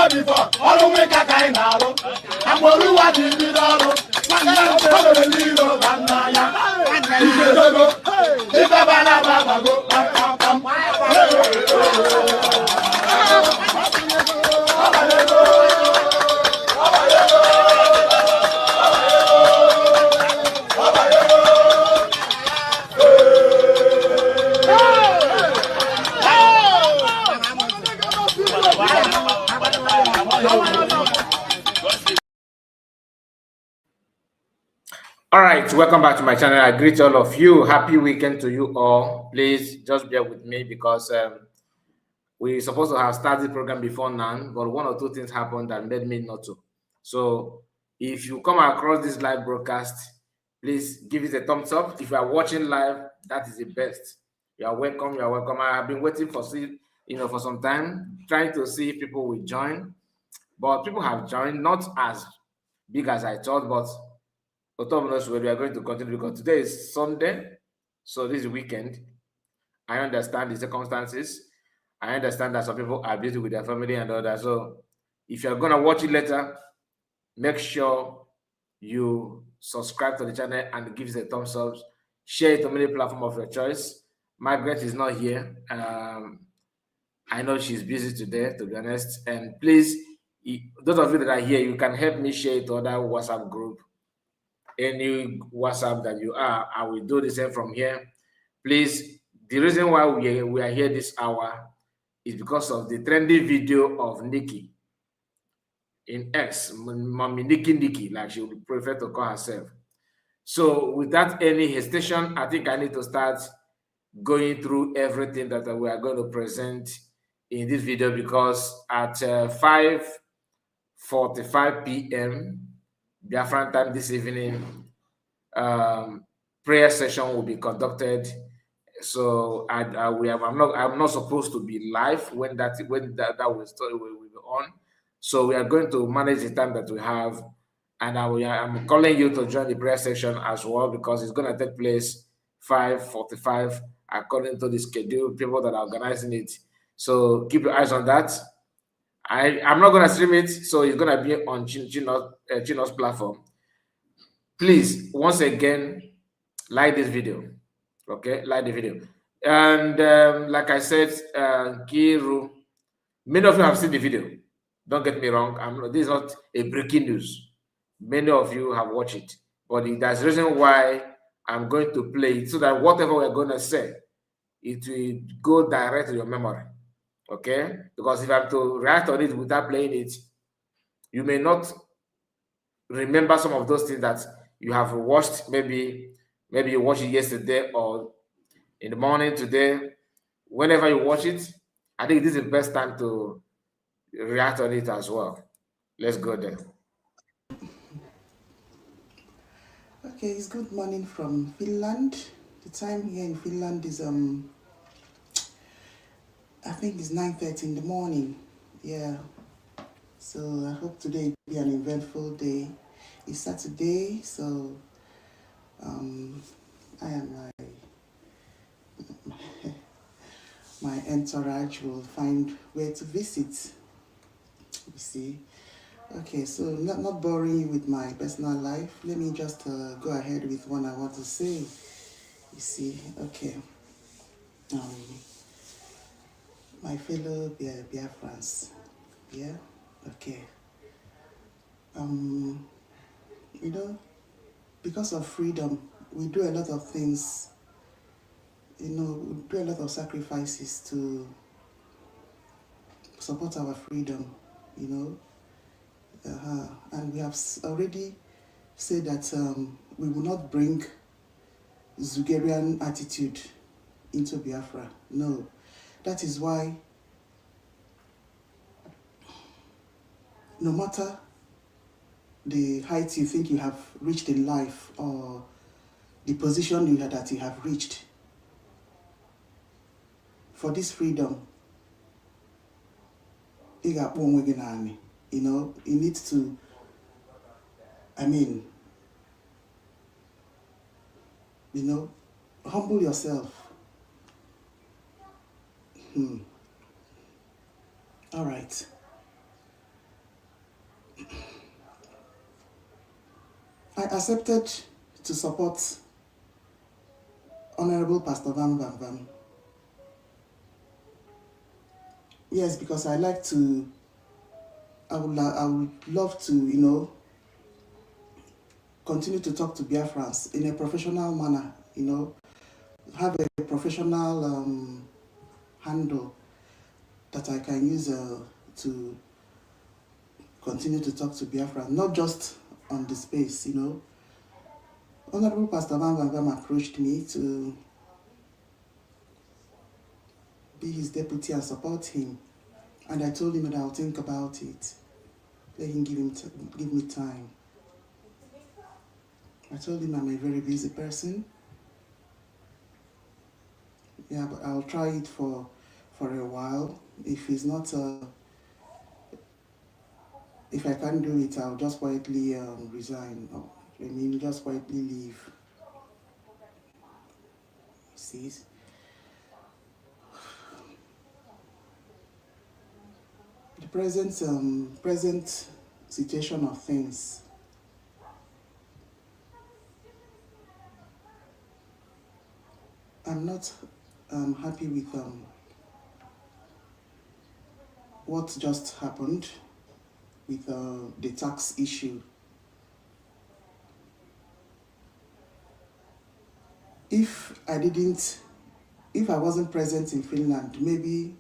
Before, all the way kind of I'm going to watch it. All right, welcome back to my channel. I greet all of you. Happy weekend to you all. Please just bear with me because we're supposed to have started the program before now, but one or two things happened that made me not to. So if you come across this live broadcast, please give it a thumbs up. If you are watching live, that is the best. You are welcome. You are welcome. I have been waiting for for some time, trying to see if people will join, but people have joined, not as big as I thought, but autonomous where we are going to continue because today is Sunday, so this is weekend. I understand the circumstances. I understand that some people are busy with their family and all that. So if you're gonna watch it later, make sure you subscribe to the channel and give it a thumbs up. Share it on many platforms of your choice. Margaret is not here. I know she's busy today, to be honest. And please, those of you that are here, you can help me share it to other WhatsApp group. Any WhatsApp that you are, I will do the same from here. Please, the reason why we are here this hour is because of the trendy video of Nikki in X, Mommy Nikki, like she would prefer to call herself. So without any hesitation, I think I need to start going through everything that we are going to present in this video because at 5:45 p.m. Biafran time this evening, prayer session will be conducted. So I'm not supposed to be live when that will be on. So we are going to manage the time that we have, and I'm calling you to join the prayer session as well because it's going to take place 5:45 according to the schedule. People that are organizing it. So keep your eyes on that. I'm not going to stream it, so it's going to be on Chino's platform. Please, once again, like this video. Okay, like the video. And like I said, Nkiru, many of you have seen the video. Don't get me wrong. This is not a breaking news. Many of you have watched it. But there's a reason why I'm going to play it so that whatever we're going to say, it will go direct to your memory. Okay? Because if I have to react on it without playing it, you may not remember some of those things that you have watched. Maybe you watched it yesterday or in the morning today. Whenever you watch it, I think this is the best time to react on it as well. Let's go there. Okay, it's good morning from Finland. The time here in Finland is I think it's 9:30 in the morning. Yeah. So I hope today will be an eventful day. It's Saturday, so I and my entourage will find where to visit. You see. Okay, so not boring you with my personal life. Let me just go ahead with what I want to say. You see, okay. My fellow Biafrans, yeah, okay. You know, because of freedom, we do a lot of things. We do a lot of sacrifices to support our freedom. And we have already said that we will not bring Zugerian attitude into Biafra. No, that is why no matter the height you think you have reached in life or the position that you have reached, for this freedom, you need to, humble yourself. All right. I accepted to support Honorable Pastor Van Van Van. Yes, because I would love to, continue to talk to Biafrans in a professional manner, have a professional handle that I can use to continue to talk to Biafrans, not just on the space, Honorable Pastor Van Van Van approached me to be his deputy and support him. And I told him that I'll think about it. Let him give me time. I told him I'm a very busy person. Yeah, but I'll try it for a while. If it's not, if I can't do it, I'll just quietly resign. Just quietly leave. See? The present situation of things, I'm not happy with what just happened with the tax issue. If I wasn't present in Finland, maybe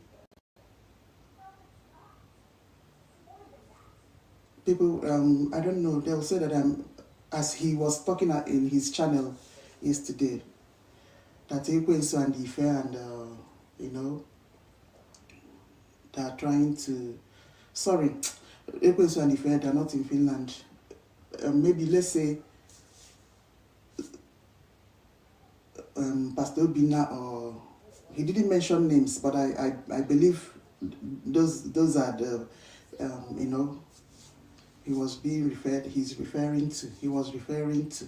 people, I don't know, they'll say that as he was talking in his channel yesterday, that Ekwensu and Ife and, they're trying to, sorry, Ekwensu and Ife, they're not in Finland. Maybe let's say Pastor Obina, or he didn't mention names, but I believe those are the, he was referring to.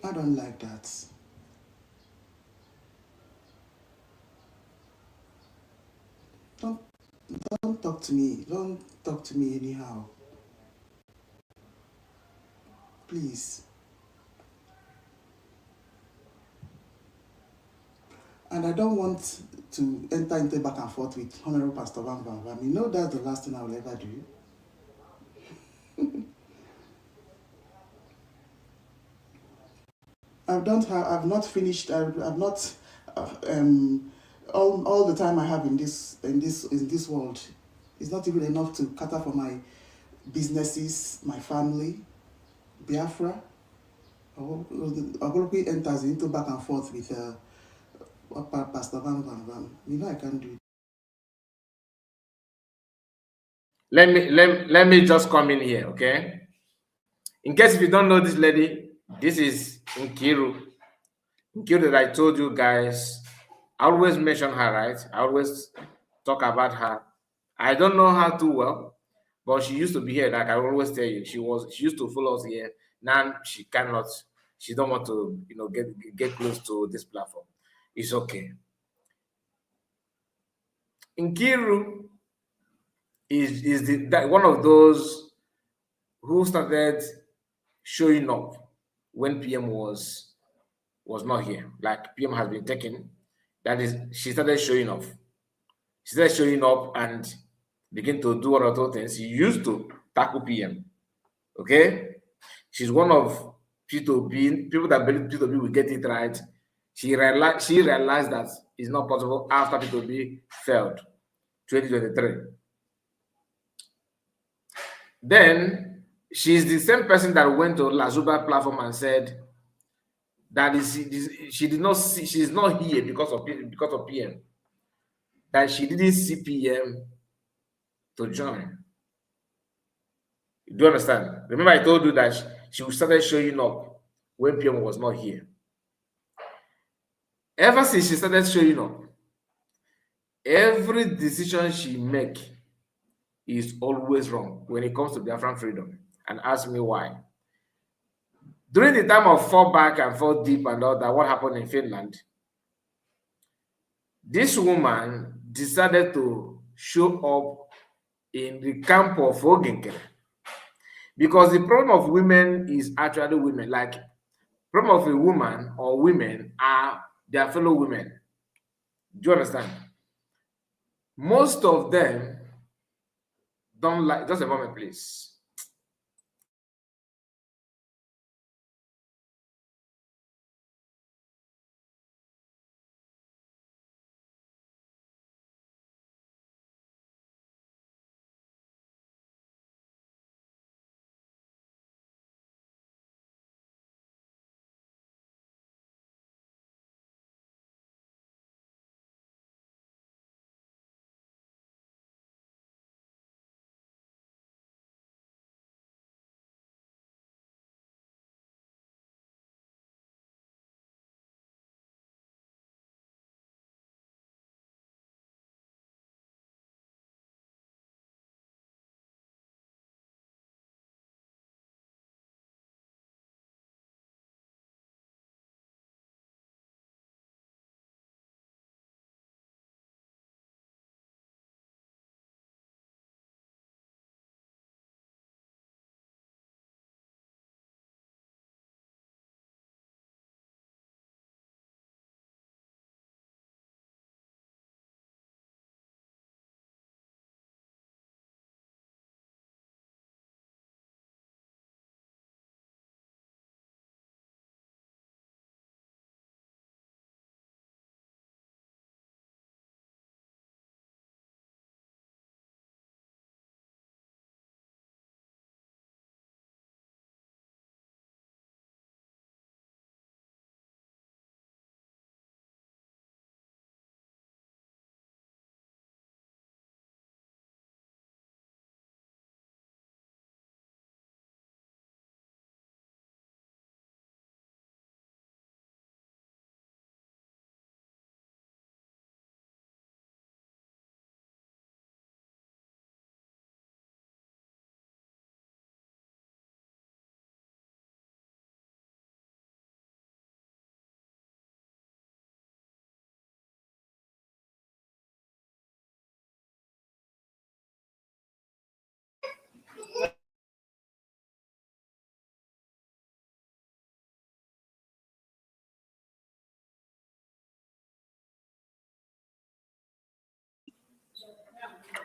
I don't like that. Don't talk to me. Don't talk to me anyhow. Please. And I don't want to enter into back and forth with Honorable Pastor Van Van Van. You know that's the last thing I will ever do. I've not finished. I've not all the time I have in this world. It's not even enough to cater for my businesses, my family, Biafra. Ogolopi enters into back and forth with Pastor Van Van Van. I can't do it. Let me just come in here, okay? In case if you don't know this lady, this is Nkiru. Nkiru that I told you guys. I always mention her, right? I always talk about her. I don't know her too well, but she used to be here. Like I always tell you, she used to follow us here. Now she cannot. She don't want to, get close to this platform. It's okay. Nkiru is one of those who started showing up when PM was not here. Like PM has been taken. That is, she started showing off. She started showing up and begin to do one or two things. She used to tackle PM. Okay, she's one of P2B people that believe P2B will get it right. She realized that it's not possible after P2B failed 2023. Then she's the same person that went to Lazuba platform and said that she did not see, she's not here because of PM. That she didn't see PM to join. Do you understand? Remember, I told you that she started showing up when PM was not here. Ever since she started showing up, every decision she make is always wrong when it comes to Biafran freedom. And ask me why. During the time of fall back and fall deep and all that, what happened in Finland, this woman decided to show up in the camp of Ogenkere. Because the problem of women is actually women. Like, problem of a woman or women are their fellow women. Do you understand? Most of them don't like, just a moment, please.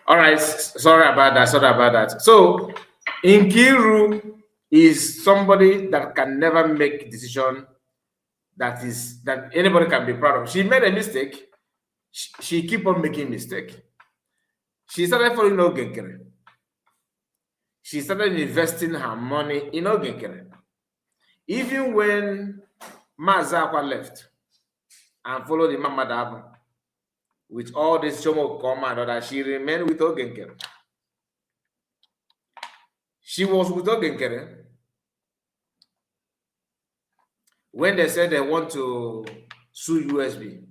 All right, sorry about that. So, Nkiru is somebody that can never make decision that anybody can be proud of. She made a mistake. She keep on making mistake. She started following Ogenkere. She started investing her money in Ogenkere. Even when Mazakwa left and followed the Mamadabu with all this Chioma, Okokoma and all that, she remained with Ogenkere. She was with Ogenkere when they said they want to sue USB,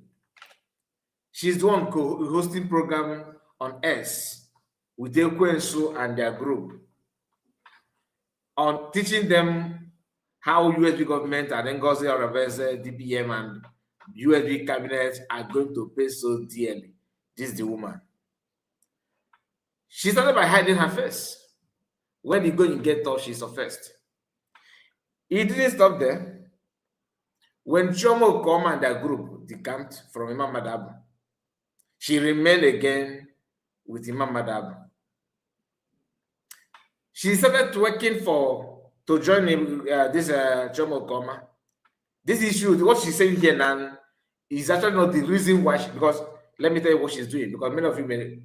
she's the one hosting program on S with Ekwensu and their group on teaching them how USB government and Ngozi Orebeze, DPM and USB cabinets are going to pay so dearly. This is the woman. She started by hiding her face. When you go and get off, she's first. It didn't stop there. When Chioma Okokoma and their group decamped from Imam Madabu, she remained again with Imam Madabu. She started working to join this Chioma Okokoma. This issue, what she's saying here now, is actually not the reason why because let me tell you what she's doing, because many of you may,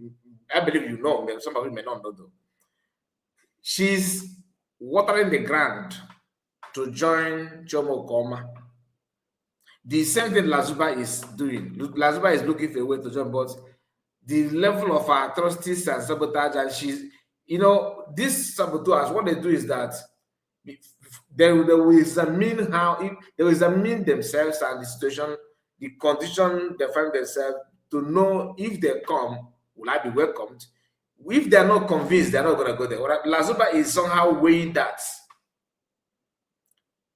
I believe you know, some of you may not know though. She's watering the ground to join Chioma Okokoma. The same thing Lazuba is doing. Lazuba is looking for a way to join, but the level of atrocities and sabotage, and she's, these saboteurs, what they do is that they will examine they will examine themselves and the situation, the condition they find themselves, to know if they come, will I be welcomed? If they're not convinced, they're not going to go there. Lazuba is somehow weighing that.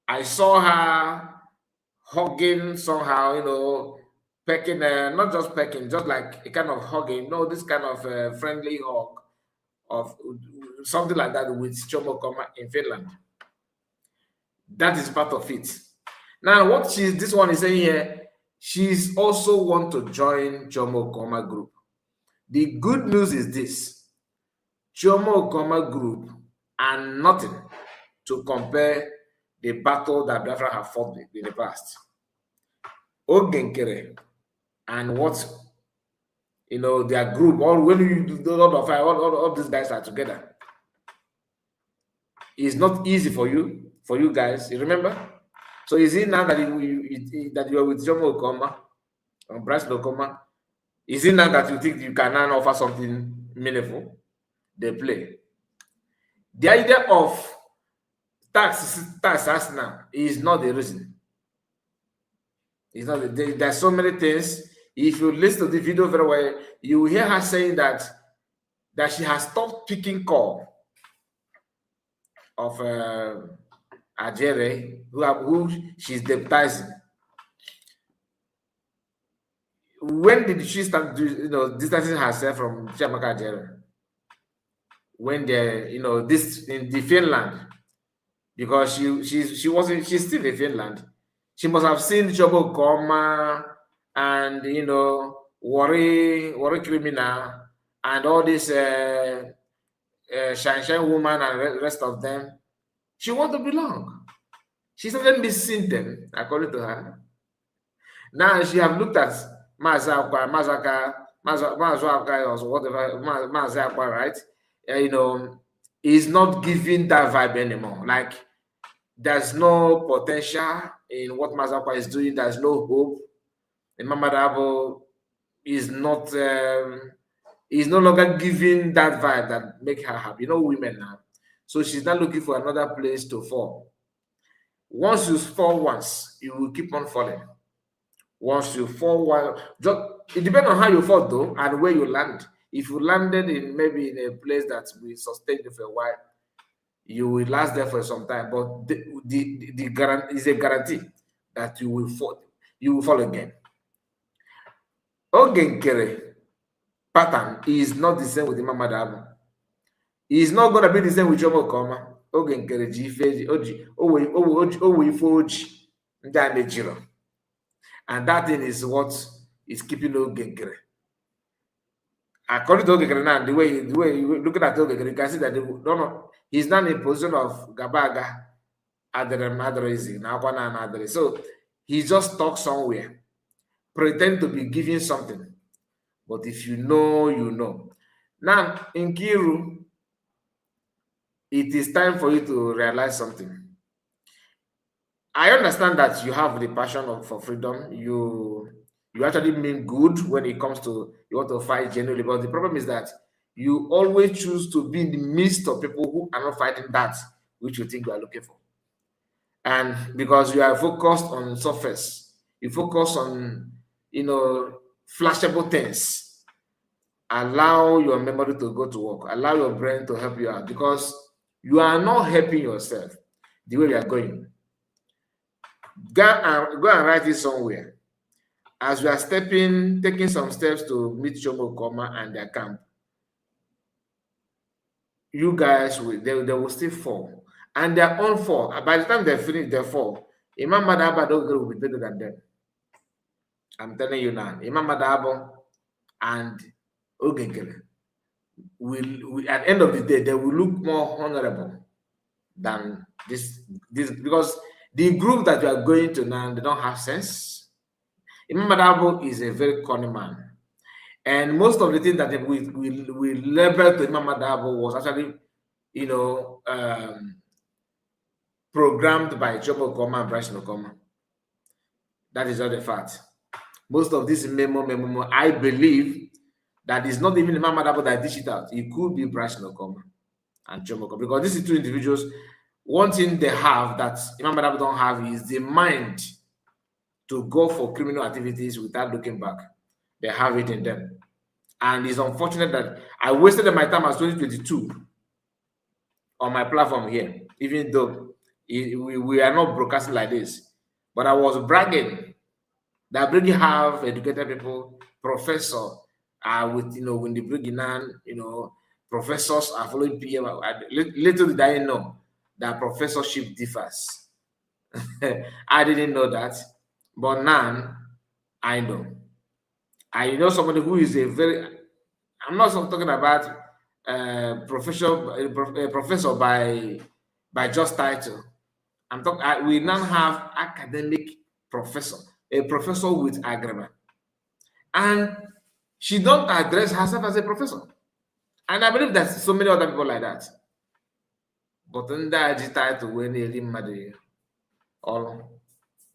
I saw her hugging somehow, pecking, not just pecking, just like a kind of hugging, this kind of friendly hug of something like that with Chioma Okokoma in Finland. That is part of it. Now, what this one is saying here, she's also want to join Chioma Okokoma group. The good news is this: Chioma Okokoma group are nothing to compare the battle that Biafra have fought in the past. Nkiru and what their group, when you do a lot of all these guys are together. It's not easy for you guys. You remember? So is it now that you are with Chioma Okokoma and Bryce Okokoma? Is it now that you think you can now offer something meaningful? They play. The idea of tax now is not the reason. It's not. There's so many things. If you listen to the video very well, you will hear her saying that she has stopped picking call of Ajere, who she's deputizing. When did she start distancing herself from Chiamaka Ajere? When this in the Finland, because she's still in Finland. She must have seen Chioma Okokoma and worry criminal and all this shine woman and rest of them. She want to belong. She started missing them, according to her. Now she have looked at Mazaka, or whatever, Mazaka, right? Is not giving that vibe anymore. Like, there's no potential in what Mazakwa is doing. There's no hope. And Mama Dabo is not no longer giving that vibe that make her happy. Women now. So she's not looking for another place to fall. Once you fall once, you will keep on falling. Once you fall it depends on how you fall though and where you land. If you landed maybe in a place that will sustain you for a while, you will last there for some time. But the guarantee is a guarantee that you will fall. You will fall again. Nkiru pattern is not the same with Imam Madabu. It's not going to be the same with Chioma Okokoma. Nkiru and that thing is what is keeping Nkiru. According to Nkiru now, the way you looking at Nkiru, you can see that he's not in position of Gabaga Adre. So he just stuck somewhere, pretend to be giving something. But if you know, you know. Now, Nkiru, it is time for you to realize something. I understand that you have the passion for freedom. You actually mean good when it comes to you want to fight genuinely. But the problem is that you always choose to be in the midst of people who are not fighting that which you think you are looking for. And because you are focused on surface, you focus on, flashable things, allow your memory to go to work, allow your brain to help you out, because you are not helping yourself the way you are going. Go and write it somewhere. As we are taking some steps to meet Okokoma and their camp, you guys they will still fall, and their own fall. By the time they finish their fall, Imam Madaba will be better than them. I'm telling you now, Imam Madabo and Ogekele will at the end of the day, they will look more honorable than this because the group that you are going to now, they don't have sense. Imam Madabo is a very cunning man. And most of the things that we labeled to Imam Madabo was actually, programmed by Chioma Okokoma and Bryce Okokoma. That is not the fact. Most of this memo, I believe that it's not even Imam Madabo that dish it out. It could be Bryce Okokoma and Chioma Okokoma, because these two individuals, one thing they have that Imam Madabo don't have is the mind to go for criminal activities without looking back. They have it in them. And it's unfortunate that I wasted my time as 2022 on my platform here, even though we are not broadcasting like this. But I was bragging that we have educated people, professor, with, when they bring in, professors are following PM. Little did I know that professorship differs. I didn't know that, but now I know. I know somebody who is I'm not talking about professor by just title. I'm talking. We now have academic professor, a professor with agreement, and she don't address herself as a professor. And I believe there's so many other people like that. But in that title, when they really all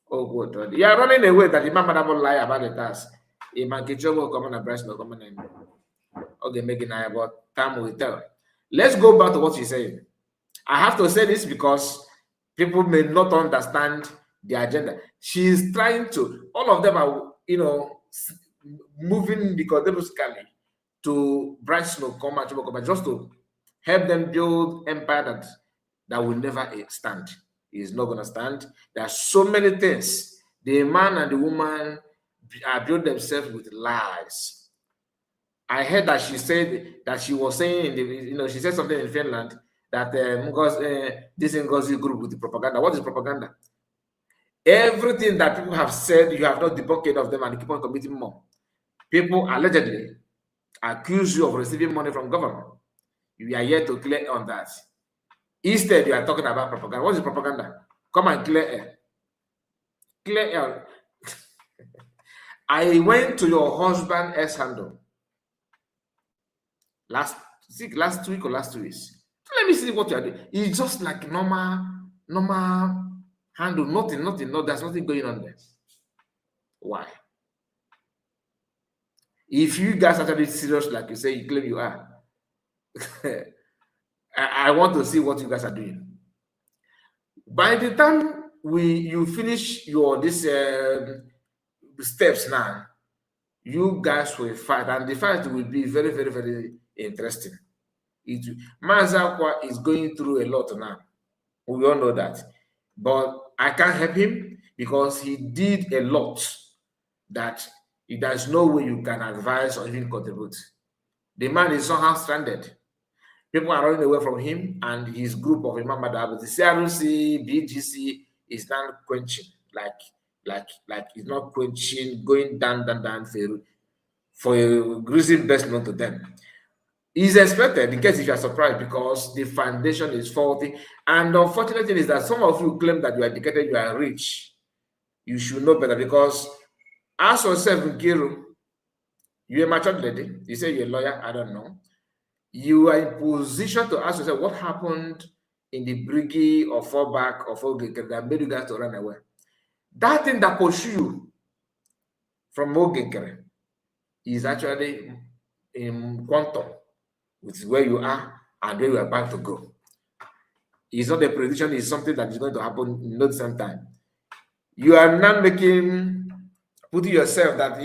good. You are running away that the man will lie about the task. Nkiru will come and breast no come and okay, making about time will tell. Let's go back to what she's saying. I have to say this because people may not understand the agenda. She's trying to, all of them are, moving because to Bryce Okokoma just to help them build empire that will never stand. It's not going to stand. There are so many things. The man and the woman build themselves with lies. I heard that she said that she was saying, she said something in Finland that this Ngozi group with the propaganda. What is propaganda? Everything that people have said, you have not debunked of them and keep on committing more. People allegedly accuse you of receiving money from government. You are yet to clear on that. Instead, you are talking about propaganda. What is propaganda? Come and clear air. Clear air. I went to your husband's S-handle last week or last 2 weeks. Let me see what you are doing. It's just like normal handle. Nothing. No, there's nothing going on there. Why? If you guys are actually serious, like you say, you claim you are, I want to see what you guys are doing. By the time you finish your steps now, you guys will fight, and the fight will be very, very, very interesting. Mazakwa is going through a lot now. We all know that, but I can't help him because he did a lot that there's no way you can advise or even contribute. The man is somehow stranded. People are running away from him and his group of Imam Madabo. The CRC, BGC is not quenching, like it's not quenching, going down for a reason best known to them. It's expected, in case if you are surprised, because the foundation is faulty. And the unfortunate thing is that some of you claim that you are educated, you are rich. You should know better, because ask yourself, Nkiru, you're a mature lady. You say you're a lawyer, I don't know. You are in position to ask yourself what happened in the Briggy or fallback or Ogekere that made you guys to run away. That thing that pushed you from Ogekere is actually in quantum with where you are and where you are about to go. It's not a prediction, it's something that is going to happen in the same time. You are not putting yourself that,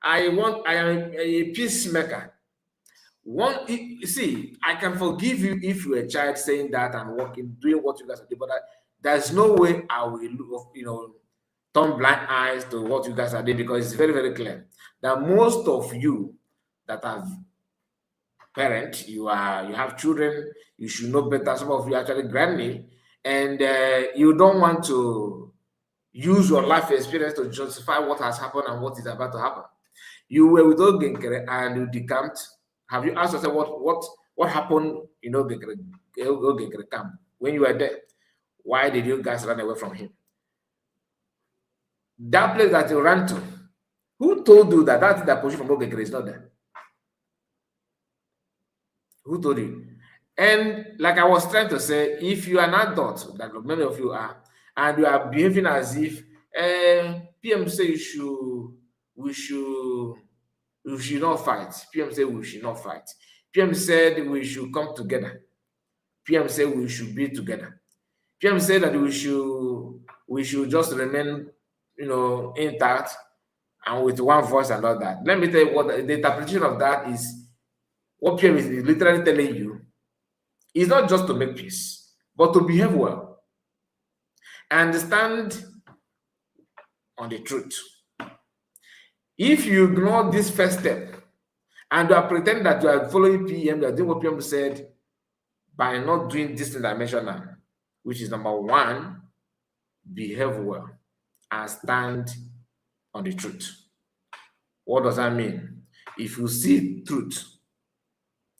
I am a peacemaker. You see, I can forgive you if you're a child saying that and working, doing what you guys are doing, but there's no way I will, turn blind eyes to what you guys are doing, because it's very, very clear that most of you that have parents, you have children, you should know better. Some of you actually granny, and you don't want to use your life experience to justify what has happened and what is about to happen. You were with Ogenkere and you decamped. Have you asked yourself what happened in Ogenkere camp when you were there? Why did you guys run away from him? That place that you ran to, who told you that that position from Ogenkere is not there? Who told you? And like I was trying to say, if you are an adult, that many of you are, and you are behaving as if PM say we should not fight. PM said we should not fight. PM said we should come together. PM said we should be together. PM said that we should just remain, intact and with one voice and all that. Let me tell you what the interpretation of that is. What PM is literally telling you is not just to make peace, but to behave well and stand on the truth. If you ignore this first step and you are pretending that you are following PM, you are doing what PM said by not doing this thing that I mentioned now, which is number one, behave well and stand on the truth. What does that mean? If you see truth,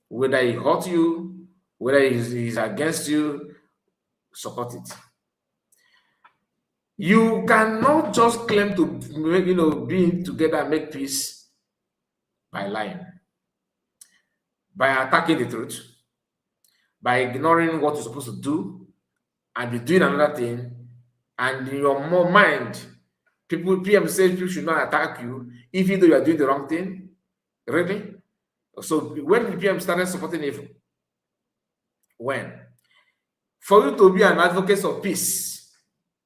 whether it hurts you, whether it is against you, support it. You cannot just claim to be together and make peace by lying, by attacking the truth, by ignoring what you're supposed to do and be doing another thing, and in your mind, PM says people should not attack you even though you are doing the wrong thing. Really? So when the PM started supporting evil? When? For you to be an advocate of peace,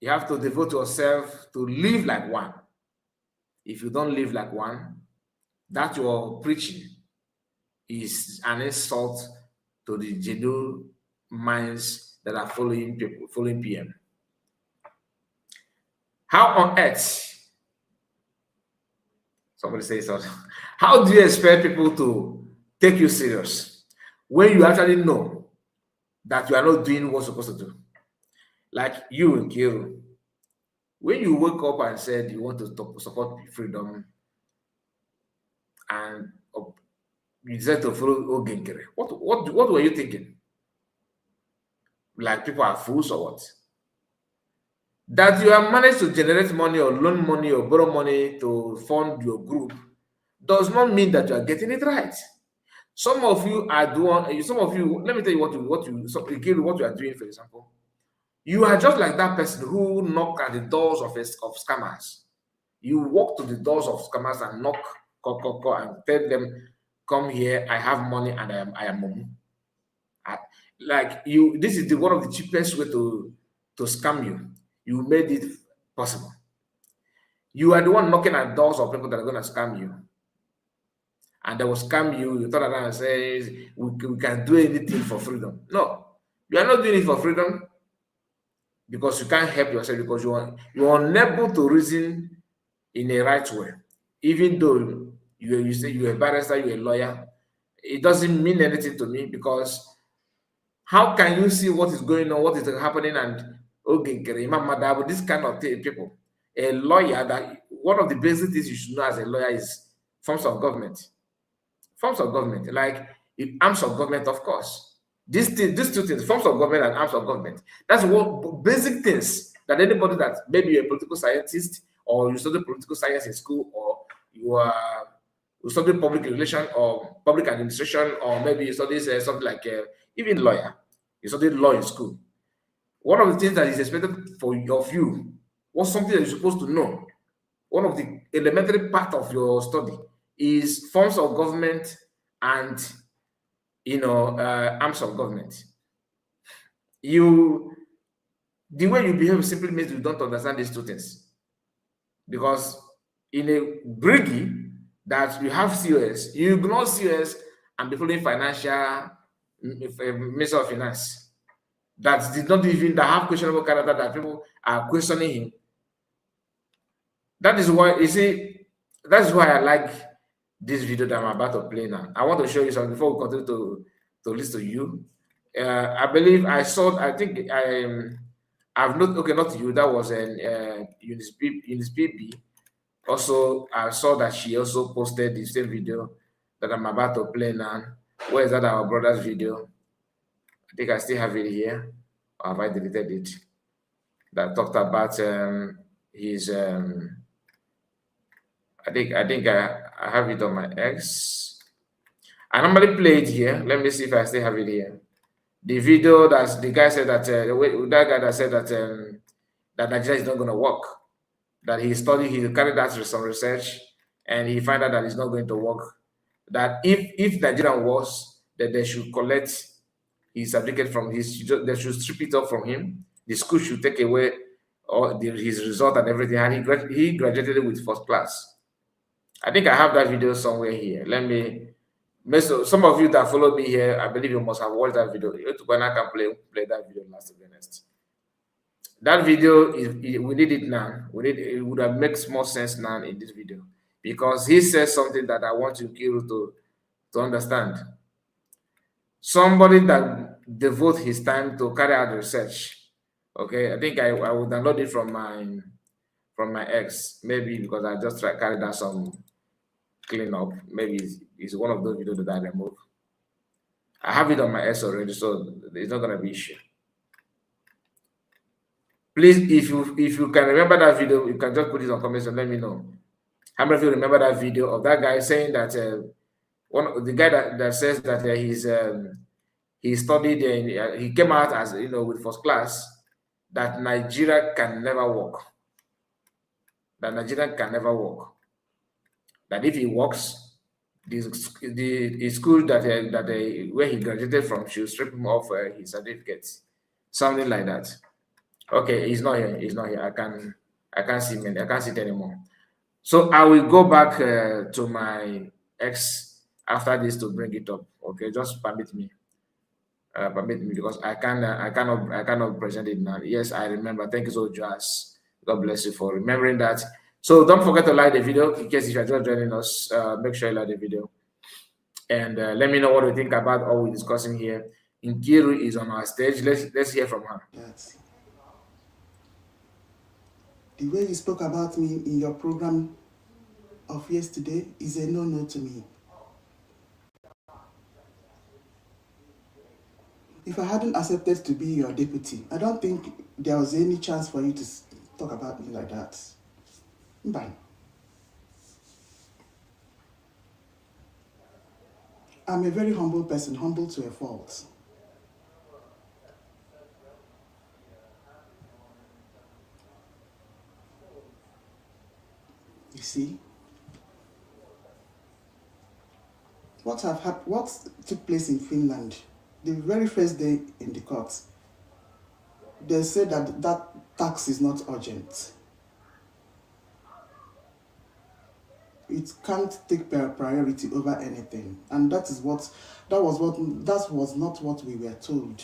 you have to devote yourself to live like one. If you don't live like one, that your preaching is an insult to the genuine minds that are following PM. How on earth? Somebody say something. How do you expect people to take you serious when you actually know that you are not doing what you're supposed to do? Like you, Nkiru, when you woke up and said you want to support freedom and you decided to follow Ogenkere, what were you thinking? Like people are fools or what? That you have managed to generate money or loan money or borrow money to fund your group does not mean that you are getting it right. Some of you are doing, let me tell you what you are doing, for example. You are just like that person who knock at the doors of scammers. You walk to the doors of scammers and knock, and tell them, come here, I have money and I am Momu. This is one of the cheapest way to scam you. You made it possible. You are the one knocking at doors of people that are going to scam you. And they will scam you. You turn around and say, we can do anything for freedom. No, you are not doing it for freedom because you can't help yourself, because you are unable to reason in a right way. Even though you say you're a barrister, you're a lawyer, it doesn't mean anything to me, because how can you see what is going on, what is happening, and this kind of people? A lawyer, that one of the basic things you should know as a lawyer is forms of government. Forms of government, like arms of government, of course. These two things, forms of government and arms of government. That's what basic things that anybody that maybe you're a political scientist, or you study political science in school, or you study public relations or public administration, or maybe you study something like even lawyer. You study law in school. One of the things that is expected of you was something that you're supposed to know. One of the elementary part of your study is forms of government and arms of government. the way you behave simply means you don't understand these two things. Because in a briggy that you have COS, you ignore COS and be following financial minister of finance that did not even that have questionable character that people are questioning him. That is why you see, that's why I like this video that I'm about to play now. I want to show you something before we continue to listen to you. I believe I saw. I think I've not okay, not you. That was an Eunice PB. Also, I saw that she also posted the same video that I'm about to play now. Where is that our brother's video? I think I still have it here. Or have I deleted it? That talked about his. I think I have it on my X. I normally play it here. Let me see if I still have it here. The video that the guy said that that guy that said that that Nigeria is not going to work. That he studied, he carried out some research, and he found out that it's not going to work. That if Nigeria was, that they should collect his certificate from they should strip it off from him. The school should take away his result and everything, and he graduated with first class. I think I have that video somewhere here. Let me. Some of you that follow me here, I believe you must have watched that video. When I can play that video last, to be honest. That video we need it now. It would have makes more sense now in this video because he says something that I want Nkiru to understand. Somebody that devote his time to carry out research. Okay, I think I will download it from my ex, maybe because I just carried out some clean up. Maybe it's one of those videos that I removed. I have it on my S already, so it's not gonna be issue. Please, if you can remember that video, you can just put it on comments and let me know. How many of you remember that video of that guy saying that the guy that says that he studied he came out as with first class, that Nigeria can never work. That Nigeria can never work. That if he works, the school that where he graduated from should strip him off his certificates, something like that. Okay, he's not here. He's not here. I can't see him. I can't see it anymore. So I will go back to my ex after this to bring it up. Okay, just permit me because I cannot present it now. Yes, I remember. Thank you so much. God bless you for remembering that. So don't forget to like the video in case if you're just joining us. Make sure you like the video and let me know what you think about all we're discussing here. Nkiru is on our stage. Let's hear from her. Yes. The way you spoke about me in your program of yesterday is a no-no to me. If I hadn't accepted to be your deputy, I don't think there was any chance for you to talk about me like that. Bye. I'm a very humble person, humble to a fault. You see? What took place in Finland, the very first day in the court, they said that tax is not urgent. It can't take priority over anything, and that was not what we were told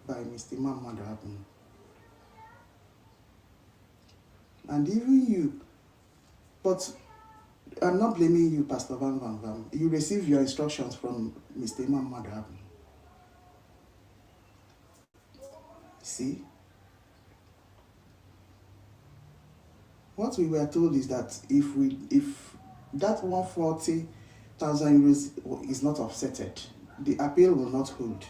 by Mr. Mamadu. And even you, but I'm not blaming you, Pastor Van Van Van. You received your instructions from Mr. Mamadu. See? What we were told is that if that 140,000 euros is not offsetted, the appeal will not hold.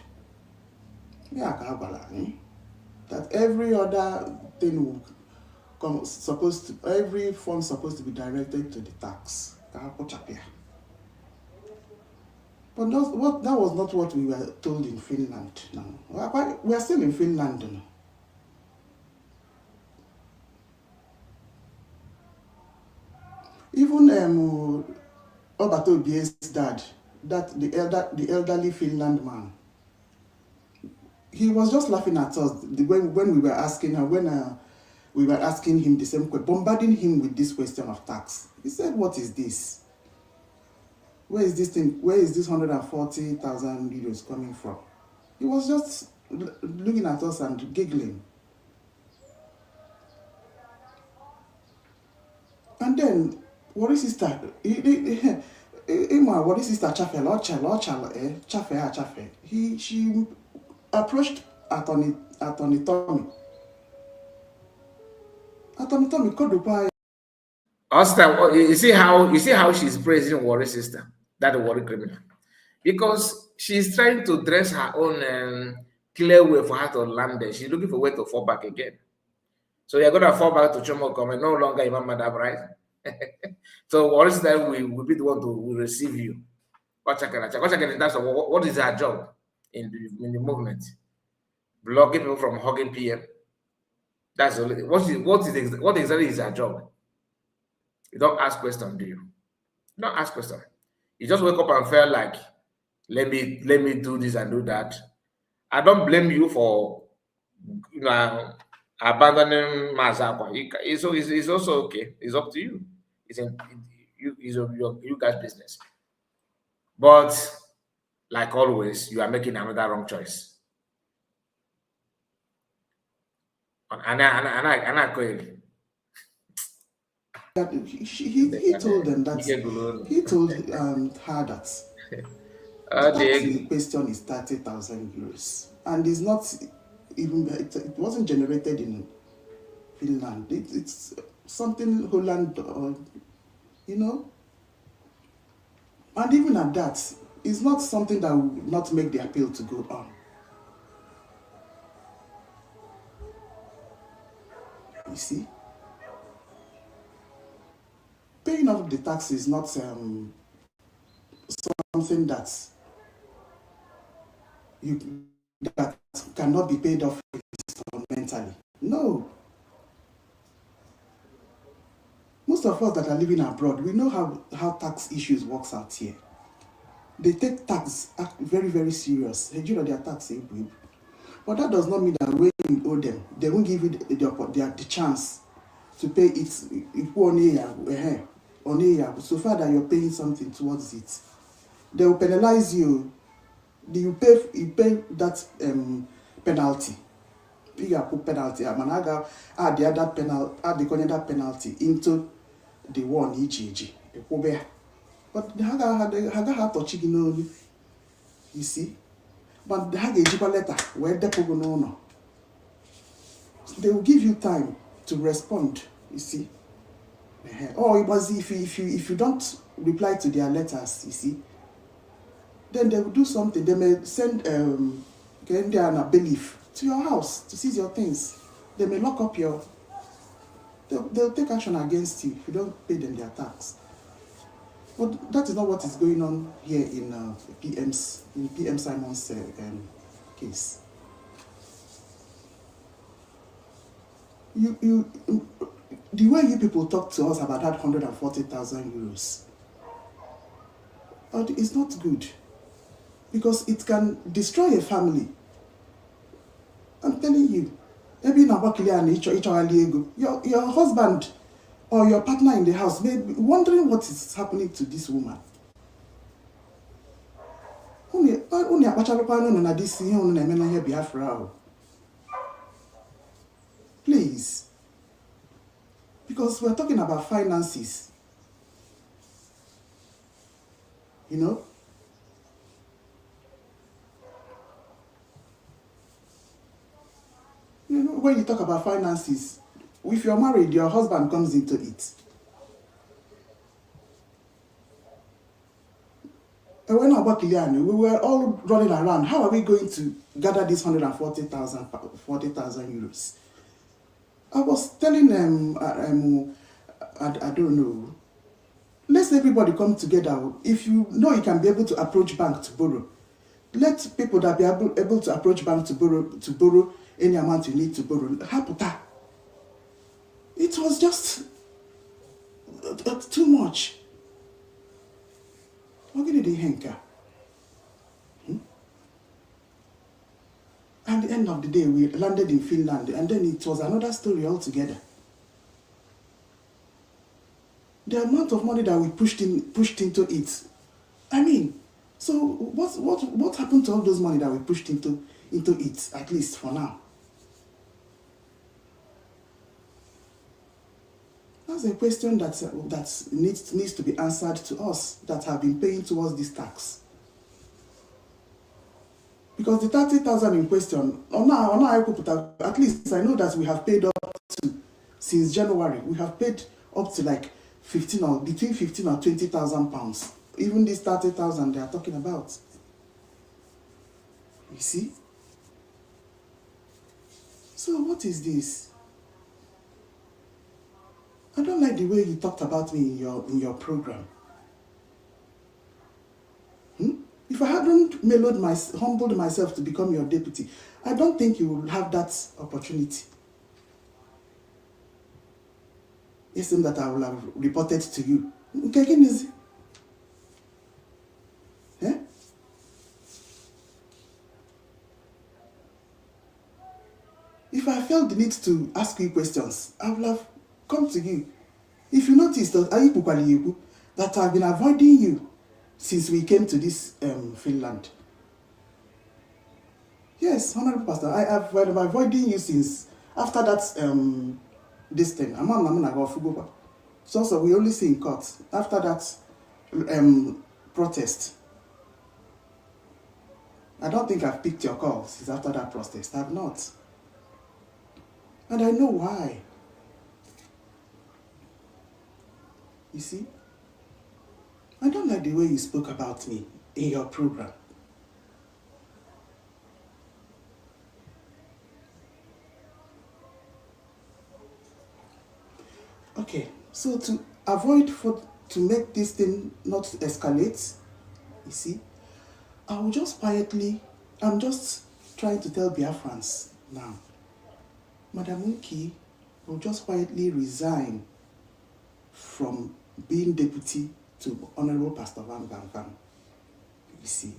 That every other thing will every fund supposed to be directed to the tax. But that was not what we were told in Finland. No. We are still in Finland. No. Even Obatobi's dad, the elderly Finland man, he was just laughing at us when we were asking her, we were asking him the same question, bombarding him with this question of tax. He said, what is this? Where is this thing? Where is this 140,000 euros coming from? He was just looking at us and giggling. And then, what is sister? What is sister Chafe? She approached Attorney Tommy. Attorney Tommy Kodupa. Asta, you see how she's praising worry system, that worry criminal, because she's trying to dress her own clear way for her to land there. She's looking for a way to fall back again. So you're gonna fall back to Chioma Okokoma, no longer Imam Madam, right? So worry system will be the one to receive you. Watch again in terms of what is her job in the movement? Blocking people from hugging PM. That's only what exactly is her job? You don't ask questions, do you? You don't ask questions. You just wake up and feel like, let me do this and do that. I don't blame you for abandoning Mazakwa. It's also okay. It's up to you. It's you guys' business. But like always, you are making another wrong choice. And I He told them that he told her that the tax in question is 30,000 euros, and it's not even it wasn't generated in Finland. It's something Holland, you know, and even at that, it's not something that will not make the appeal to go on. You see, paying off the tax is not something that cannot be paid off instrumentally. No. Most of us that are living abroad, we know how tax issues works out here. They take tax very, very serious. Hey, you know their tax, but that does not mean that when you owe them, they won't give you the chance to pay it so far that you're paying something towards it. They will penalize you. You pay that penalty. You put penalty. Add the penalty into the one each. But you see. But letter where they will give you time to respond. You see. Or it was if you don't reply to their letters, you see, then they will do something. They may send a bailiff to your house to seize your things. They may lock up they'll take action against you if you don't pay them their tax. But that is not what is going on here in PM Simon's case. The way you people talk to us about that 140,000 euros, it's not good, because it can destroy a family. I'm telling you, maybe your husband or your partner in the house may be wondering what is happening to this woman. Please. Because we're talking about finances. You know? You know, when you talk about finances, if you're married, your husband comes into it. And when we were all running around, how are we going to gather this 40,000 euros? I was telling them, I don't know, let's everybody come together. If you know you can be able to approach bank to borrow, let people that be able to approach bank to borrow any amount you need to borrow. It was just too much. At the end of the day, we landed in Finland, and then it was another story altogether. The amount of money that we pushed into it. I mean, so what happened to all those money that we pushed into it, at least for now? That's a question that needs to be answered to us that have been paying towards this tax. Because the 30,000 in question, at least I know that we have paid up to, since January, we have paid up to like between 15 or 20,000 pounds. Even this 30,000 they are talking about. You see? So what is this? I don't like the way you talked about me in your program. If I hadn't humbled myself to become your deputy, I don't think you will have that opportunity. It seems that I will have reported to you. Okay, eh? If I felt the need to ask you questions, I will have come to you. If you notice that I've been avoiding you since we came to this Finland. Yes, Honorable Pastor, I have been avoiding you since after that this thing. So we only see in court after that protest. I don't think I've picked your call since after that protest. I've not. And I know why. You see? I don't like the way you spoke about me in your program. Okay, so to make this thing not escalate, you see, I'm just trying to tell Biafrans now, Madam Nkiru will just quietly resign from being deputy to Honorable Pastor Van. You see,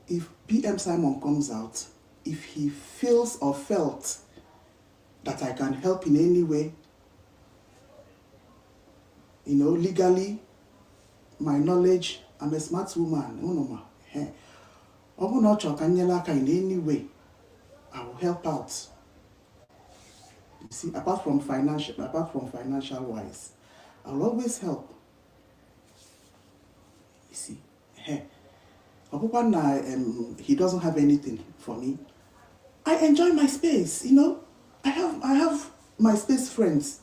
if PM Simon comes out, if he feels or felt that I can help in any way, legally, my knowledge, I'm a smart woman, in any way, I will help out. You see, apart from financial wise, I'll always help. You see, he doesn't have anything for me. I enjoy my space, I have my space friends,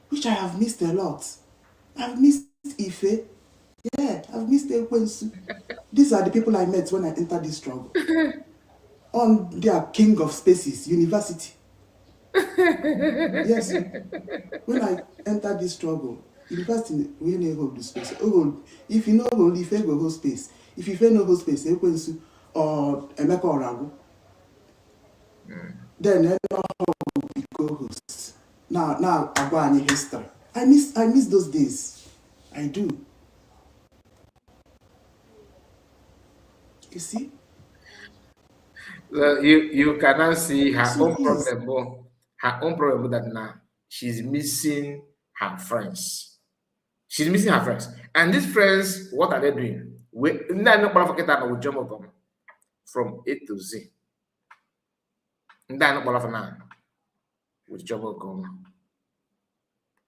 which I have missed a lot. I've missed Ife. Yeah, I've missed Ekwensu. These are the people I met when I entered this struggle. On their king of spaces, university. Yes, when I entered this struggle, university, we didn't hold the space. If you know hold, if you go hold space. If you no hold space, Ekwensu or Emeka or Ragu. Then co-hosts. Now I go any history. I miss those days. I do. You see? You cannot see her own problem. Her own problem that now she's missing her friends. She's missing her friends. And these friends, what are they doing? From A to Z. With Okokoma.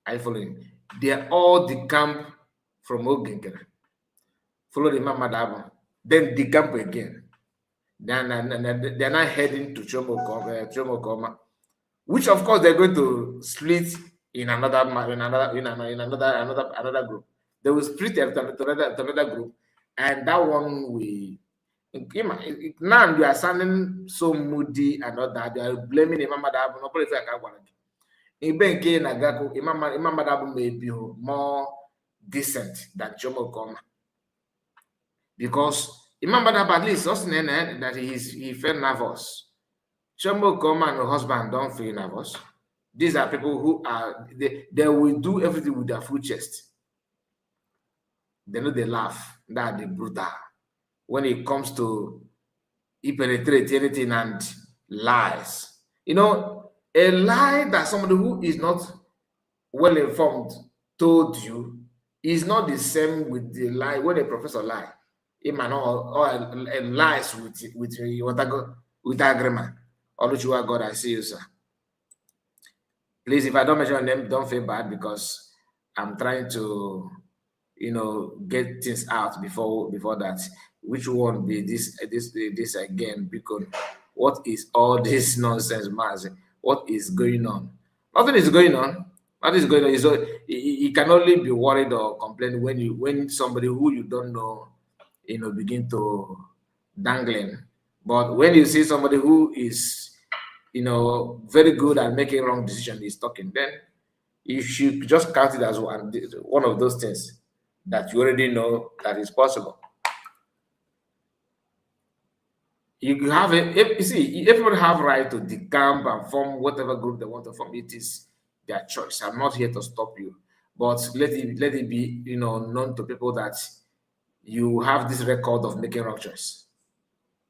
Are you following? They are all the camp from Ogenkere. Follow the Mama Dabo. Then the camp again. Then they're not heading to Chioma, which of course they're going to split in another group. They will split to another group, and that one now they are sounding so moody and all that. They are blaming Imam Madab. No place like Imam Madab may be more decent than Okokoma, because Imam Madab at least that he felt nervous. Okokoma and her husband don't feel nervous. These are people who are they will do everything with their full chest. They know they laugh, that they brutal. When it comes to he penetrates anything and lies. You know, a lie that somebody who is not well informed told you is not the same with the lie when a professor lie. It might not or lies with agreement. Oluchiwa God, I see you, sir. Please, if I don't mention your name, don't feel bad because I'm trying to, you know, get things out before that. Which one be this again? Because what is all this nonsense, Mazi? What is going on? Nothing is going on. Nothing is going on. So you can only be worried or complain when somebody who you don't know, you know, begin to dangling. But when you see somebody who is, you know, very good at making wrong decision is talking, then you should just count it as one of those things that you already know that is possible. You have it. You see, everybody have right to decamp and form whatever group they want to form. It is their choice. I'm not here to stop you, but let it be, you know, known to people that you have this record of making wrong choice.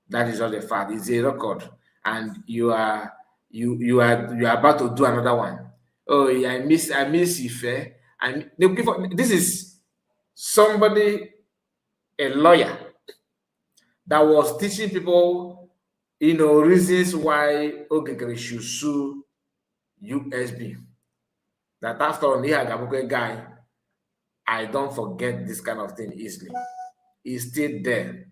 That is not a fact. It's a record, and you are about to do another one. Oh, yeah, I miss Ife. And this is somebody, a lawyer, that was teaching people, you know, reasons why Okokoma should sue USB. That after all, a guy, I don't forget this kind of thing easily. He's still there.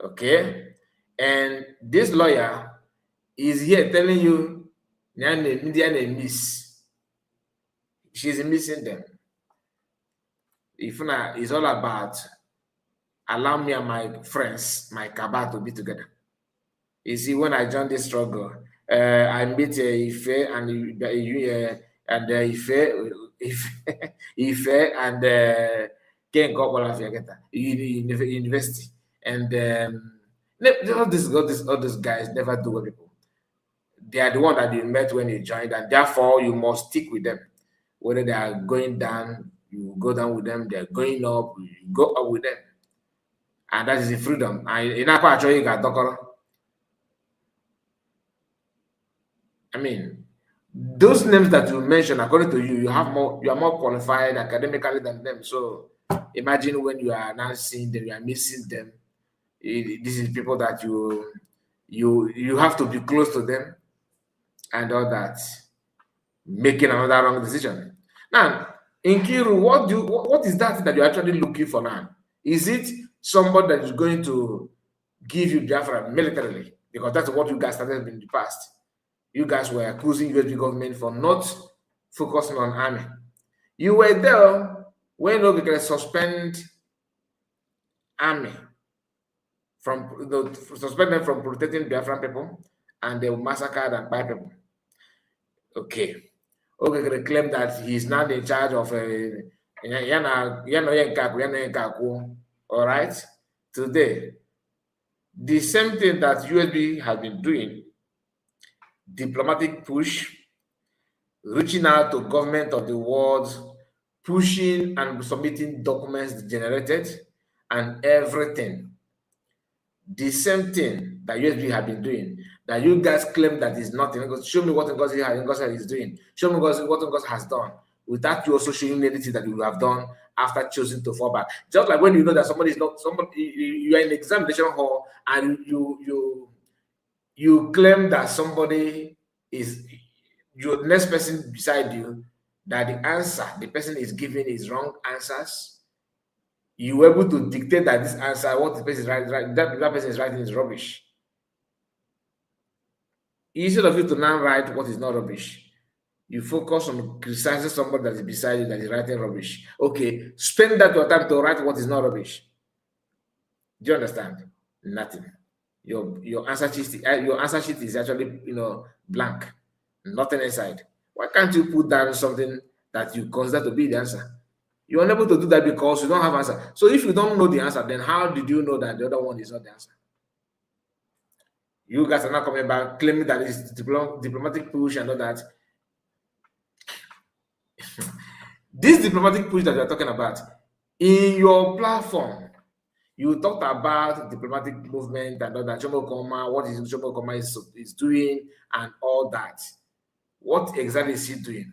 Okay? And this lawyer is here telling you, miss. She's missing them. If not, it's all about allow me and my friends, my cabal, to be together. You see, when I joined this struggle, I met Ife and Ife and Ken Kopola University, and all these guys never do with people. They are the one that you met when you joined, and therefore you must stick with them. Whether they are going down, you go down with them. They are going up, you go up with them, and that is the freedom. And in actually, you got I mean, those names that you mentioned, according to you, you are more qualified academically than them. So imagine when you are now seeing them, you are missing them. This is people that you have to be close to them and all that, making another wrong decision. Now, Nkiru, what is that you're actually looking for now? Is it somebody that is going to give you Biafra militarily? Because that's what you guys started in the past. You guys were accusing US government for not focusing on army. You were there when Okokoma suspend army suspend them from protecting Biafran people, and they massacred and buy people. Okay. Okokoma claimed that he's now in charge of all right. Today, the same thing that USB has been doing, diplomatic push, reaching out to government of the world, pushing and submitting documents generated, and everything. The same thing that USB have been doing, that you guys claim that is nothing. Show me what Ngozi is doing. Show me what Ngozi has done, without you also showing anything that you have done after choosing to fall back. Just like when you know that somebody is not you are in the examination hall and you claim that somebody is your next person beside you, that the answer the person is giving is wrong answers. You were able to dictate that this answer, what the person is writing, that person is writing is rubbish. Instead of you to now write what is not rubbish, you focus on criticizing somebody that is beside you that is writing rubbish. Okay, spend that your time to write what is not rubbish. Do you understand? Nothing. Your answer sheet is actually, you know, blank, nothing inside. Why can't you put down something that you consider to be the answer? You're unable to do that because you don't have answer. So if you don't know the answer, then how did you know that the other one is not the answer? You guys are not coming back claiming that it's diplomatic push and all that. This diplomatic push that you're talking about, in your platform, You talked about diplomatic movement and all that. Okokoma, what is Okokoma is doing and all that. What exactly is he doing?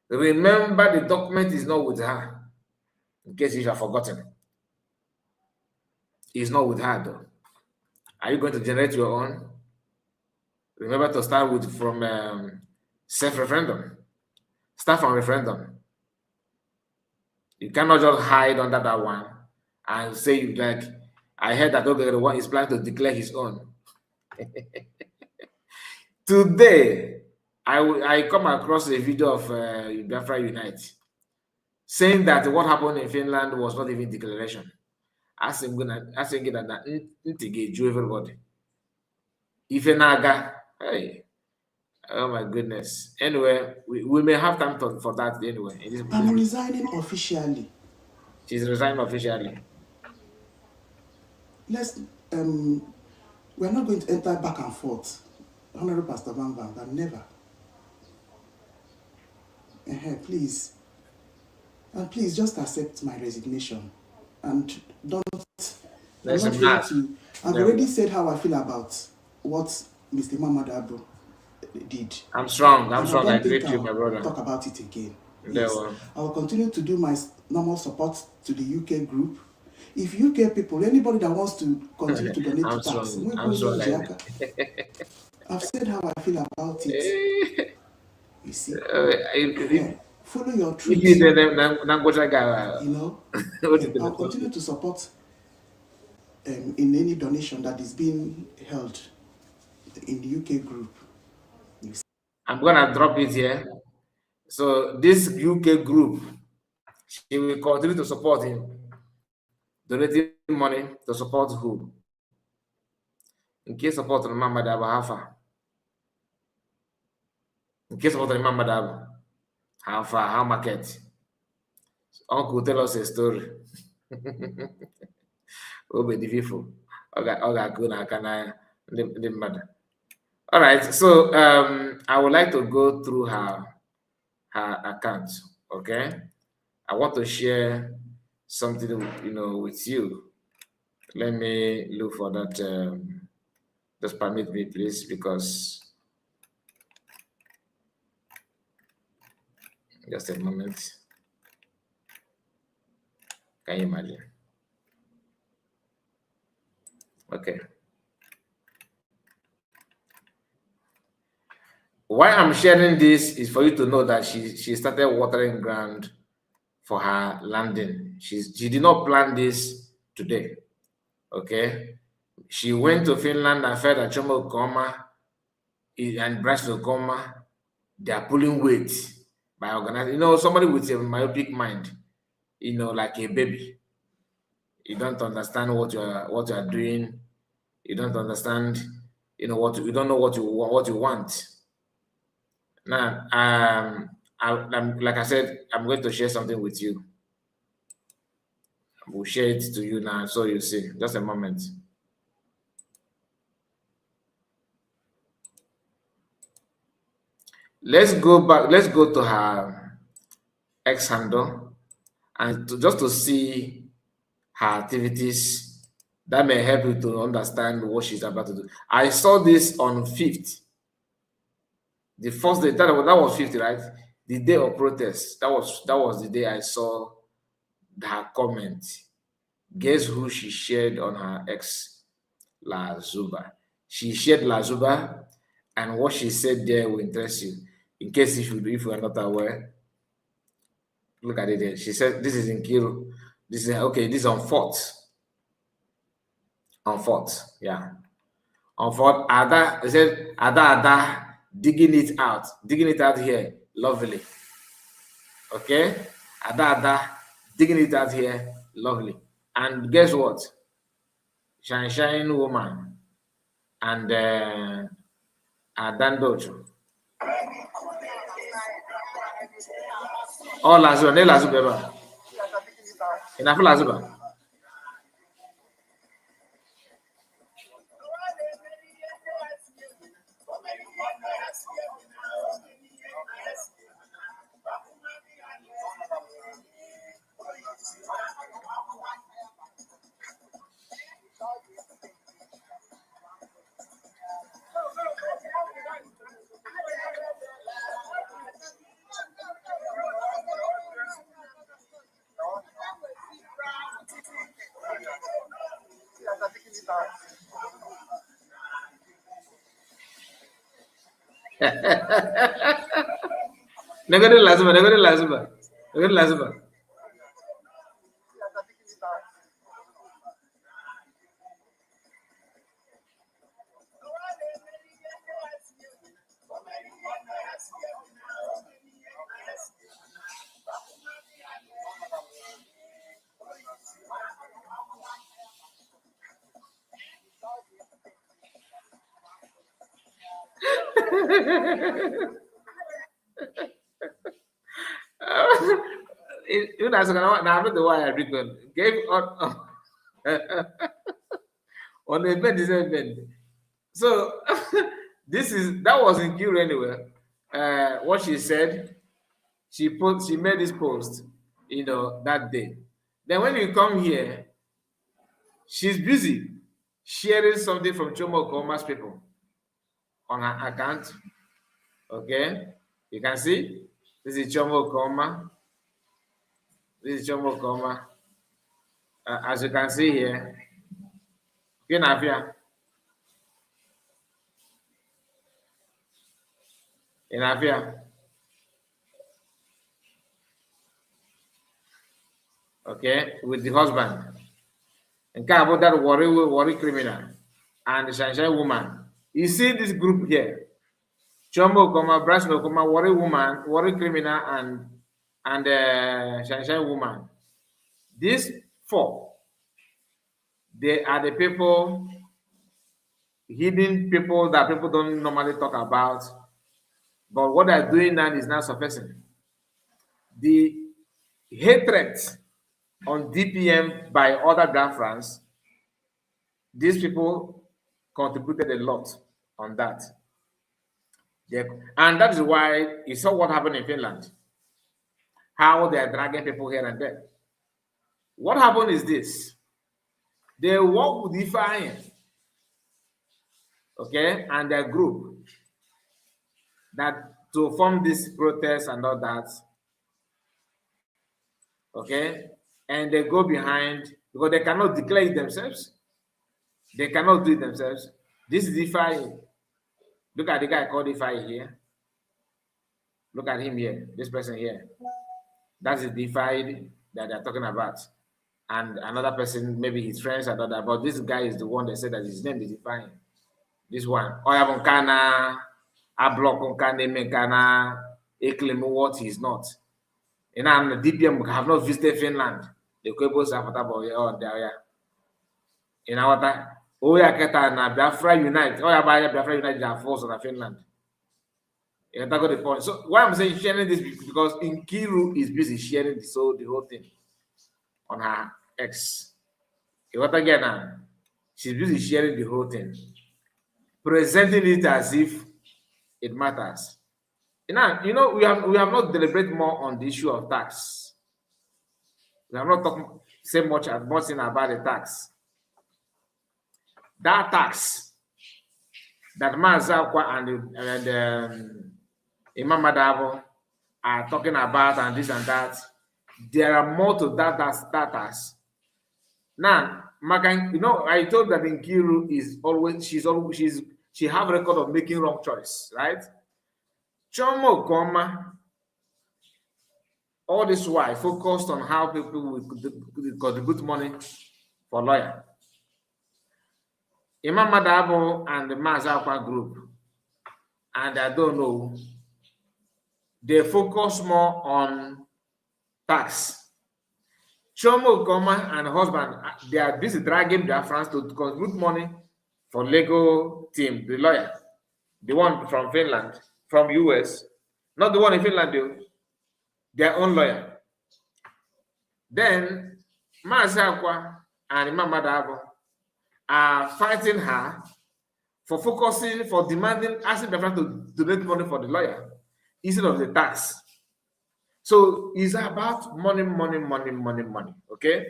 Remember, the document is not with her. In case you have forgotten, it's not with her though. Are you going to generate your own? Remember to start with from self-referendum. Start from referendum. You cannot just hide under that one and say like, I heard that okay, the one is planning to declare his own. Today, I come across a video of Biafra Unite saying that what happened in Finland was not even declaration. Asking that Ntigeju everybody. If naga, hey, oh my goodness. Anyway, we may have time for that anyway. I'm resigning officially. She's resigned officially. Let's we're not going to enter back and forth. Honorable Pastor Van Van, but never. Please. And please just accept my resignation. And don't. I've already said how I feel about what Mr. Muhammad Abu did. I'm strong. I agree with you, my brother. Talk about it again. Yes. I will continue to do my normal support to the UK group. If UK people, anybody that wants to continue to donate to tax, I've said how I feel about it. You see, follow your truth. I'll continue to support in any donation that is being held in the UK group. I'm gonna drop it here. So this UK group, she will continue to support him, donating money to support who? In case support Mama Daba Hafa. In case support Mama Daba Hafa, how market? Uncle tell us a story. Oh, be difficult. Okay, the mother. All right, so I would like to go through her account. Okay, I want to share something, with you. Let me look for that. Just permit me, please, because just a moment. Can you imagine? Okay. Why I'm sharing this is for you to know that she started watering ground for her landing. She did not plan this today. Okay. She went to Finland and felt that Chioma Okokoma and Bryce Okokoma, they are pulling weight by organizing. Somebody with a myopic mind, like a baby. You don't understand what you are doing. You don't understand, you don't know what you want. Now, I'm like I said, I'm going to share something with you. I will share it to you now, so you see. Just a moment. Let's go back. Let's go to her X handle and just to see her activities. That may help you to understand what she's about to do. I saw this on 5th. The first day, that was 50, right? The day of protest. That was the day I saw her comment. Guess who she shared on her ex, La Zuba. She shared La Zuba, and what she said there will interest you. In case if you are not aware, look at it there. She said this is Nkiru. This is okay. This is on 4th. On 4th, yeah. On 4th, Ada said Ada digging it out here, lovely. Okay, Ada digging it out here, lovely. And guess what? Shine woman and Dandocho. Oh, Lazuba, ne Lazuba. Enough Lazuba. Negeri lazima, negeri lazima, negeri lazima. You know, now I'm not the one I read on. Gave on the bed is a bed. So that was Nkiru anyway. What she said, she made this post, that day. Then when you come here, she's busy sharing something from Chioma Okoma's people on her account. Okay, you can see this is Chioma Okoma. This is Chioma Okoma. As you can see here, in Avia. Okay, with the husband. And care about that worry criminal and the sunshine woman. You see this group here. Chioma Okoma, Brass Okoma, worry woman, worry criminal, and sunshine woman. These four, they are the people, hidden people that people don't normally talk about. But what they're doing now is not surfacing. The hatred on DPM by other Biafrans, these people contributed a lot on that. And that is why you saw what happened in Finland, how they are dragging people here and there. What happened is this: they work with Ifeanyi, okay, and their group that to form this protest and all that, okay, and they go behind because they cannot declare it themselves. They cannot do it themselves. This is Ifeanyi. Look at the guy called Ifeanyi here. Look at him here. This person here. That's the Ifeanyi that they're talking about. And another person, maybe his friends and all that. But this guy is the one that said that his name is Ifeanyi. This one. Oyabonkana, Ablokonkane Menkana, Eklemu what he's not. And the DPM have not visited Finland. The Kwebos have about there. In our time. Oya Keta na Biafra Unite. Oya Baya Biafra Unite are force on Finland. You got the point. So why I'm saying sharing this because Nkiru is busy sharing the whole thing on her ex. You got again now. She's busy sharing the whole thing, presenting it as if it matters. Now, we have not deliberated more on the issue of tax. We have not said much about the tax. That tax that Mazakwa and Imam Madabo are talking about and this and that, there are more to that tax. Now, I told that Nkiru she have a record of making wrong choice, right? Chioma Okoma, all this while focused on how people will contribute money for lawyer. Imam Madabo and the Mazakwa group, and I don't know, they focus more on tax. Chioma Okoma and her husband, they are busy dragging their friends to contribute money for legal team, the lawyer, the one from Finland, from US, not the one in Finland, though, their own lawyer. Then Mazakwa and Imam Madabo are fighting her for asking the friend to donate money for the lawyer instead of the tax. So it's about money. Okay,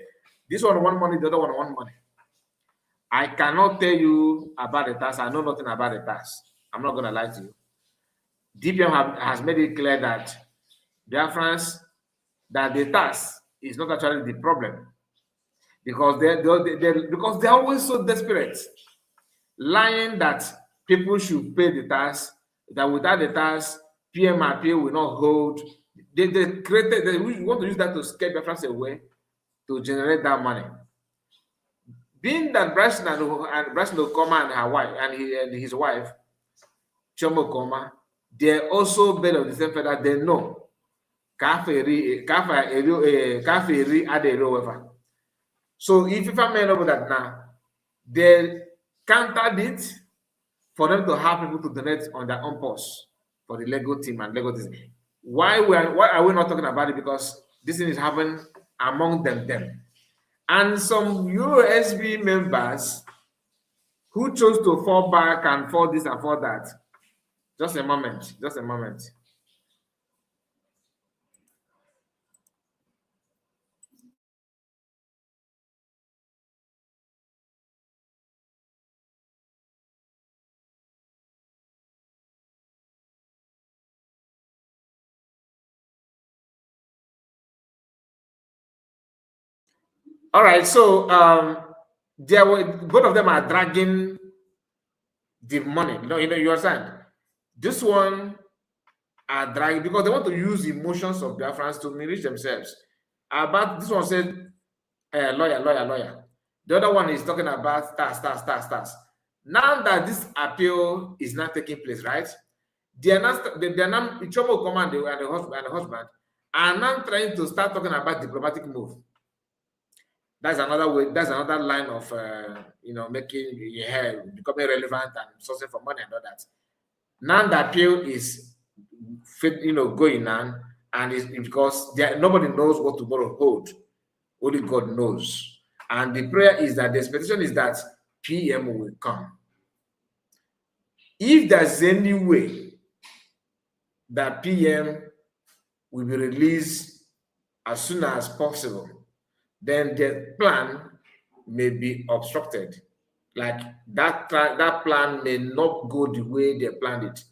this one want money, the other one want money. I cannot tell you about the tax. I know nothing about the tax. I'm not going to lie to you. DPM has made it clear that that the tax is not actually the problem. because because they're always so desperate, lying that people should pay the tax, that without the tax, PMRP will not hold. They created, they want to use that to scare Biafrans away to generate that money. Being that Bryson Okokoma and her wife and his wife, Chioma Okokoma, they're also bed of the same feather. They know Kafiri Adero. So if you may know that now, they countered it for them to have people to donate on their own post for the Lego team and Lego team. Why are we not talking about it? Because this thing is happening among them. And some USB members who chose to fall back and fall this and fall that. Just a moment. All right, so both of them are dragging the money. You understand? This one are dragging because they want to use emotions of Biafrans to enrich themselves. About this one said, lawyer. The other one is talking about stars. Now that this appeal is not taking place, right? They are now Chioma Okokoma and the husband are now trying to start talking about diplomatic move. That's another way. That's another line of making your hair becoming relevant and sourcing for money and all that. Now the appeal is going on, and it's because nobody knows what tomorrow holds. Only God knows. And the prayer is that the expectation is that PM will come. If there's any way that PM will be released as soon as possible, then the plan may be obstructed. Like that plan may not go the way they planned it,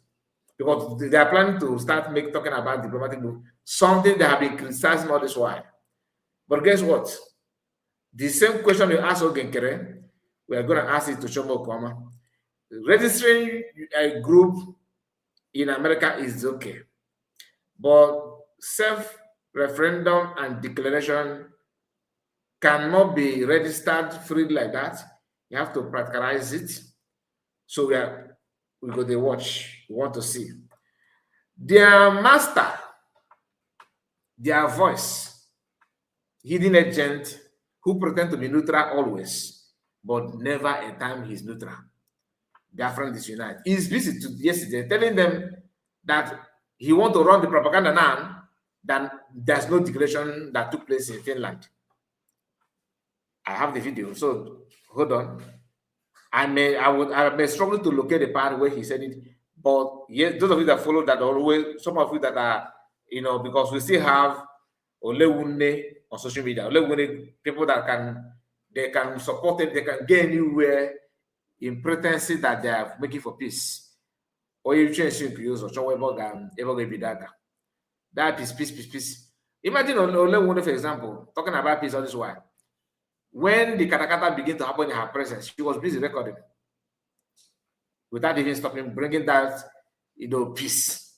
because they are planning to start talking about diplomatic move, something they have been criticizing all this while. But guess what? The same question you asked Nkiru, we are going to ask it to Chioma Okokoma. Registering a group in America is okay, but self-referendum and declaration cannot be registered freely like that. You have to practicalize it. So we go to watch. We want to see their master, their voice, hidden agent who pretend to be neutral always, but never a time he's neutral. Their friend is united. He's busy yesterday telling them that he want to run the propaganda now, that there's no declaration that took place in Finland. I have the video, so hold on. I may struggle to locate the part where he said it, but yes, those of you that follow that always, some of you that are, because we still have Olewunne on social media, Olewunne people that can support it, they can get anywhere in pretense that they are making for peace. Or you change use or that peace. Imagine Olewunne, for example, talking about peace all this while. When the katakata began to happen in her presence, she was busy recording without even stopping, bringing that, peace.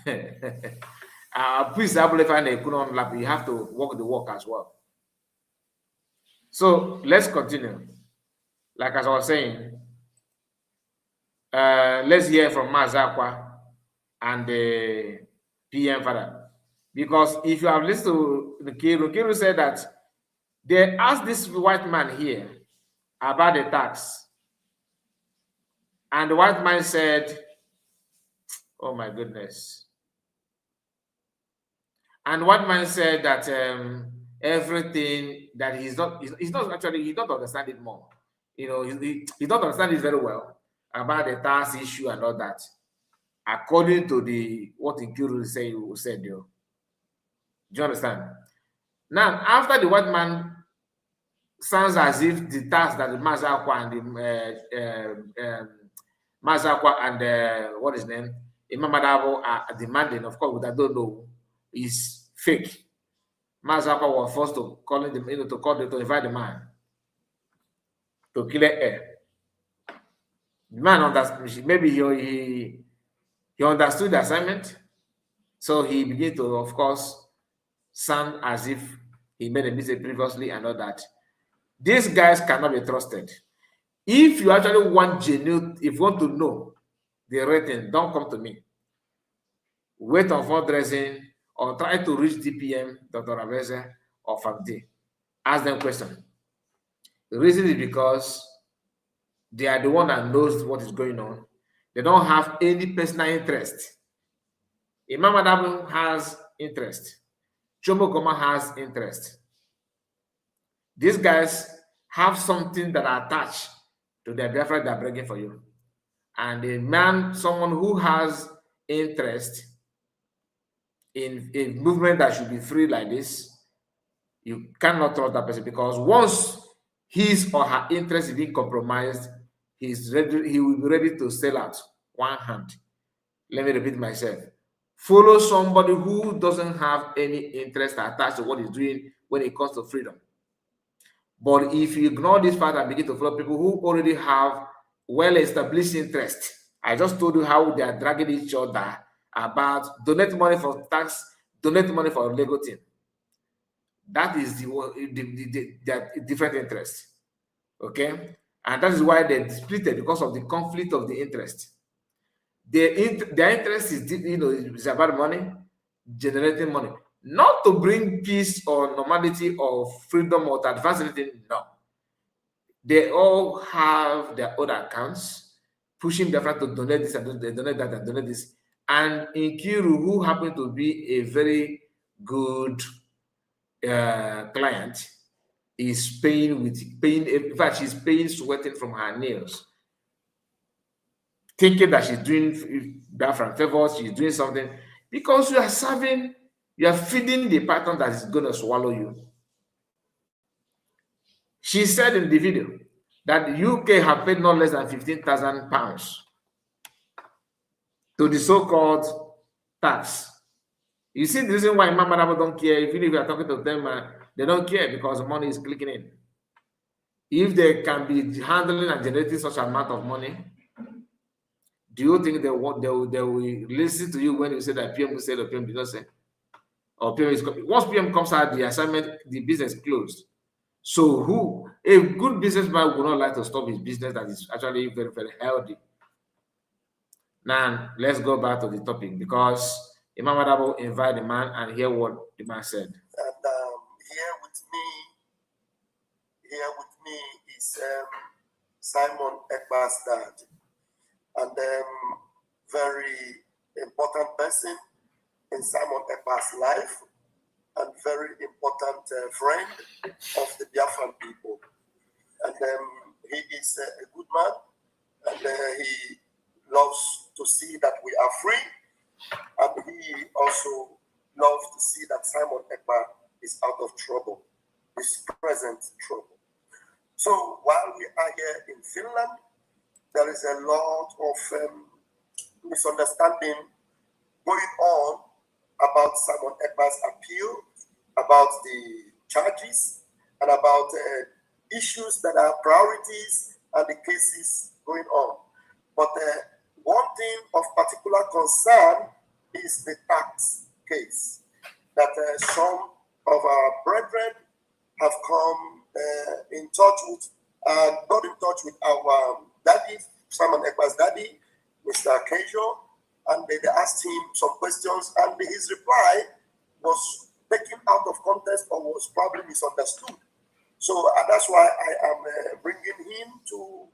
Peace, you have to walk the walk as well. So let's continue. Like as I was saying, let's hear from Mazakwa and the PM father. Because if you have listened to Nkiru said that they asked this white man here about the tax. And the white man said, oh my goodness. And white man said that everything that he don't understand it more. He don't understand it very well about the tax issue and all that. According to what Nkiru said, do you understand? Now, after the white man sounds as if the tax that the Mazakwa and what is his name, Imam Madabo are demanding, of course, I don't know, is fake. Mazapa was forced to call him, to invite the man to clear air. The man understood. Maybe he understood the assignment, so he began to, of course, sound as if he made a mistake previously and all that. These guys cannot be trusted. If you actually want genuine, if you want to know the rating, don't come to me. Wait on fundraising or try to reach DPM, Dr. Avese or FAMD. Ask them question. The reason is because they are the one that knows what is going on. They don't have any personal interest. Imam Adamu has interest. Okokoma has interest. These guys have something that are attached to their Biafra they're bringing for you. And a man, someone who has interest in a movement that should be free like this, you cannot trust that person, because once his or her interest is being compromised, he will be ready to sell out one hand. Let me repeat myself. Follow somebody who doesn't have any interest attached to what he's doing when it comes to freedom. But if you ignore this part and begin to follow people who already have well-established interest, I just told you how they are dragging each other about donate money for tax, donate money for legal team. That is the different interest. Okay? And that is why they splitted, because of the conflict of the interest. Their interest is, is about money, generating money, not to bring peace or normality or freedom or to advance anything. No, they all have their own accounts, pushing their friend to donate this and donate that and donate this. And Nkiru, who happened to be a very good client, is paying. In fact, she's paying sweating from her nails, thinking that she's doing Biafran favors, she's doing something, because you are serving, you are feeding the pattern that is going to swallow you. She said in the video that the UK have paid no less than £15,000 to the so-called tax. You see the reason why Mama don't care, even if you are talking to them, they don't care, because the money is clicking in. If they can be handling and generating such amount of money, do you think they will listen to you when you say that PM will say the PM did not say? Or PM is coming. Once PM comes out, the assignment, the business closed. So a good businessman would not like to stop his business that is actually very, very healthy. Now, let's go back to the topic, because Imam Adabo invite the man and hear what the man said. And here with me is Simon Ekba's dad, and very important person in Simon Ekba's life, and very important friend of the Biafran people. And he is a good man, and he loves to see that we are free, and he also loves to see that Simon Ekba is out of trouble, his present trouble. So while we are here in Finland, there is a lot of misunderstanding going on about Simon Ekba's appeal, about the charges, and about issues that are priorities and the cases going on. But one thing of particular concern is the tax case that some of our brethren have come in touch with, got in touch with our daddy, Simon Ekba's daddy, Mr. Kejo, and they asked him some questions, and his reply was taken out of context or was probably misunderstood. So that's why I am bringing him to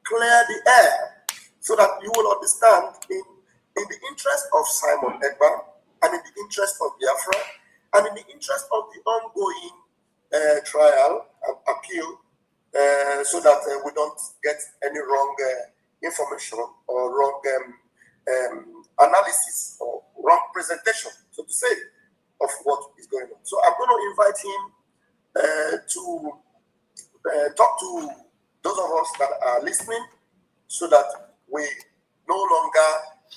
clear the air, so that you will understand, in the interest of Simon Ekba, and in the interest of Biafra, and in the interest of the ongoing trial and appeal, so that we don't get any wrong information or wrong analysis or wrong presentation, so to say, of what is going on. So I'm going to invite him to talk to those of us that are listening, so that we no longer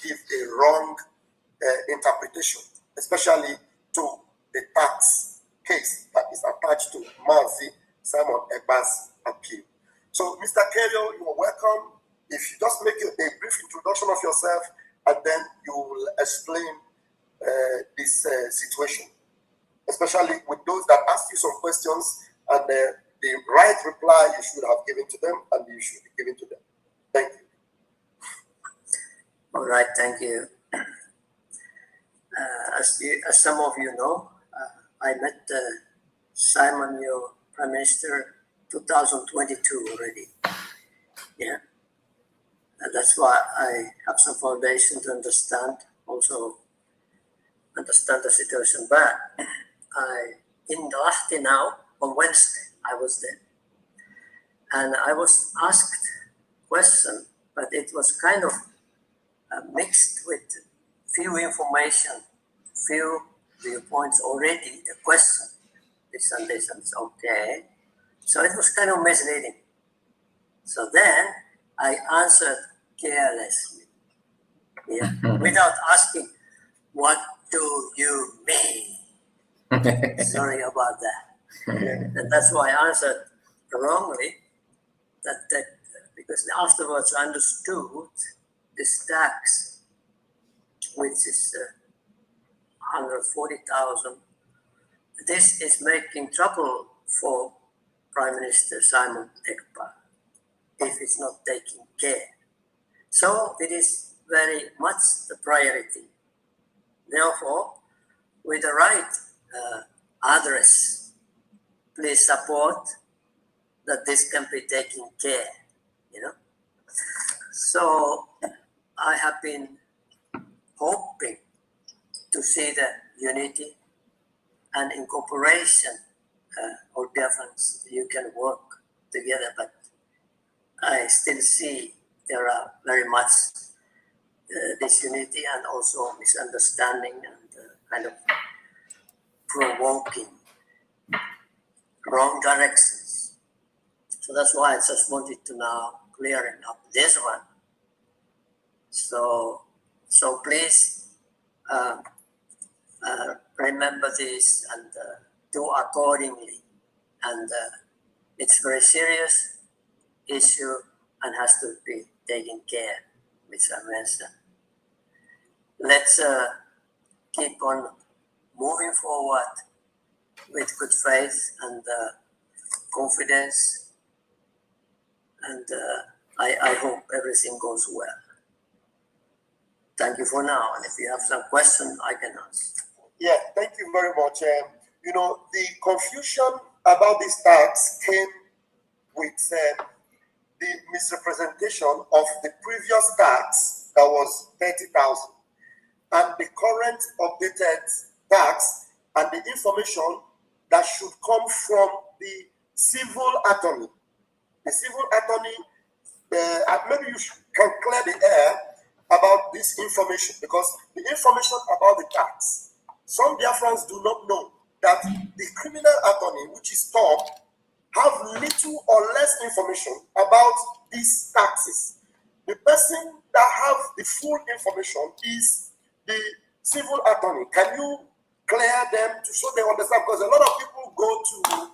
give a wrong interpretation, especially to the tax case that is attached to Mazi Simon Ekpa's appeal. So, Mr. Kerio, you are welcome. If you just make a brief introduction of yourself, and then you will explain this situation, especially with those that ask you some questions, and the right reply you should have given to them, and you should be giving to them. Thank you. All right, thank you. As some of you know, I met Simon, your Prime Minister, 2022 already. Yeah, and that's why I have some foundation to understand the situation. But in Lahti now, on Wednesday, I was there, and I was asked question, but it was kind of mixed with few information, few viewpoints already. The question, this and this, and it's okay. So it was kind of misleading. So then I answered carelessly, yeah, without asking, what do you mean? Sorry about that. And that's why I answered wrongly, that because afterwards I understood this tax, which is 140,000, this is making trouble for Prime Minister Simon Ekpa if it's not taking care. So it is very much the priority. Therefore, with the right address, please support that this can be taken care, So I have been hoping to see the unity and incorporation or difference. You can work together, but I still see there are very much disunity and also misunderstanding and kind of provoking wrong directions. So that's why I just wanted to now clearing up this one. So please remember this and do accordingly. And it's a very serious issue and has to be taken care, which I mentioned. Let's keep on moving forward with good faith and confidence. And I hope everything goes well. Thank you for now. And if you have some questions, I can answer. Yeah, thank you very much. The confusion about this tax came with the misrepresentation of the previous tax that was 30,000 and the current updated tax and the information that should come from the civil attorney. The civil attorney, maybe you can clear the air about this information, because the information about the tax, some Biafrans do not know that the criminal attorney, which is Tom, have little or less information about these taxes. The person that have the full information is the civil attorney. Can you clear them to show they understand? Because a lot of people go to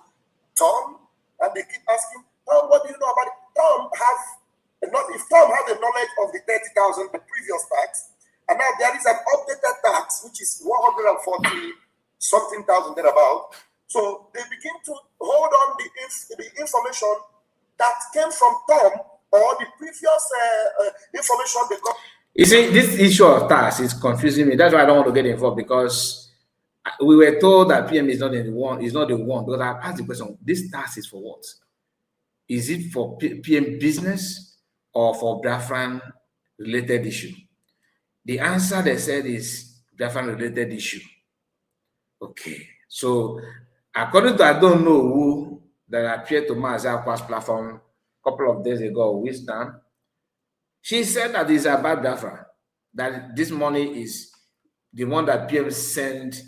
Tom and they keep asking, Tom, what do you know about it? If Tom has the knowledge of the 30,000, the previous tax, and now there is an updated tax, which is 140 something thousand thereabout. So they begin to hold on the information that came from Tom or the previous information they got. You see, this issue of tax is confusing me. That's why I don't want to get involved, because we were told that PM is not the one. Because I asked the question: this tax is for what? Is it for PM business or for Biafran related issue? The answer they said is Biafran related issue. Okay, so according to I don't know who that appeared to Mazapa's platform a couple of days ago, Wisdom, she said that it's about Biafra, that this money is the one that PM sent,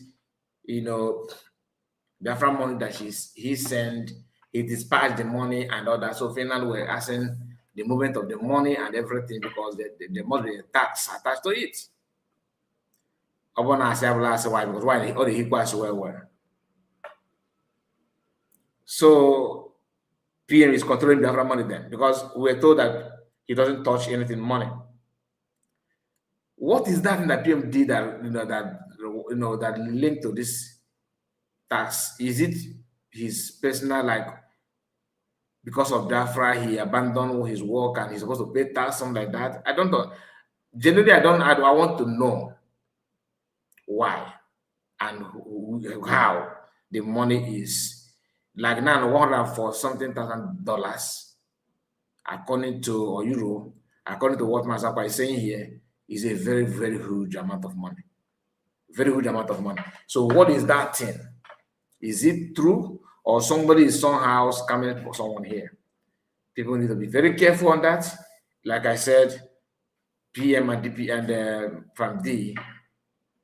Biafra money that he sent, he dispatched the money and all that. So finally we're asking the movement of the money and everything, because there must be a tax attached to it. I want to say why, because why all the equals well. So PM is controlling Biafra money then, because we were told that he doesn't touch anything money. What is that that PM did that that linked to this tax? Is it his personal, like, because of Biafra he abandoned his work and he's supposed to pay tax, something like that? I don't know. Generally, I want to know why and how the money is, like, now $104 something thousand, according to, or euro, according to what Masapa is saying here, is a very, very huge amount of money. Very huge amount of money. So what is that thing? Is it true, or somebody is somehow scamming for someone here? People need to be very careful on that. Like I said, PM and DP and from D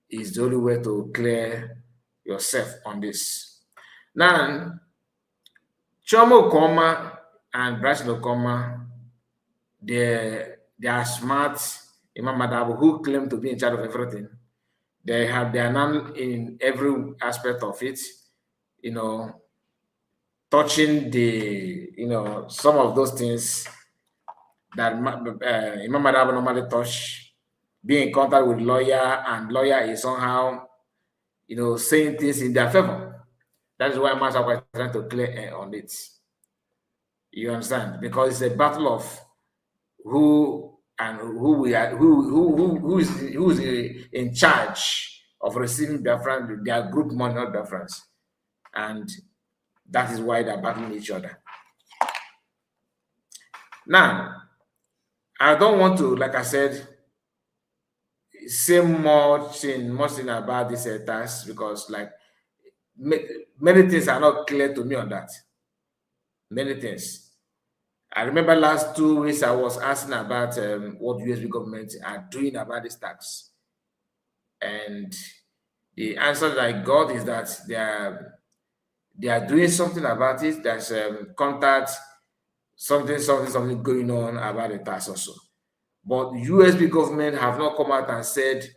is the only way to clear yourself on this. Now, Chioma Okokoma and Bryce Okokoma, they are smart Imam Madabo who claim to be in charge of everything. They are now in every aspect of it, touching the, some of those things that Imam Madabo normally touch, being in contact with lawyer, and lawyer is somehow, saying things in their favor. That is why Masapa is trying to clear air on it. You understand? Because it's a battle of who is in charge of receiving their group money, not their friends, and that is why they're battling each other. Now, I don't want to, like I said, say much thing about this tax, because like many things are not clear to me on that. Many things. I remember last 2 weeks I was asking about what USB government are doing about this tax, and the answer that I got is that they are doing something about it. There's contact, something going on about the tax also. But USB government have not come out and said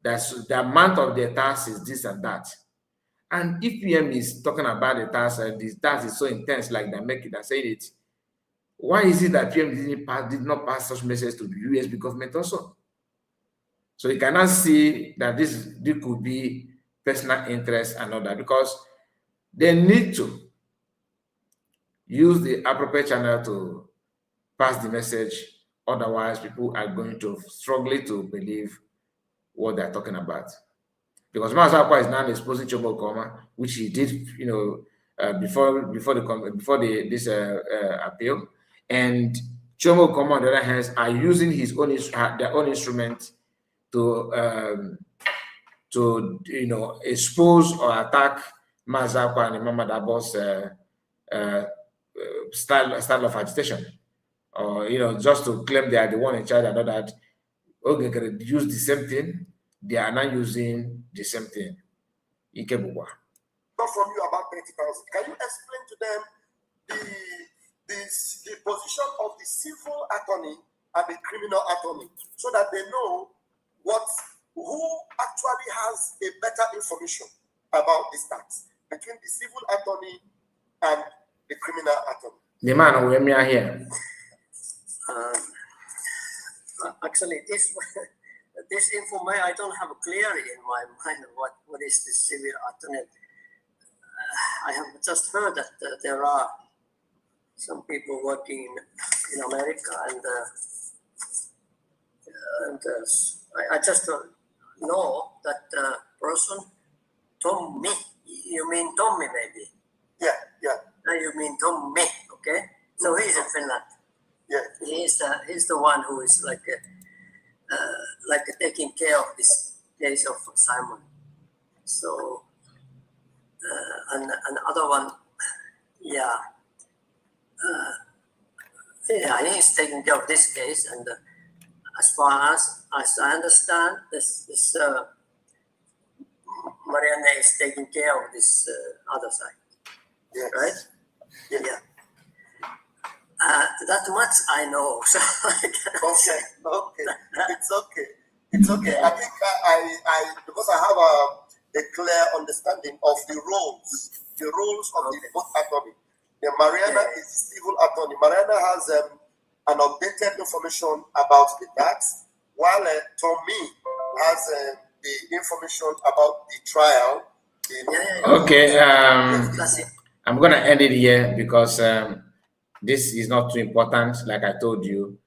that the amount of the tax is this and that. And if PM is talking about the tax, and the tax is so intense, like they said it, why is it that PM did not pass such message to the USB government also? So you cannot see that this could be personal interest and all that, because they need to use the appropriate channel to pass the message. Otherwise, people are going to struggle to believe what they're talking about. Because Masapa is now exposing Chioma Okokoma, which he did, before this appeal, and Chioma Okokoma, on the other hand, are using their own instrument to expose or attack Masapa and Imam Madabo's style of agitation, or just to claim they are the one in charge, and all that. Okay, can use the same thing. They are not using the same thing. Ikebukwa. Not from you about 30,000. Can you explain to them the position of the civil attorney and the criminal attorney, so that they know who actually has a better information about this tax, between the civil attorney and the criminal attorney? The man who we are here. Actually, this information, I don't have clear in my mind what is the civil attorney. I have just heard that there are some people working in America, and I just know that person, Tommy. You mean Tommy, maybe? Yeah. You mean Tommy, okay? So he's in Finland. Yeah. He's the one who is like taking care of this case of Simon. So and another one, he's taking care of this case, and as far as I understand, this Marianne is taking care of this other side. Yes. Right? Yeah. That much I know. So Okay. It's okay. I think I because I have a clear understanding of the roles of the both attorney. Mariana is the civil attorney. Mariana has an updated information about the tax, while Tommy has the information about the trial. Okay, I'm gonna end it here because this is not too important. Like I told you,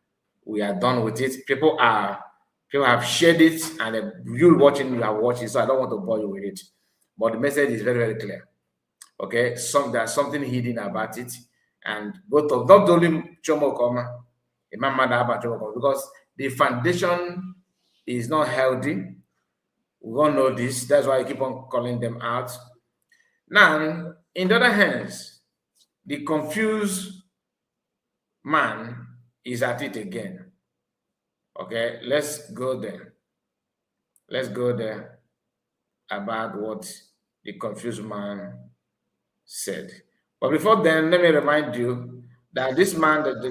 we are done with it. People have shared it, and you watching, you have watched it, so I don't want to bore you with it. But the message is very, very clear. Okay, there's something hidden about it, and both of not only Chioma Okokoma, because the foundation is not healthy. We all know this. That's why I keep on calling them out. Now, in the other hands, the confused man is at it again. Okay, let's go there. Let's go there about what the confused man said. But before then, let me remind you that this man that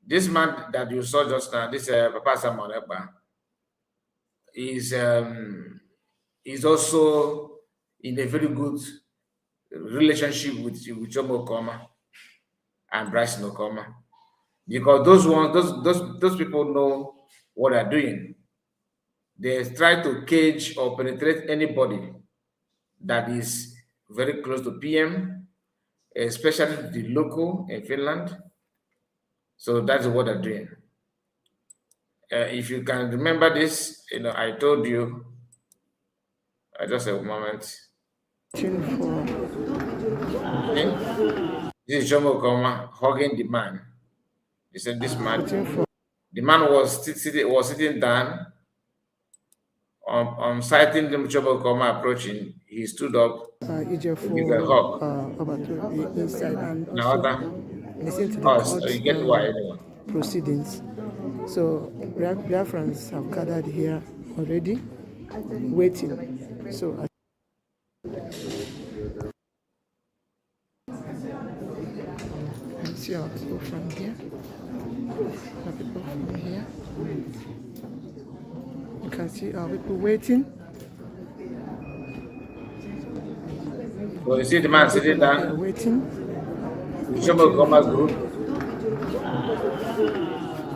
this man that you saw just now, this Papa Samuel Ekpa, is also in a very good relationship with Chioma Okokoma and Bryce Okokoma, because those people know what they're doing. They try to cage or penetrate anybody that is very close to PM, especially the local in Finland. So that's what they're doing. If you can remember this, I told you. Just a moment. Okay. This is Chioma Okokoma hugging the man. He said, "This man." The man was sitting down. On sighting the Chioma Okokoma approaching, he stood up to give a hug. Now, listen to the court you get why anyway. proceedings. So Biafrans have gathered here already, waiting. So I can see our people from here. Our people from here. You can see our people waiting. So you see the man sitting down. Waiting. Chioma Okokoma's group.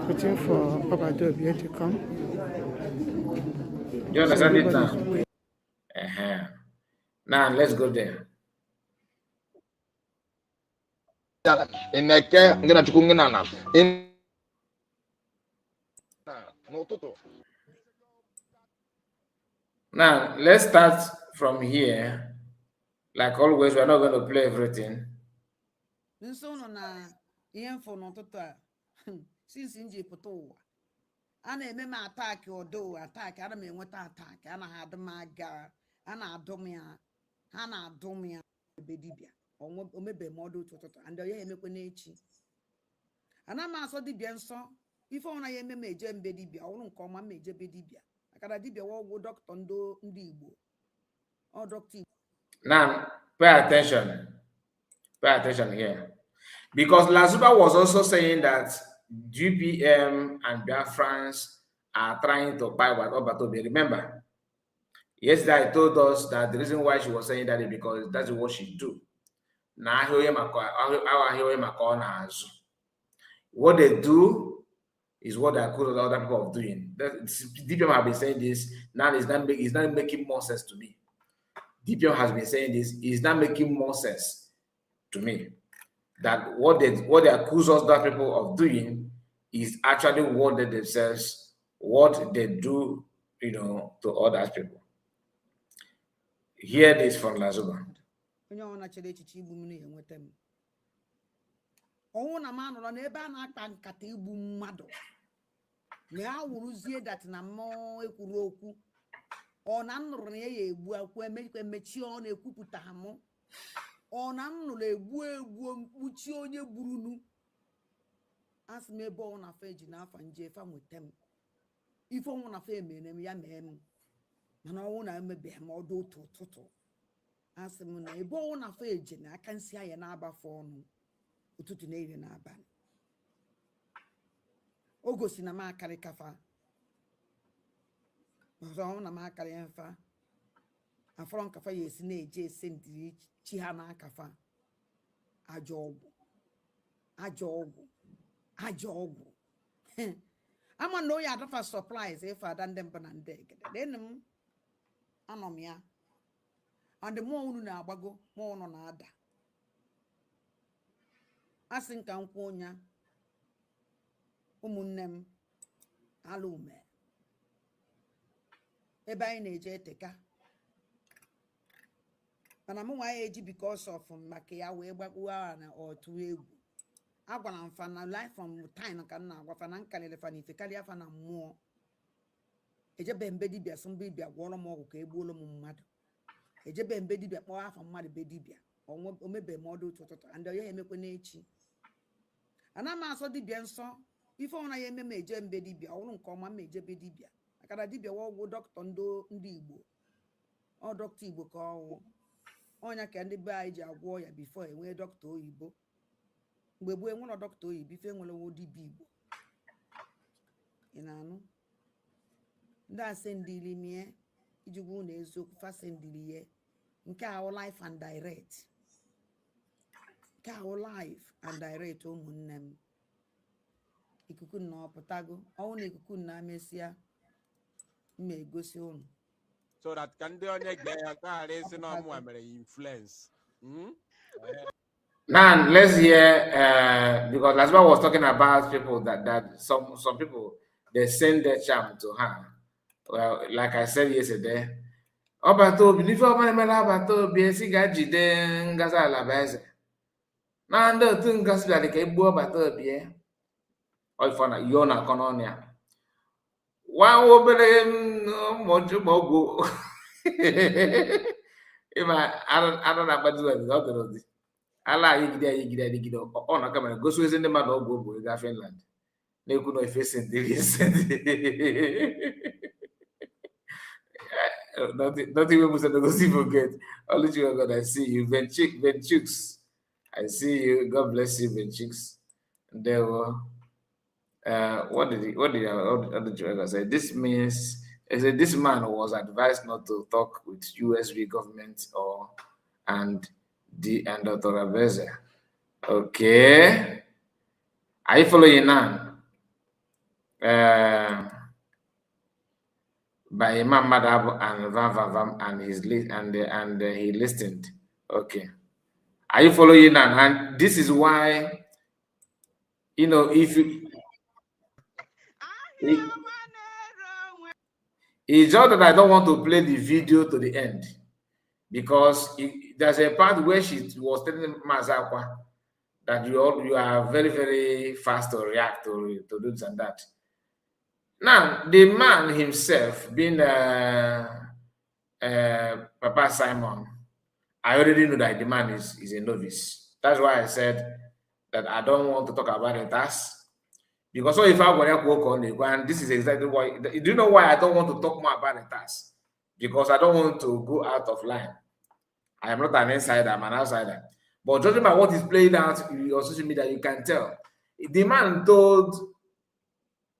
Waiting for Papa Dobie to come. Do you understand it now? Now let's go there. Now let's start from here. Like always, we're not going to play everything. Since inji pụta a na-eme m ataki odo ataki ana m enweta ataki ana ha adụ m aga a na-adụ m ya ha na-adụ m ya ebe dibịa omebe m ọdụ ụtụtụ and ya emekwe n'echi ana m asọ dibịa nsọ ife ọna ya eme m eje mbe dibịa ọrụ nke ọma m eje be dibịa akara dibịa ọgwụ dọkịta ndị Igbo ọ dọkịta. Now pay attention here, because Lazuba was also saying that GPM and Biafrans are trying to buy what Obatobe. Remember, yesterday I told us that the reason why she was saying that is because that's what she do. What they do is what they accuse other people of doing. DPM have been saying this, now it's not making more sense to me. DPM has been saying this, is not making more sense to me. That what they accuse us that people of doing is actually what they themselves, what they do, to other people. Hear this from Lazuba. Ona m nụrụ egbu mkpuchi onye gburunu asị m ebe ọ na-afa eji n'afa nje fa nweta m ife ọnwụ na fa emere m ya mee m mana ọnwụ na emebeghị m ọdụ otu ụtụtụ asị m na ebe ọnwụ na fa eji na aka nsị anya na-abafe ọnụ ụtụtụ na ire n'abalị o gosi na m akarị kafa ọzọ ọnwụ na m akarị mfa afọrọ nkafa ya esi na-eje ese ndị chi ha n'akafa ajọ ọgwụ ama na oyi adafa surprise ife ada ndị mbụ na ndị egede denu m anọ m ya and mmụọ unu na-agbago mmụọ unu na-ada asị nka nkwụ onya ụmụnne m ala ume ebe anyị na-eje eteka mana m nwa ya eji because of maka ya wee gbakpuo agha na otu egwu agwara m fa na life from time ka m na-agwa fa na nkalịrị fa na ife karịa fa na mmụọ ejebe mbe dibịa sị mbe dibịa gwọrọ m ọgwụ ka egbuola m mmadụ ejebe mbe dibịa kpọọ afọ mmadụ be dibịa omebe m ọdụ ụtụtụ ndị onye emekwe n'echi ana m asọ dibịa nsọ ife ọna ya eme m eje mbe dibịa ọrụ nke ọma m ejebe dibịa maka na dibịa ọgwụ dọkịta ndị Igbo ọ dọkịta Igbo ka ọwụ ọnya ka ndị be anyị ji agwọ ya bifo enwee dọkịta oyibo mgbe gboo enwere dọkịta oyibo ife nwere nwo dibịa Igbo ị na-anụ ndị asendili mie iji gwu na eziokwu fasendili ye nke ahụ life and direct nke ahụ life and direct ụmụnne m ikuku na ọpụtago ọnwụ na ikuku na amesịa mma egosi ụnụ so that can the only no mere influence. Now let's hear because Lasma was talking about people that some people they send their charm to her. Well, like I said yesterday, Obato believe Obato be Sigajide Gaza Labeze. Now the thing gas like a boy Bato be or for Yona Cononia. One open mojo. If I don't know about it. Ala yigida ọ na kamera gosi ezi ndị mmadụ ọgwụ ogbo ga Finland na-ekwu na ife not even Musa Dogosi forget. Oluchi God, I see you. Venchux, I see you. God bless you, Venchux. There were what did you say? This means this man was advised not to talk with USB government and Dr. Abeze. Okay. Are you following now? By Imam Madab and Vam and his list and he listened. Okay. Are you following now? And this is why, if you it's just that I don't want to play the video to the end because there's a part where she was telling Mazakwa that you are very, very fast to react to this and that. Now, the man himself, being Papa Simon, I already know that the man is a novice. That's why I said that I don't want to talk about the task. Because if I want to work on it, and this is exactly why. Do you know why I don't want to talk more about the task? Because I don't want to go out of line. I am not an insider, I'm an outsider. But judging by what is played out on social media, you can tell. The man told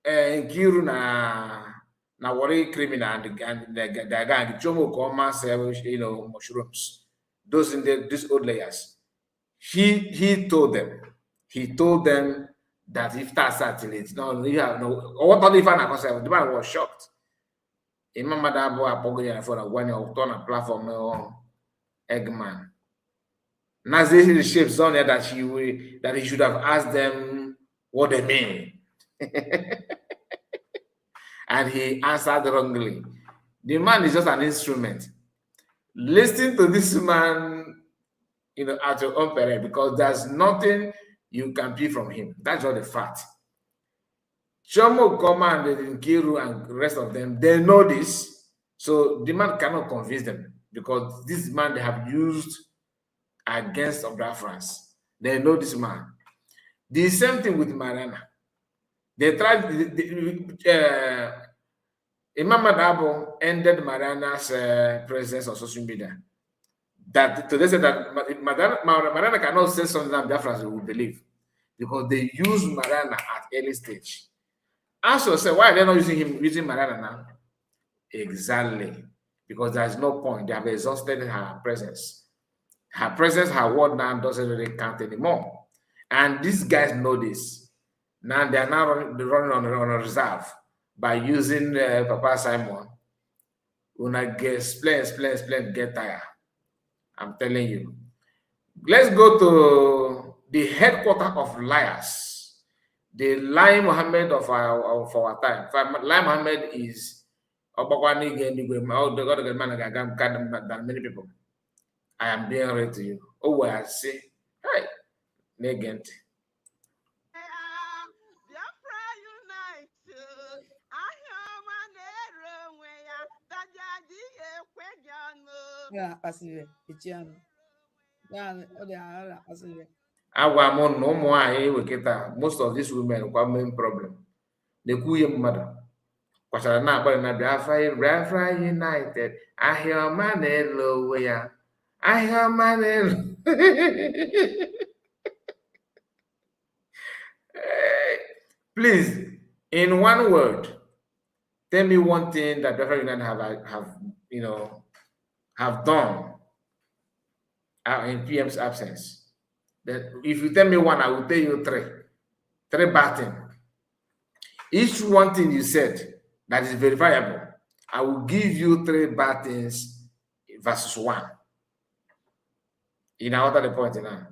Nkiru na worry criminal and the gang Chioma sell mushrooms. Those in these old layers. He told them that if that's satellite, no, what on if I concept, the man was shocked. Imam Madabo Apogoya for a 1 year turn a platform Eggman. Nazi shapes on there that he should have asked them what they mean. And he answered wrongly. The man is just an instrument. Listen to this man, at your own peril, because there's nothing you can be from him. That's all the fact. Chioma, Okokoma, and Nkiru and the rest of them, they know this. So the man cannot convince them because this man they have used against Obra France. They know this man. The same thing with Mariana. They tried, Imam Madabo ended Mariana's presence on social media. That today said that Mariana cannot say something that Biafrans will believe because they use Mariana at early stage. Ask yourself, why are they not using Mariana now? Exactly. because there's no point. They have exhausted her presence. Her word now doesn't really count anymore. And these guys know this. Now they are now running on a reserve by using Papa Simon. When I get get tired. I'm telling you. Let's go to the headquarters of liars. The Lai Muhammad of our time. Lai Muhammad is than many people. I am being read to you. Oh, I say, hey, negent. Yeah, pasire. Chioma. Yeah, pasire. Agwa m na ụmụ nwanyị wekịta most of these women kwa main problem na-ekwu ihe mmadụ kwachara na-agbalị na Biafra United ahịa ọma na-elu onwe ya ahịa ọma na-elu please in one word tell me one thing that Biafra United have done in PM's absence. Then if you tell me one, I will tell you three bad things. Each one thing you said that is verifiable, I will give you three bad things versus one. In another point now,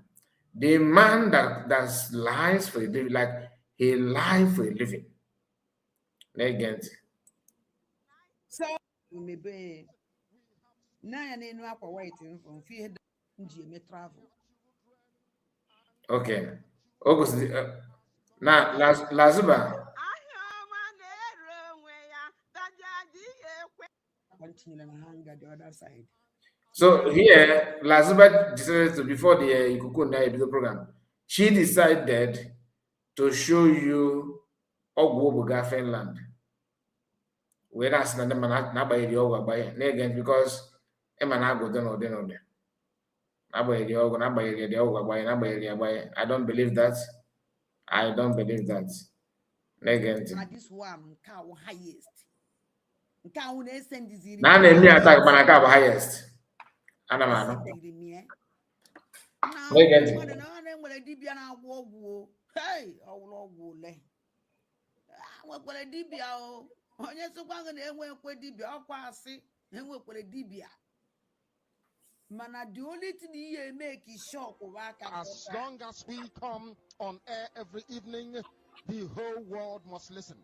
the man that lies for a living, like he lies for a living. Again. So maybe now you need to waiting from fear me travel. Okay. August. Now, Lazuba. Continue and hang at the other side. So here, Lazuba decided to, before the Ikuku program, she decided to show you Ogwobuga Finland. Whereas na by the Oga by again because Emanago don't know. I don't believe that. I don't believe that. Again. This one cow highest. Cow send this. Now let me attack Manaka highest. Anamano. Hey, what a dibia. Onye sokwa nga na-enwe ekwe dibia ọkwa asị enwekwere dibia mana the only thing you make is shock. As long as we come on air every evening, the whole world must listen.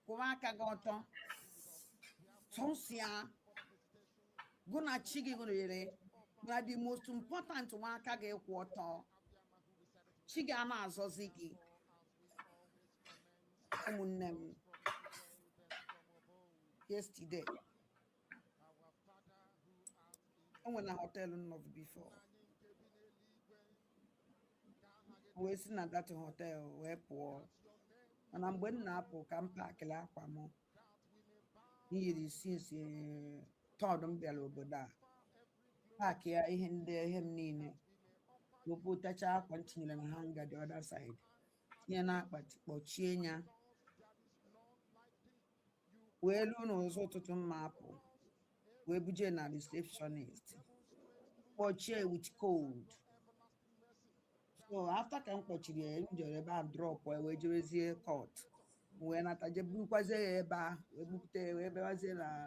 Kumaka goto sonsia guna chigi gunere na the most important one ka ga ekwoto chigi ana azozigi yesterday I went to hotel before. We sitting at that hotel where poor. And I'm going to Apple come pack la kwamo. Here is since Todom Bello Boda. Pack here in there him nene. You put touch up continue and hang at the other side. You're not but China. Well, no, so to map. We be na receptionist. Or chair with cold. So after can coach the enjoy about drop where we jersey court. When at a book was a bar, we booked a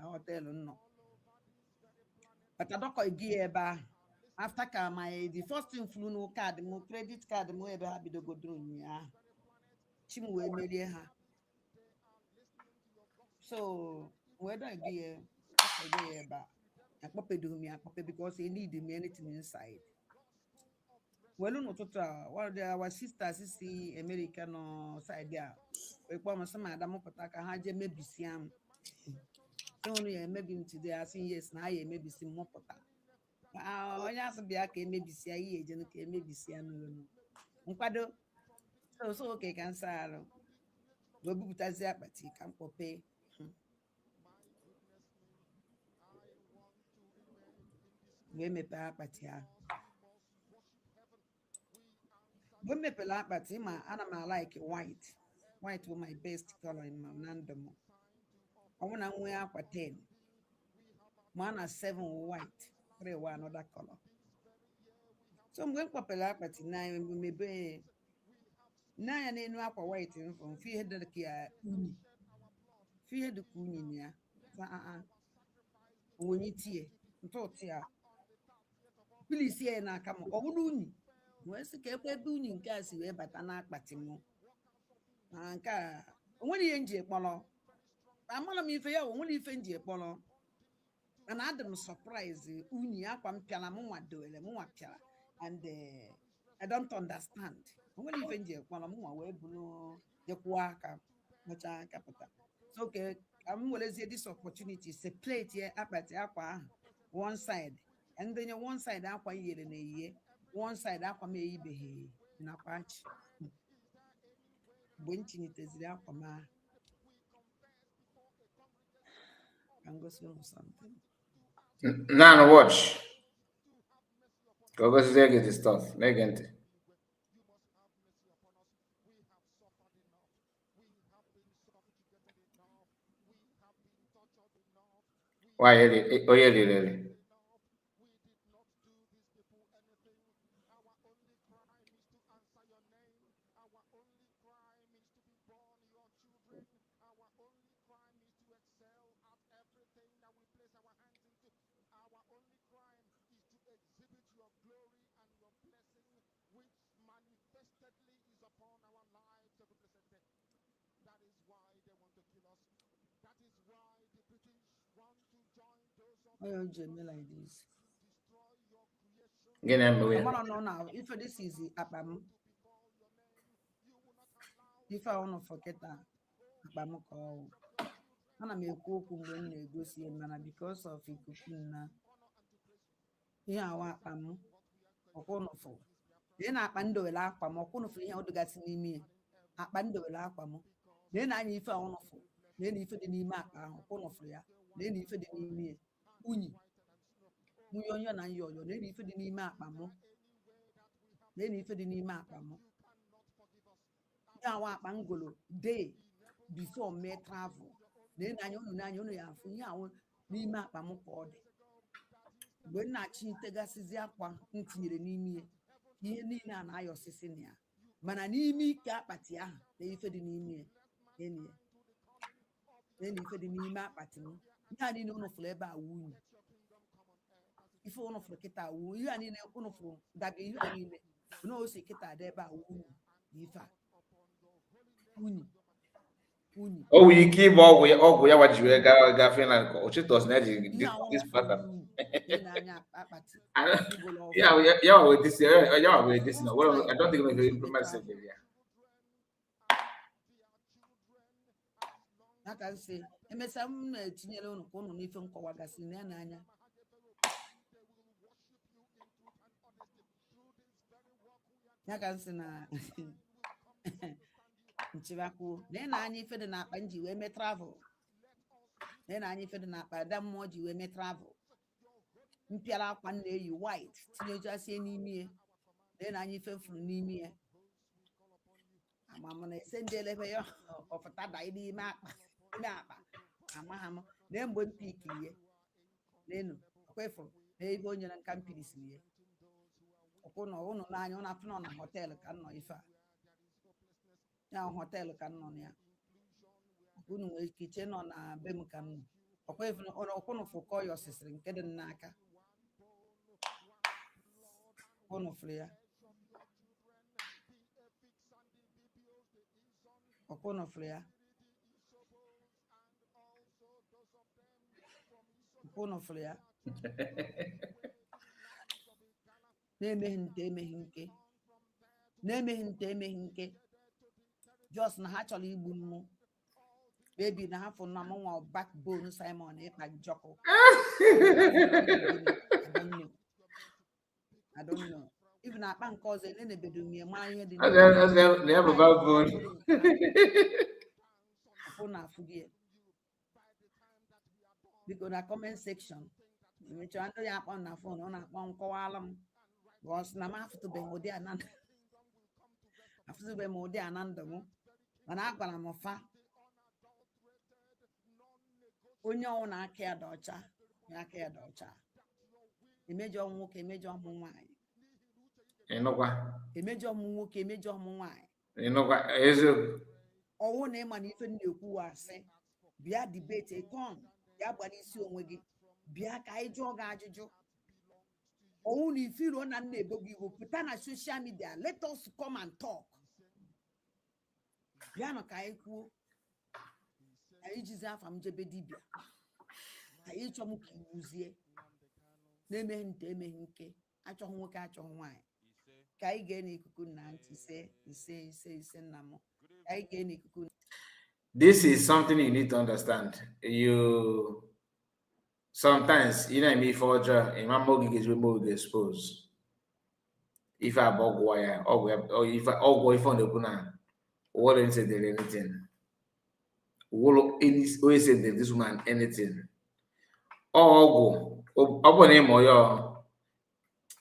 hotel no. But I don't call gear bar. After the first thing flew no card, no credit card, no ever happy to go through me. Chimwe made her. So whether I gear bar. I papa do me, because he need me anything inside. Well, no, one of our sisters is the American side there. We come some Madame Potaka, Haja maybe Siam. Only maybe today I see yes, now I maybe see more pota. When I be a maybe see a year, maybe see a no. Unquado, so okay, can say, we booked as that, but he can't pay. We may pay up at here. When me pela but him and I like white. White was my best color in my nandamo. want to wear aqua 10. Mana 7 white, 3 another color. So I'm going to aqua 9 maybe 9 and aqua white from fear the kia uni. Fear the kunia. When you tear, please here na come uni. Where's the cape booning in case you ever an aquatimo? Anka, when you enjoy polo. I'm on me for you, only if enjoy polo. And Adam surprise uni aqua piala moa do ele moa piala. And I don't understand. Only if enjoy polo moa we blue the quaka mucha capita. So okay, I'm going to say this opportunity. It's a plate here up at the aqua one side. And then your one side aqua year in a year, one side aqua may be in a patch. Winching it is the aqua ma. I'm going to swim something. Now watch. Go see get the stuff. Negent. Why? Oh yeah, really. Why you do me like this? Get them away. I want to know now if this is Abam. If I want to forget that Abam call. And I'm a cook when they go see a because of a cooking now. Here I want Abam or Conofo. Then I pando a lapam or Conofo here to gas in me. I pando a lapam. Then I need for Onofo. Then if the Nima or Conofria. Then if the Nimi. Uni. Muyon and yo, then if the Nima Pamo. Then if the Nima Pamo. Now I Bangolo day before May travel. Then I know ya Nima Pamo called. When I chin Tegasizia into the Nimi. Ye Nina and I your Sicilia. Mananimi Capatia, they if the Nimi. Then if the Nima Patimo. I didn't know flavor wound. If one of the kita wound, you are in a one of that you are in no sekita there by wound. If uni. Oh, we keep all we what you got feeling like Ochitos this pattern. Yeah, with this yeah, with this no. Well, I don't think we can implement it here. I can say, some tinyelo no kono ni fem kwa wagasi na anya. I can say na Nchivaku. Then I need for the nap and you may travel. Then I need for the nap, that more you may travel. Mpiala one day you white, teenager say me. Then I need from Nimia. I'm gonna send the level of a tad ID map. Then one peak here. Then, quaffle, they go in and companies here. Okono, line on up on a hotel, can know if I. Now hotel canon ya. Unu kitchen on a bem can. Okay, on Okono for call your sister in Kedan Naka. Ono flea. Okono flea. Okono flea. Name hinke. Just na actually boom. Baby na half on my backbone Simon like Jocko. I don't know. Even a bank cause any bedroom near my head. They have a backbone. Because the comment section, which I know you on the phone on a phone call was Nama to be more dear none. After the more dear none, and I got a mofa. onye ọwụ na-aka ya dị ọcha ya aka ya dị ọcha emejọ nwoke emejọ ụmụ nwaanyị ịnụkwa emejọ ụmụ nwoke emejọ ụmụ nwaanyị ịnụkwa eziokwu ọwụ na ịma na ife na-ekwu asị bịa dibete kom bịa gbara isi onwe gị bịa ka anyị jụọ gị ajụjụ ọwụ na ifiro na nna ebo gị iwu pụta na soshal midia let us come and talk bịa nọ ka anyị kwuo anyị jizi afa m jebe dibịa anyị chọọ m ka iwuzie na-emeghe nte emeghe nke achọghị nwoke achọghị nwaanyị ka anyị gee n'ikuku na ntị ise nna m ka anyị gee n'ikuku. This is something you need to understand. You sometimes, you know, me for in my mortgage will expose. If I bog wire or if I go on the kuna, wouldn't say there anything. Will always say this woman anything. Or go upon him or your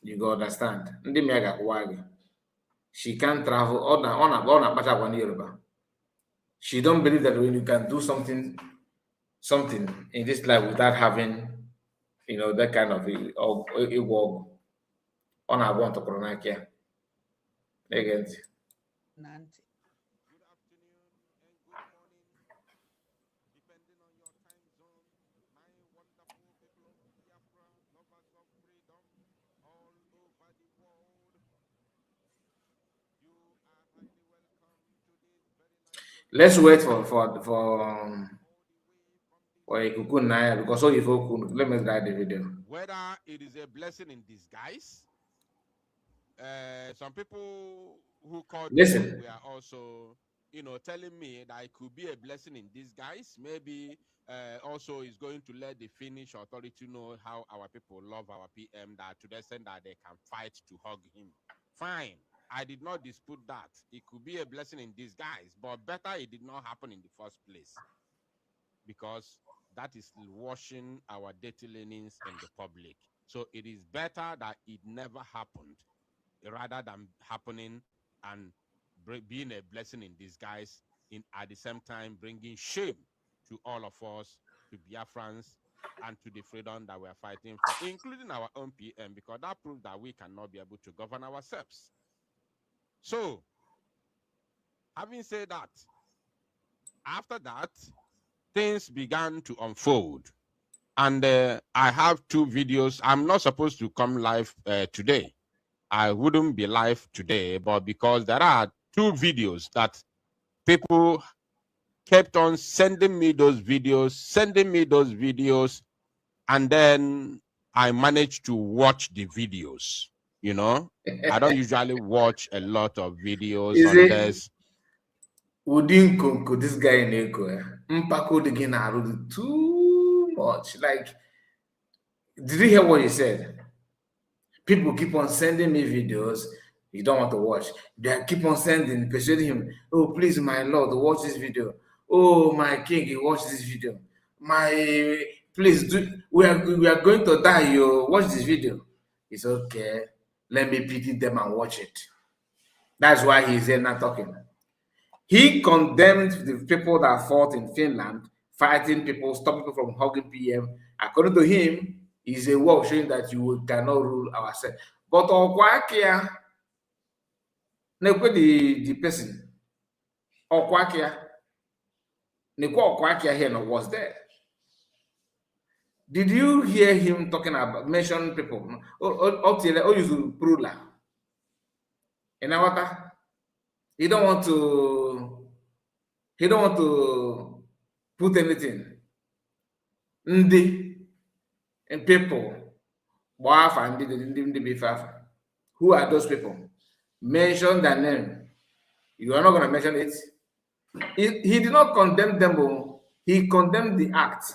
you go understand. Ndi mega wagi. She can't travel on a matter one Yoruba. She don't believe that when you can do something in this life without having, you know, that kind of a work on a want to corona care. Again. Nanti. Let's wait for Ikuku Naya because so if let me write the video. Whether it is a blessing in disguise, some people who called Listen. me were also, you know, telling me that it could be a blessing in disguise. Maybe also is going to let the Finnish authority know how our people love our PM, that to the extent that they can fight to hug him. Fine. I did not dispute that. It could be a blessing in disguise, but better it did not happen in the first place, because that is washing our dirty linens in the public. So it is better that it never happened rather than happening and being a blessing in disguise, at the same time bringing shame to all of us, to Biafrans, and to the freedom that we are fighting for, including our own PM, because that proves that we cannot be able to govern ourselves. So, having said that, after that, things began to unfold. And I have 2 videos. I'm not supposed to come live today. I wouldn't be live today, but because there are 2 videos that people kept on sending me those videos, and then I managed to watch the videos. You know, I don't usually watch a lot of videos unless. Udinko, this guy in Eko, Mpako again are too much. Like, did you hear what he said? People keep on sending me videos you don't want to watch. They keep on sending, persuading him. Oh, please, my Lord, watch this video. Oh, my King, watch this video. Please do. We are going to die. You watch this video. It's okay. Let me pity them and watch it. That's why he's here not talking. He condemned the people that fought in Finland, fighting people, stopping people from hugging PM. According to him, is a way of showing that you cannot rule ourselves. But Okwakia, the person, Okwakia, Okwakia here was there. Did you hear him talking about mention people? Oh, you should prula. You know what? He don't want to put anything. Ndi and people. Who are those people? Mention their name. You are not going to mention it. He did not condemn them. He condemned the act.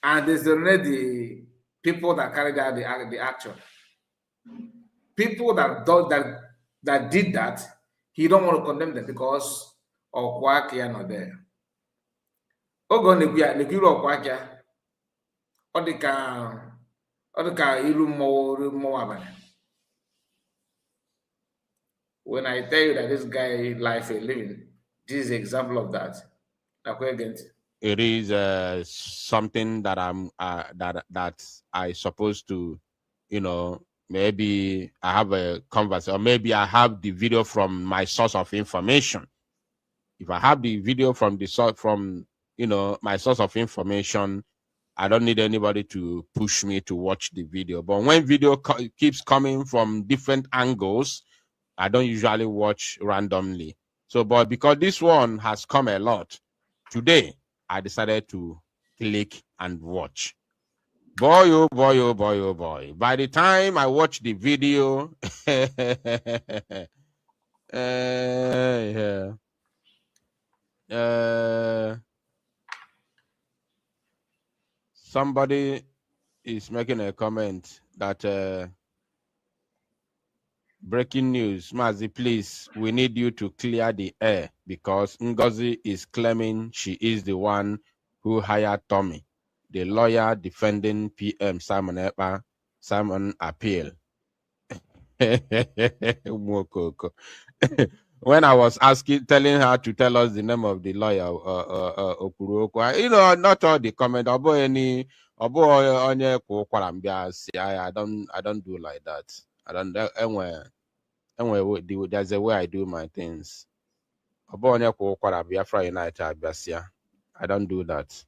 And there's already people that carried out the action. People that did that, he don't want to condemn them because of Kwakia not there. Ogo Nkiru Okwakia, Odika ilu mo. When I tell you that this guy life is living, this is an example of that. Again. it is something that I'm that I supposed to, maybe I have a conversation, or maybe I have the video from my source of information. If I have the video from the source from my source of information, I don't need anybody to push me to watch the video. But when video keeps coming from different angles, I don't usually watch randomly. So, but because this one has come a lot, today I decided to click and watch. Boy, oh boy, oh boy, oh boy. By the time I watch the video, somebody is making a comment that breaking news, Mazi, please, we need you to clear the air because Ngozi is claiming she is the one who hired Tommy, the lawyer defending PM Simon Ekpa. Simon appeal. When I was telling her to tell us the name of the lawyer, Okuruokwa, not all the comment, I don't do like that. I don't. There's a way I do my things. I don't do that.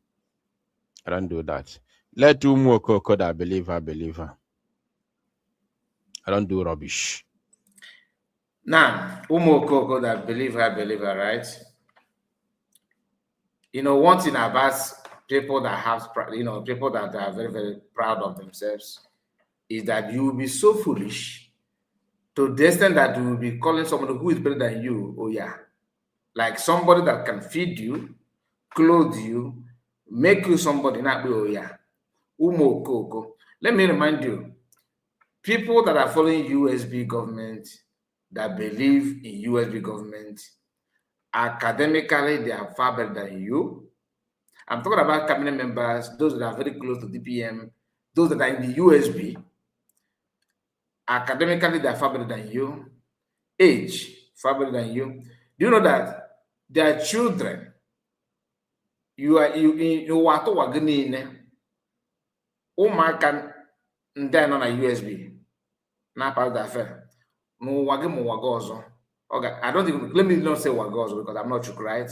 I don't do that. Let Umu Okoko that believe her. I don't do rubbish. Now, Umu Okoko that believe her, right? One thing about people that have, people that are very, very proud of themselves is that you will be so foolish to the extent that you will be calling somebody who is better than you, oh yeah. Like somebody that can feed you, clothe you, make you somebody, not be, oh yeah. Umu Okoko. Let me remind you, people that are following USB government, that believe in USB government, academically, they are far better than you. I'm talking about cabinet members, those that are very close to DPM, those that are in the USB. Academically, they are far better than you. Age, far better than you. Do you know that their children, you are to wagnine, Umaka, and then on a USB. Not part of the affair. No wagim wagozo. Okay, I don't think, let me not say wagozo because I'm not sure, right?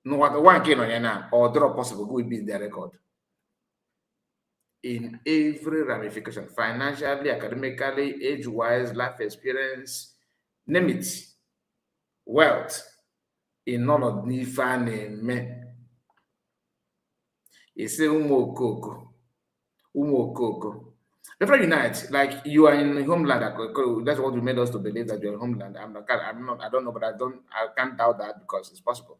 No, what one can on now or draw possible will be the record in every ramification, financially, academically, age-wise, life experience, name it, wealth, in none of the funny men. It's a Umu Okoko. Before unite, like you are in homeland, that's what you made us to believe that you're in homeland. I don't know, but I can't doubt that because it's possible.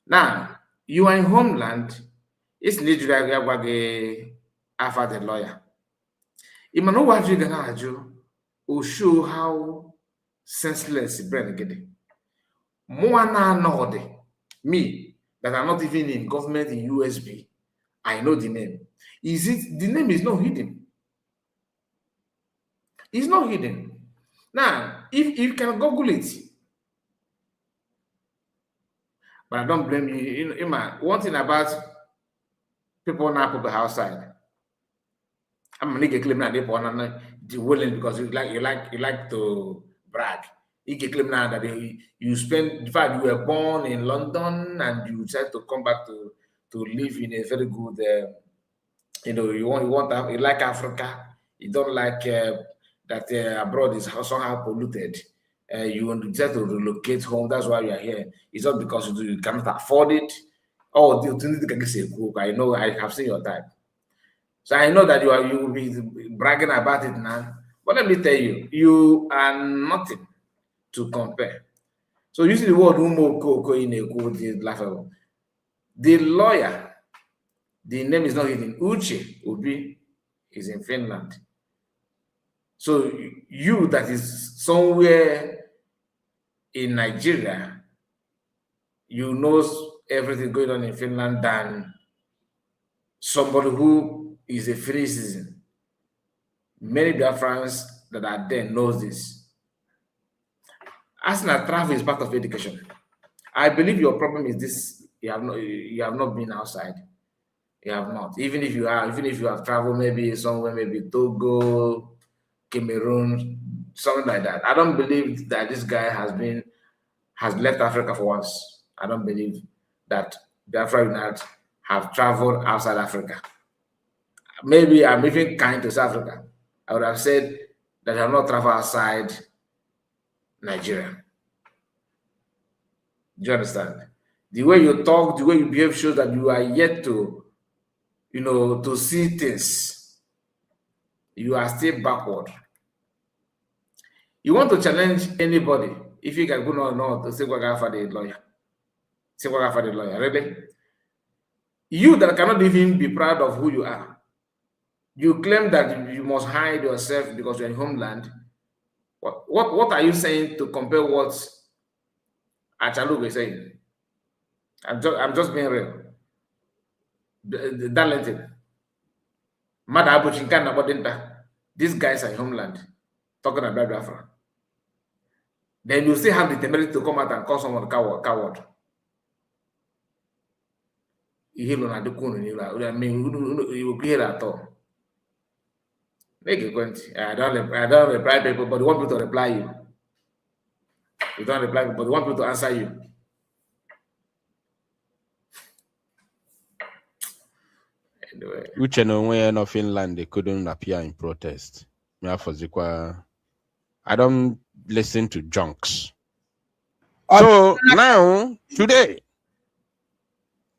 Now, you are in homeland, it's literally after the lawyer. You know what you're gonna do will show how senseless brain getting. More now, me that are not even in government in USB, I know the name. The name is not hidden. It's not hidden. Now, if you can Google it, but I don't blame you. One thing about people now put outside. I'm gonna claim that they want the willing because you like to brag. You can claim now that you spend, in fact, you were born in London and you decide to come back to live in a very good, you like Africa. You don't like that abroad is somehow polluted. You decide to relocate home. That's why you are here. It's not because you cannot afford it. Oh, I know, I have seen your type. So I know that you will be bragging about it now. But let me tell you, you are nothing to compare. So using the word Umu Okoko in a quote is laughable. The lawyer, the name is not hidden. Uche Obi is in Finland. So you that is somewhere in Nigeria, you know everything going on in Finland than somebody who is a free citizen. Many Biafrans that are there knows this. As travel is part of education. I believe your problem is this You have not been outside. You have not. Even if you have traveled maybe somewhere, maybe Togo, Cameroon, something like that. I don't believe that this guy has left Africa for once. I don't believe that Biafra United have traveled outside Africa. Maybe I'm even kind to South Africa. I would have said that I have not traveled outside Nigeria. Do you understand? The way you talk, the way you behave shows that you are yet to, to see things. You are still backward. You want to challenge anybody if you can go no to say what for the lawyer. Say what for the lawyer, really? You that cannot even be proud of who you are. You claim that you must hide yourself because you're in homeland. What are you saying to compare what Achalugo is saying? I'm just being real. Talented. These guys are in homeland talking about Biafra. Then you still have the temerity to come out and call someone coward. You will hear at all. Make a point. I don't reply people, but they want people to reply you. You don't reply people, but they want people to answer you. Anyway. Which anywhere in Finland they couldn't appear in protest. I don't listen to junks. So now, today,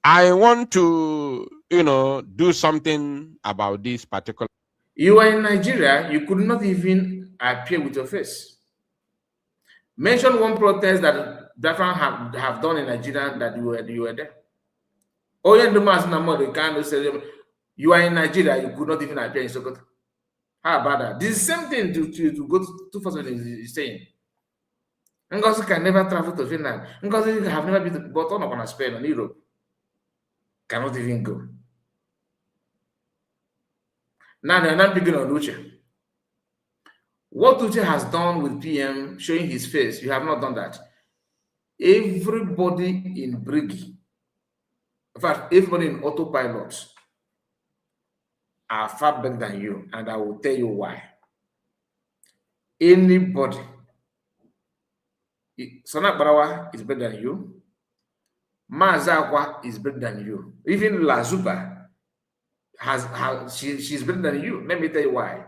I want to, do something about this particular. You are in Nigeria, you could not even appear with your face. Mention one protest that Biafran have done in Nigeria that you were there. Oh, yeah, the kind of say you are in Nigeria, you could not even appear in Sokoto. How about that? This is the same thing to go to 2000 is saying. Ngozi can never travel to Finland. Ngozi have never been to, but on Spain, on Europe. Cannot even go. Now they're not picking on Uche. What Uche has done with PM, showing his face, you have not done that. Everybody in Briggy, in fact, everybody in autopilot are far better than you, and I will tell you why. Anybody, Sana Barawa is better than you. Mazakwa is better than you. Even Lazuba she's better than you. Let me tell you why.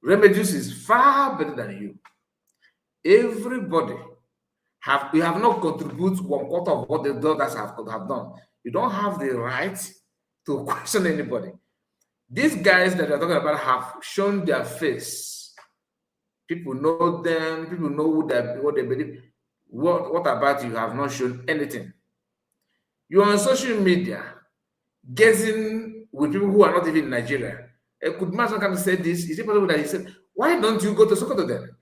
Remedios is far better than you. Everybody you have not contributed 1/4 of what the others have done. You don't have the right to question anybody. These guys that you're talking about have shown their face. People know them. People know what they believe. What about you have not shown anything? You're on social media, guessing with people who are not even in Nigeria. Could Master come say this? Is it possible that he said, why don't you go to Sokoto then?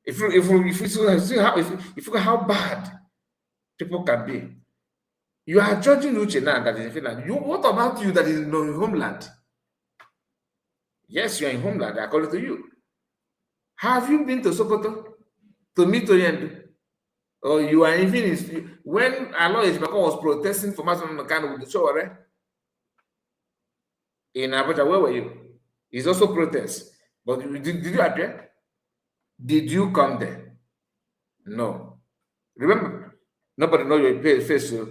If you see how bad people can be, you are judging Uche now that is in Finland. What about you that is in your homeland? Yes, you are in homeland, according to you. Have you been to Sokoto to meet Oyendu? Or you are even when Alois Bako was protesting for Master Nakano with the show, right? In Abuja, where were you? It's also protest. But did you appear? Did you come there? No. Remember, nobody knows your face. So.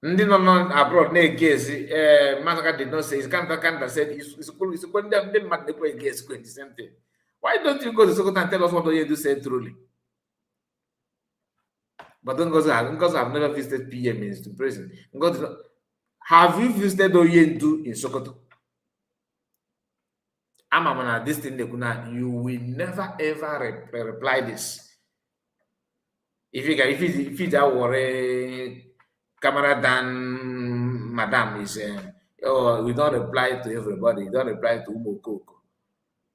Ndi no abroad na-egezi Masaka did not say it's Kanta said it's going them the same thing. Why don't you go to Sokoto and tell us what Oyedu said truly? But don't go because I've never visited PM in prison. Have you visited Oyedu in Sokoto? I'm this thing you will never ever reply this. If you that worry camera than Madam is oh, we don't reply to everybody, you don't reply to Umokoko.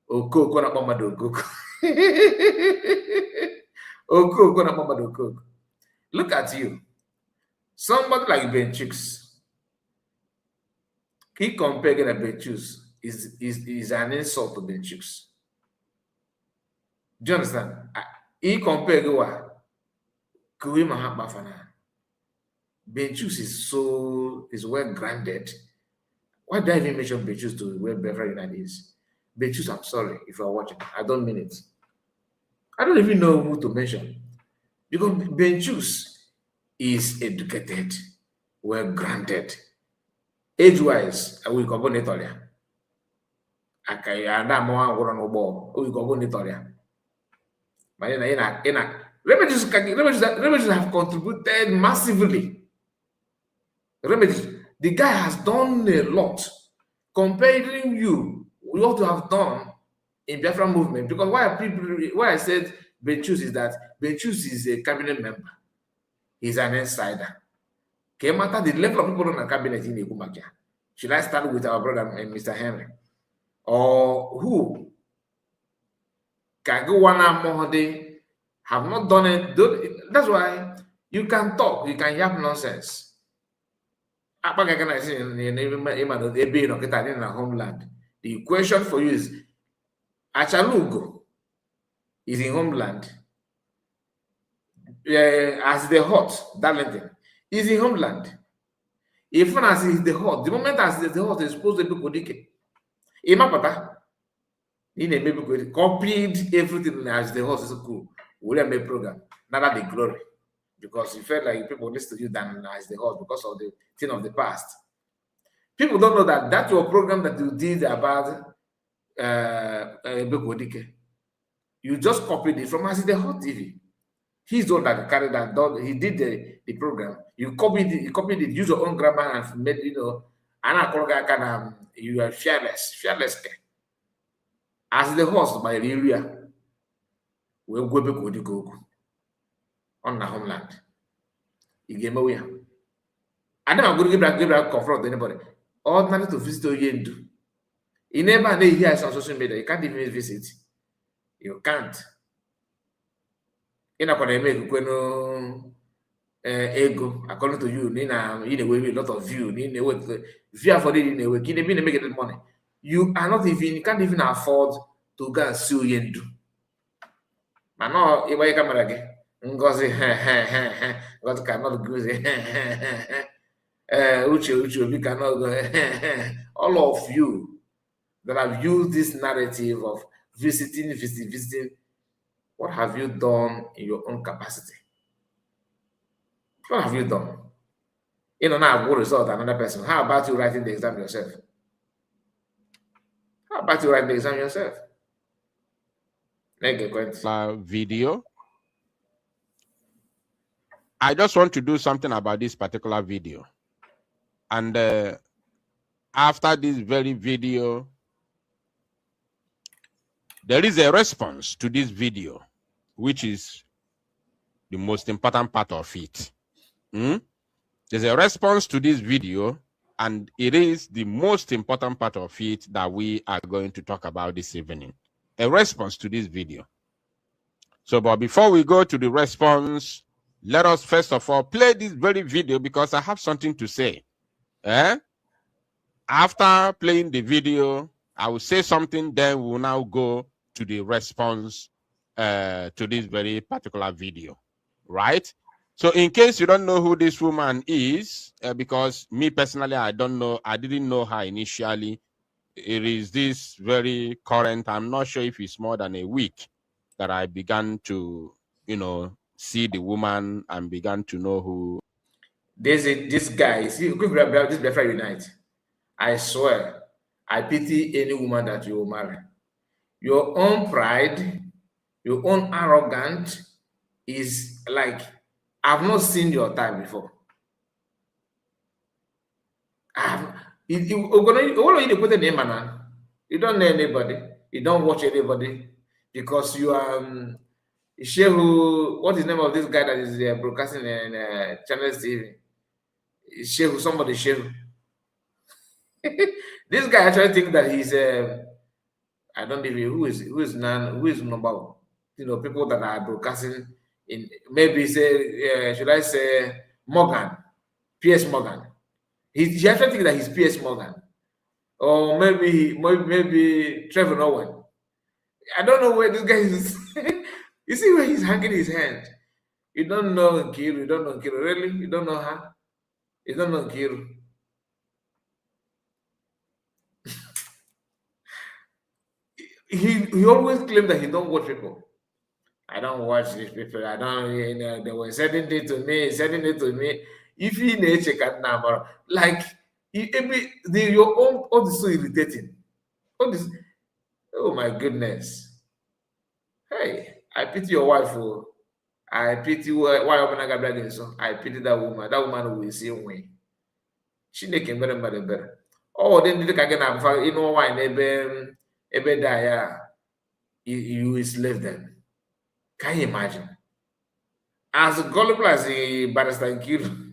Okoko na mama do Okoko. Okoko na mama do Okoko. Look at you. Somebody like Benchix. He compared to Benchix is an insult to Benchix. Do you understand? He compared what? Kuima Bafana. Benchus is well grounded. Why did I even mention Benchus to where Beverly United is? Benchus, I'm sorry if you're watching. I don't mean it. I don't even know who to mention. Because Benchus is educated, well grounded. Age-wise, we go on Italia. Okay, and I'm on the ball. We go on Italia. But remedies have contributed massively. Remedies, the guy has done a lot. Comparing you, what you have done in Biafra movement, because why I said Benchus is that Benchus is a cabinet member. He's an insider. Okay, matter the level of people on the cabinet in Ekumakia. Should I start with our brother Mr. Henry? Or who? Can go one more day, have not done it. That's why you can talk, you can have nonsense. Homeland. The question for you is Achalugo is in homeland. As the hot, Darlington is in homeland. Even as is the hot, the moment as the hot is supposed to be Kodike. Imapata. Maybe copied everything as the hot is cool. We have made program. Not the glory. Because you felt like people listen to you than as the hot because of the thing of the past. People don't know that that's your program that you did about Bekodike. You just copied it from as the hot TV. He's the one that carried that. He did the program. You copied it, use your own grammar and made, you are fearless. As the host by the area, we'll go back with the go on the homeland. You gave away. I never going to give back confront anybody. Ordinary to visit Oyendu. You never hear on social media. You can't even visit. You can't. You're not going to make ego according to you. In a way, a lot of view. In a way, view for it in a way. You make it money. You are not even. You can't even afford to go and sue Yendu. But no, if I come again, Ngozi, God cannot go. Uche, we cannot go. All of you that have used this narrative of visiting. What have you done in your own capacity? What have you done? You don't have good result than another person. How about you writing the exam yourself? How about you write the exam yourself? Video. I just want to do something about this particular video. And after this very video, there is a response to this video, which is the most important part of it. There's a response to this video, and it is the most important part of it that we are going to talk about this evening. A response to this video. So, but before we go to the response, let us first of all play this very video because I have something to say. After playing the video, I will say something, then we will now go to the response to this very particular video, right? So in case you don't know who this woman is, because me personally, I don't know, I didn't know her initially. It is this very current, I'm not sure if it's more than a week that I began to, see the woman and began to know who. This guy, see, this Biafra Unite. I swear, I pity any woman that you will marry. Your own pride, your own arrogance is like, I've not seen your type before. You don't know anybody. You don't watch anybody because you are Shehu. What is the name of this guy that is broadcasting in Channel TV? Shehu, somebody Shehu. This guy actually thinks that he's I don't even who is number one. People that are broadcasting in maybe say should I say Morgan, P.S. Morgan. He actually thinks that he's P.S. Morgan, or maybe Trevor Owen. I don't know where this guy is. You see where he's hanging his hand. You don't know Nkiru. You don't know Nkiru. Really? You don't know her? You don't know Nkiru. He always claimed that he don't watch people. I don't watch these people. I don't, they were sending it to me, sending it to me. If you need check out number, like, your own, all this so irritating. All this, oh my goodness. Hey, I pity your wife. Oh. I pity why open a gathering so. I pity that woman. That woman will see me. She making better. Oh, then did again. You know why? Ebe die. You slave them. Can you imagine? As gullible as a barrister Nkiru,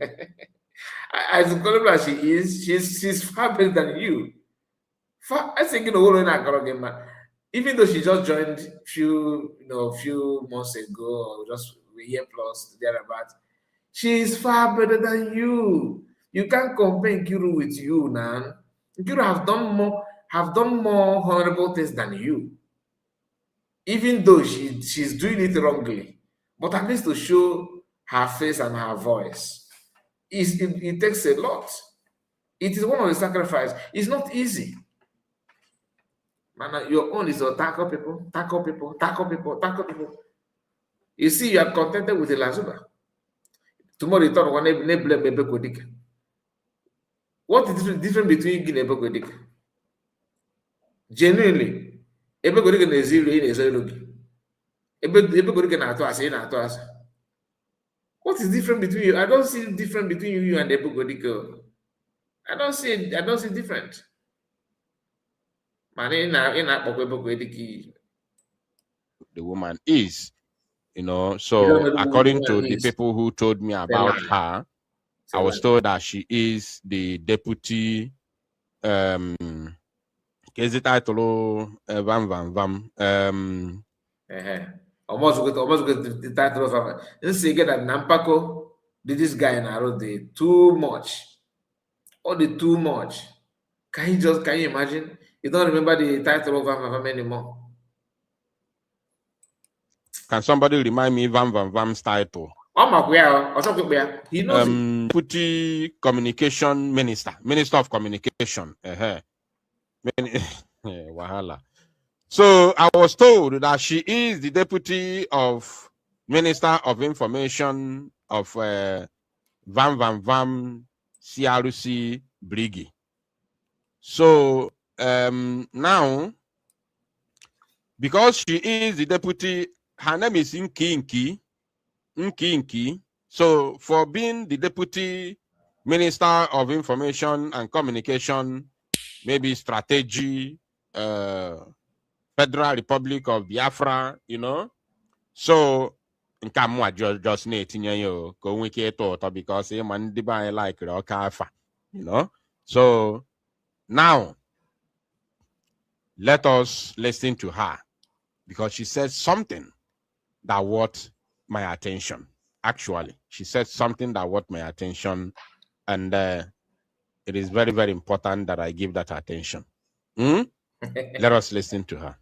as gullible as she is, she's far better than you. I think even though she just joined few months ago, or just a year plus thereabout, she is far better than you. You can't compare Nkiru with you, now. Nkiru have done more honorable things than you, even though she's doing it wrongly, but at least to show her face and her voice, it takes a lot. It is one of the sacrifices. It's not easy. Man, your own is to tackle people, tackle people, tackle people, tackle people. You see, you are contented with the Lazuba. Tomorrow you talk one blame Ebekodik. What is the difference between you and Ebekodik? Genuinely, Ebekodik is zero in zero. Ebekodik na-atụ asị, ị na-atụ asị. What is different between you? I don't see different between you and Ebekodik. I don't see different. Man, the woman is, so according to the people who told me about her, I was told that she is the deputy is it title Vam Vam Vam almost with the title of let's say that Nampako did this guy in Arode too much. All the too much. Can you imagine? You don't remember the title of Vam Vam Vam anymore. Can somebody remind me Vam Vam Vam's title? He knows Deputy Communication Minister of Communication. Wahala. So I was told that she is the deputy of Minister of Information of Vam Vam Vam CRC Brigi. So now, because she is the deputy, her name is Nkiru. So for being the deputy Minister of Information and Communication, maybe strategy, Federal Republic of Biafra, so just because so now let us listen to her, because she said something that caught my attention. Actually, she said something that caught my attention, and it is very, very important that I give that attention. Let us listen to her.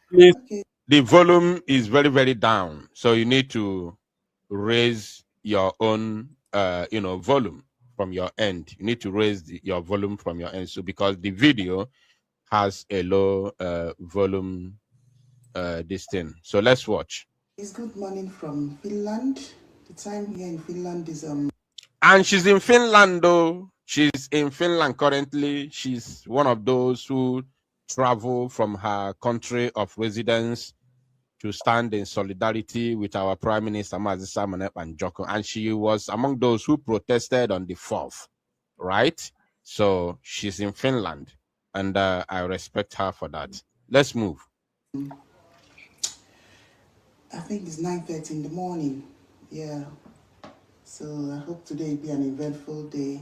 Please, okay. The volume is very, very down, so you need to raise your own, volume from your end. You need to raise your volume from your end, so because the video has a low volume. This thing. So let's watch. It's good morning from Finland. The time here in Finland is And she's in Finland though. She's in Finland currently. She's one of those who travel from her country of residence to stand in solidarity with our Prime Minister Mazisa Manep and Joko. And she was among those who protested on the 4th, right? So she's in Finland, and I respect her for that. Let's move. I think it's 9:30 in the morning. Yeah. So I hope today will be an eventful day.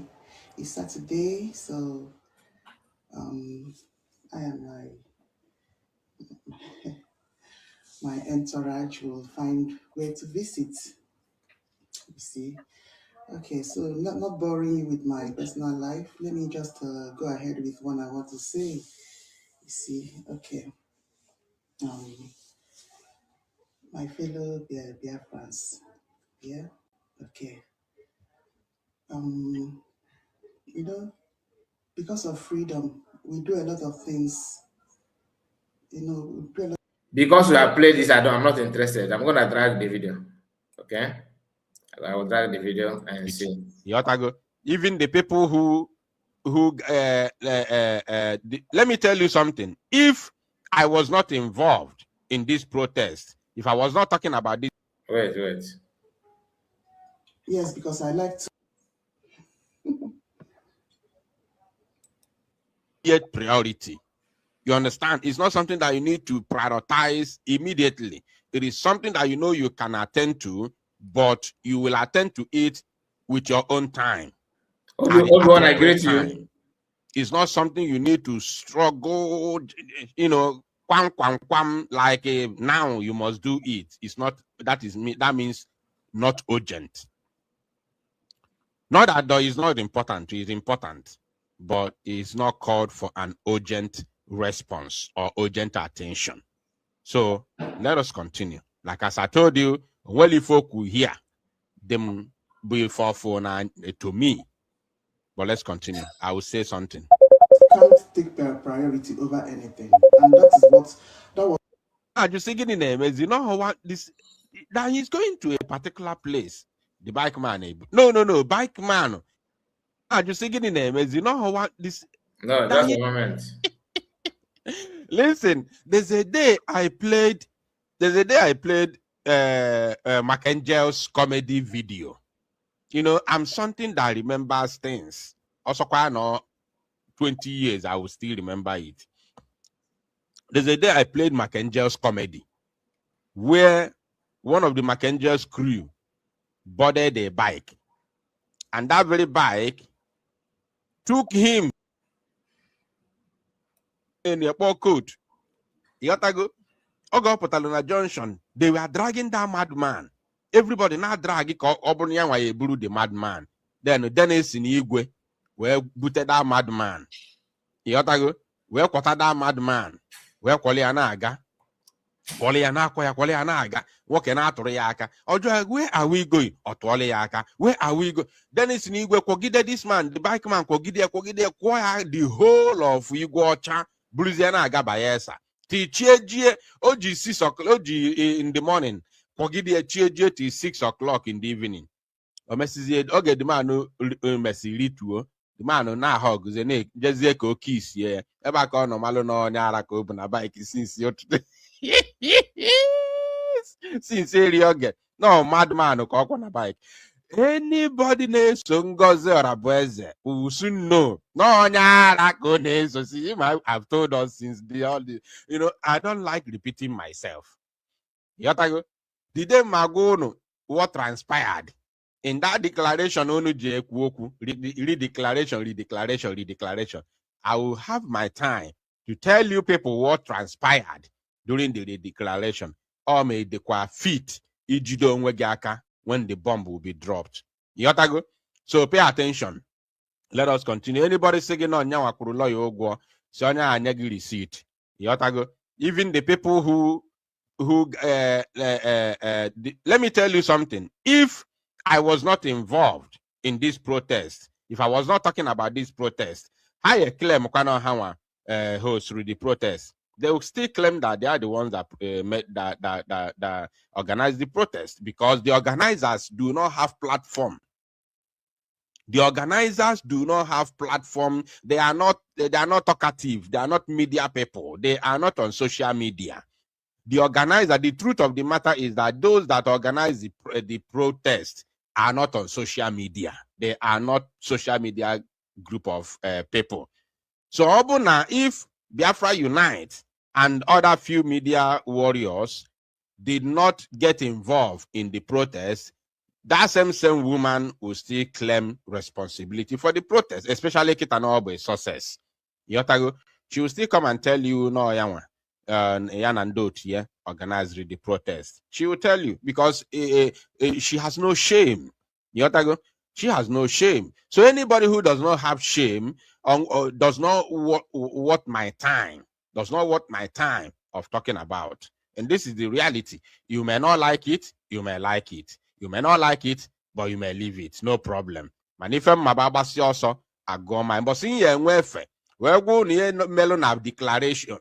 It's Saturday, so I am my entourage will find where to visit. You see. Okay, so not boring you with my personal life. Let me just go ahead with what I want to say. You see, okay. my fellow Biafrans. Yeah, okay. You know, because of freedom, we do a lot of things. You know, we do a lot. Because you have played this, I'm not interested. I'm gonna drag the video. Okay, I will drag the video and see. Even the people who let me tell you something. If I was not involved in this protest, if I was not talking about this, Wait. Yes, because I like to. yet priority. You understand? It's not something that you need to prioritize immediately. It is something that you know you can attend to, but you will attend to it with your own time. Obi-Wan, I agree to you. It's not something you need to struggle, you know, like now you must do it. It's not, that means not urgent. Not that though is not important, it's important, but it's not called for an urgent response or urgent attention. So let us continue. Like as I told you, well, if folk will hear them before phone to me. But let's continue. I will say something. Can't take priority over anything, and that was. I just thinking in name is, you know what this, that he's going to a particular place. The bike man, no, bike man. I just thinking in name is, you know what this. No, just a moment. Listen, there's a day I played Mackengel's comedy video. You know, I'm something that remembers things. Also, quite 20 years, I will still remember it. There's a day I played Mackengel's comedy where one of the Mackengel's crew boarded a bike, and that very bike took him in a poor coat. You got to go. Ogo Junction. They were dragging that madman. Everybody now drag it. The madman. Then Dennis in Igwe, where booted that madman. You got to go. Where quarter that madman. Where Kolianaga. Kolianaga. Walking out to Riaka. Where are we going? Or Toliaka. Where are we going? Dennis in Igwe, Kogide this man, the bike man, Kogide, the whole of Igwacha, Bruzianaga Bayesa. Oji 6 o'clock, Oji in the morning, Kogide Chieje till 6 o'clock in the evening. O message, okay, the man no message to the man na hug, the neck, just a kiss, yeah. Ever call no malo no nyara ko open a bike since you today. Sincerely, okay. No, madman, no cock on a bike. Anybody knows Ngozi or Abueze who soon know. No, nyara ko so see him. I've told us since all the, you know, I don't like repeating myself. Yotago, did they magono what transpired? In that declaration, redeclaration. I will have my time to tell you people what transpired during the declaration. Or may the feet when the bomb will be dropped. Yotago. So pay attention. Let us continue. Anybody saying on Nyawakurula Yogwa, Sonya Anyagi receipt. Yotago. Even the people who let me tell you something. If I was not involved in this protest, if I was not talking about this protest, I claim host through the protest, they will still claim that they are the ones that that organized the protest, because the organizers do not have platform. The organizers do not have platform. They are not talkative. They are not media people. They are not on social media. The organizer, the truth of the matter is that those that organize the protest are not on social media. They are not social media group of people. So, Obuna, if Biafra Unite and other few media warriors did not get involved in the protest, that same woman will still claim responsibility for the protest, especially Kitanobe success. She will still come and tell you, no, Yama. Yeah, organized the protest. She will tell you, because she has no shame. She has no shame. So anybody who does not have shame does not want my time of talking about. And this is the reality. You may not like it, you may like it. You may not like it, but you may leave it. No problem. Manifem mababasi also agoma. But see ye wefe. We go near melo na declaration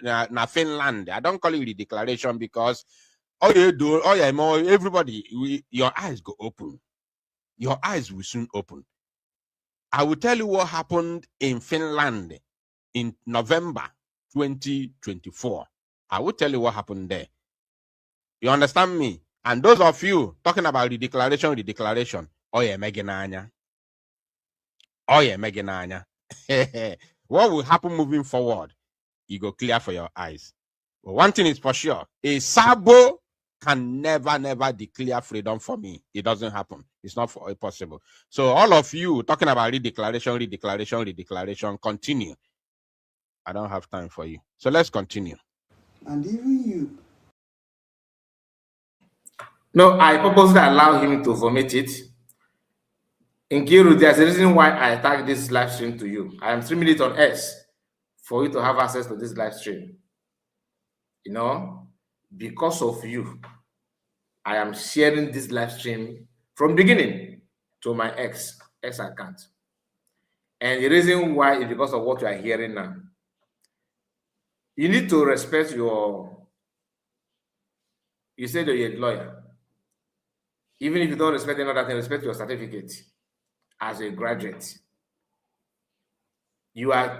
na Finland. I don't call it the declaration because all you do, everybody, your eyes go open. Your eyes will soon open. I will tell you what happened in Finland in November 2024. I will tell you what happened there. You understand me? And those of you talking about the declaration, oh yeah, Megananya. Oh yeah, Megananya. What will happen moving forward? You go clear for your eyes. But one thing is for sure, a Sabo can never declare freedom for me. It doesn't happen. It's not possible. So all of you talking about redeclaration, continue. I don't have time for you. So let's continue. And even you. No, I purposely allow him to vomit it. Nkiru, there's a reason why I tag this live stream to you. I am streaming it on S for you to have access to this live stream. You know, because of you, I am sharing this live stream from beginning to my X account. And the reason why is because of what you are hearing now. You need to respect you said you're a lawyer. Even if you don't respect another thing, respect your certificate as a graduate. You're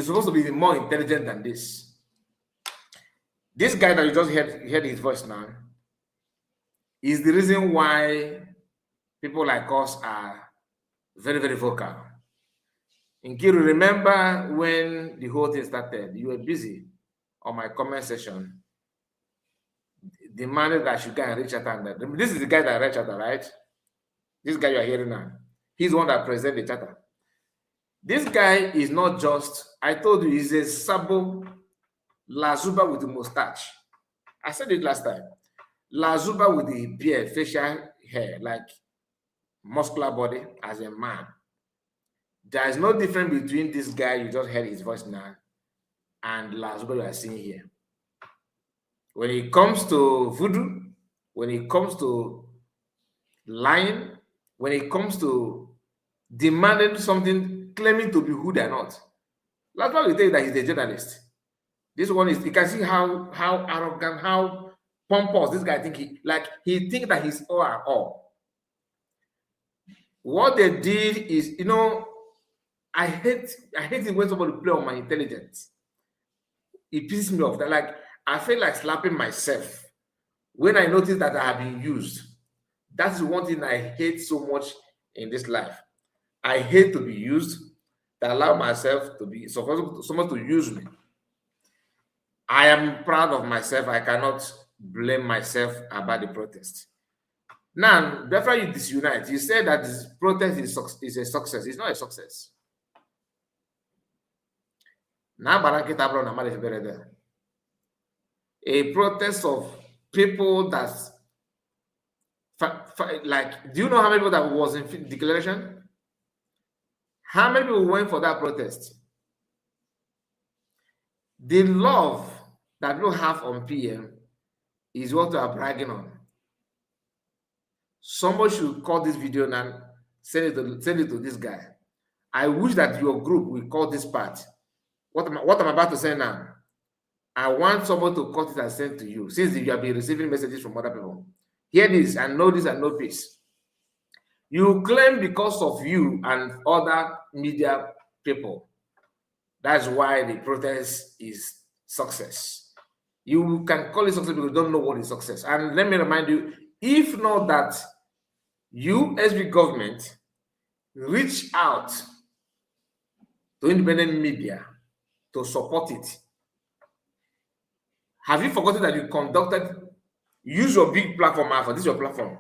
supposed to be more intelligent than this. This guy that you just heard his voice now is the reason why people like us are very, very vocal. Nkiru, remember when the whole thing started, you were busy on my comment section demanded that I should go and reach out. And this is the guy that reached out, right? This guy you are hearing now. He's the one that presented the charter. This guy is not just, I told you, he's a Sabo Lazuba with the mustache. I said it last time. Lazuba with the beard, facial hair, like muscular body as a man. There is no difference between this guy, you just heard his voice now, and Lazuba you are seeing here. When it comes to voodoo, when it comes to lying, when it comes to demanding something, claiming to be who they're not, that's why we tell you that he's a journalist. This one is, you can see how arrogant, how pompous this guy think he thinks that he's all and all. What they did is, you know, I hate it when somebody play on my intelligence. It pisses me off. That like I feel like slapping myself when I notice that I have been used. That's one thing I hate so much in this life. I hate to be used, to allow myself to be someone to use me. I am proud of myself. I cannot blame myself about the protest. Now, before you disunite, you said that this protest is a success. It's not a success. Now, a protest of people that's like, do you know how many people that was in declaration? How many people went for that protest? The love that people have on PM is what we are bragging on. Somebody should call this video and send it to this guy. I wish that your group will call this part. What I'm about to say now, I want someone to cut it and send to you, since you have been receiving messages from other people. Hear this and know this and know peace. You claim because of you and other media people, that's why the protest is success. You can call it success because you don't know what is success. And let me remind you, if not that you, SB government, reach out to independent media to support it, have you forgotten that you use your big platform, Alpha, this is your platform,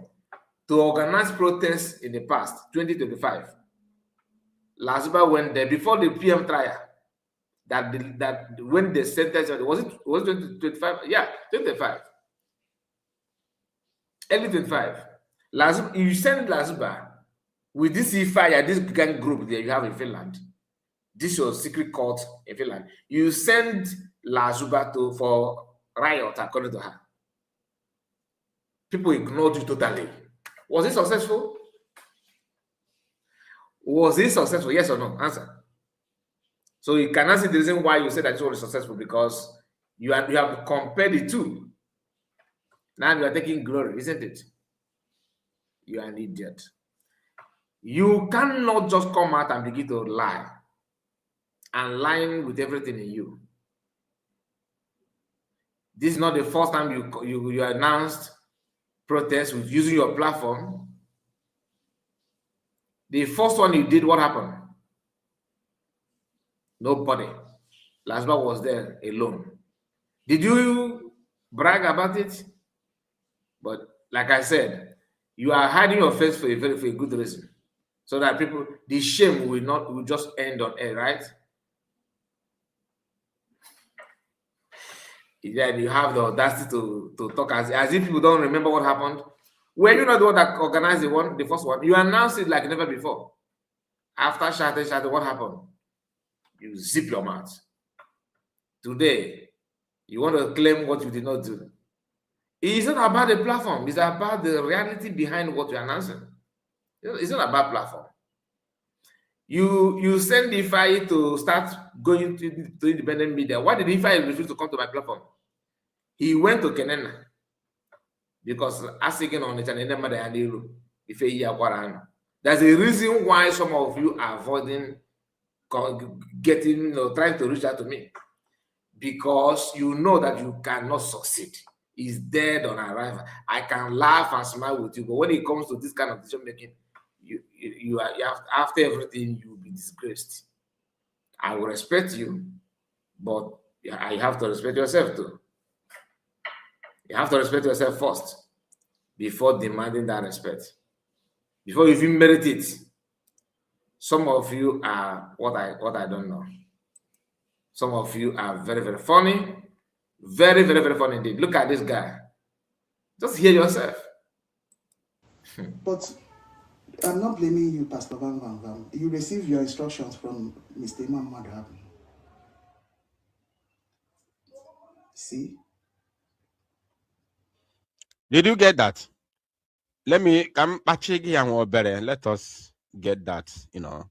to organize protests in the past, 2025. Lazuba went there before the PM trial. That when they sentenced, was it 2025? Yeah, 25. Early 25. You send Lazuba with this fire, this gang group that you have in Finland. This was secret court in Finland. You send La Zuba for riot, according to her. People ignored you totally. Was it successful? Was it successful? Yes or no? Answer. So you cannot see the reason why you said that it was successful, because you have compared the two. Now you are taking glory, isn't it? You are an idiot. You cannot just come out and begin to lie and lying with everything in you. This is not the first time you announced protest with using your platform. The first one you did, what happened? Nobody. Lasba was there alone. Did you brag about it? But like I said, you are hiding your face for a good reason, so that people, the shame will just end on air, right? Then you have the audacity to talk as if people don't remember what happened. Were you not the one that organized the first one? You announced it like never before. After shouting, what happened? You zip your mouth. Today, you want to claim what you did not do. It's not about the platform. It's about the reality behind what you're announcing. It's not about platform. You send Ifai to start going to independent media. Why did Ifai refuse to come to my platform? He went to Kenena because asking on the channel, there's a reason why some of you are avoiding getting, trying to reach out to me, because you know that you cannot succeed. It's dead on arrival. I can laugh and smile with you, but when it comes to this kind of decision making, you have, after everything, you will be disgraced. I will respect you, but I have to respect yourself too. You have to respect yourself first before demanding that respect. Before you even merit it. Some of you are what I don't know. Some of you are very, very funny. Very, very, very funny indeed. Look at this guy. Just hear yourself. But I'm not blaming you, Pastor Van Van Van. You received your instructions from Mr. Imam Madhab. See? Did you get that? Let me come back and better. Let us get that,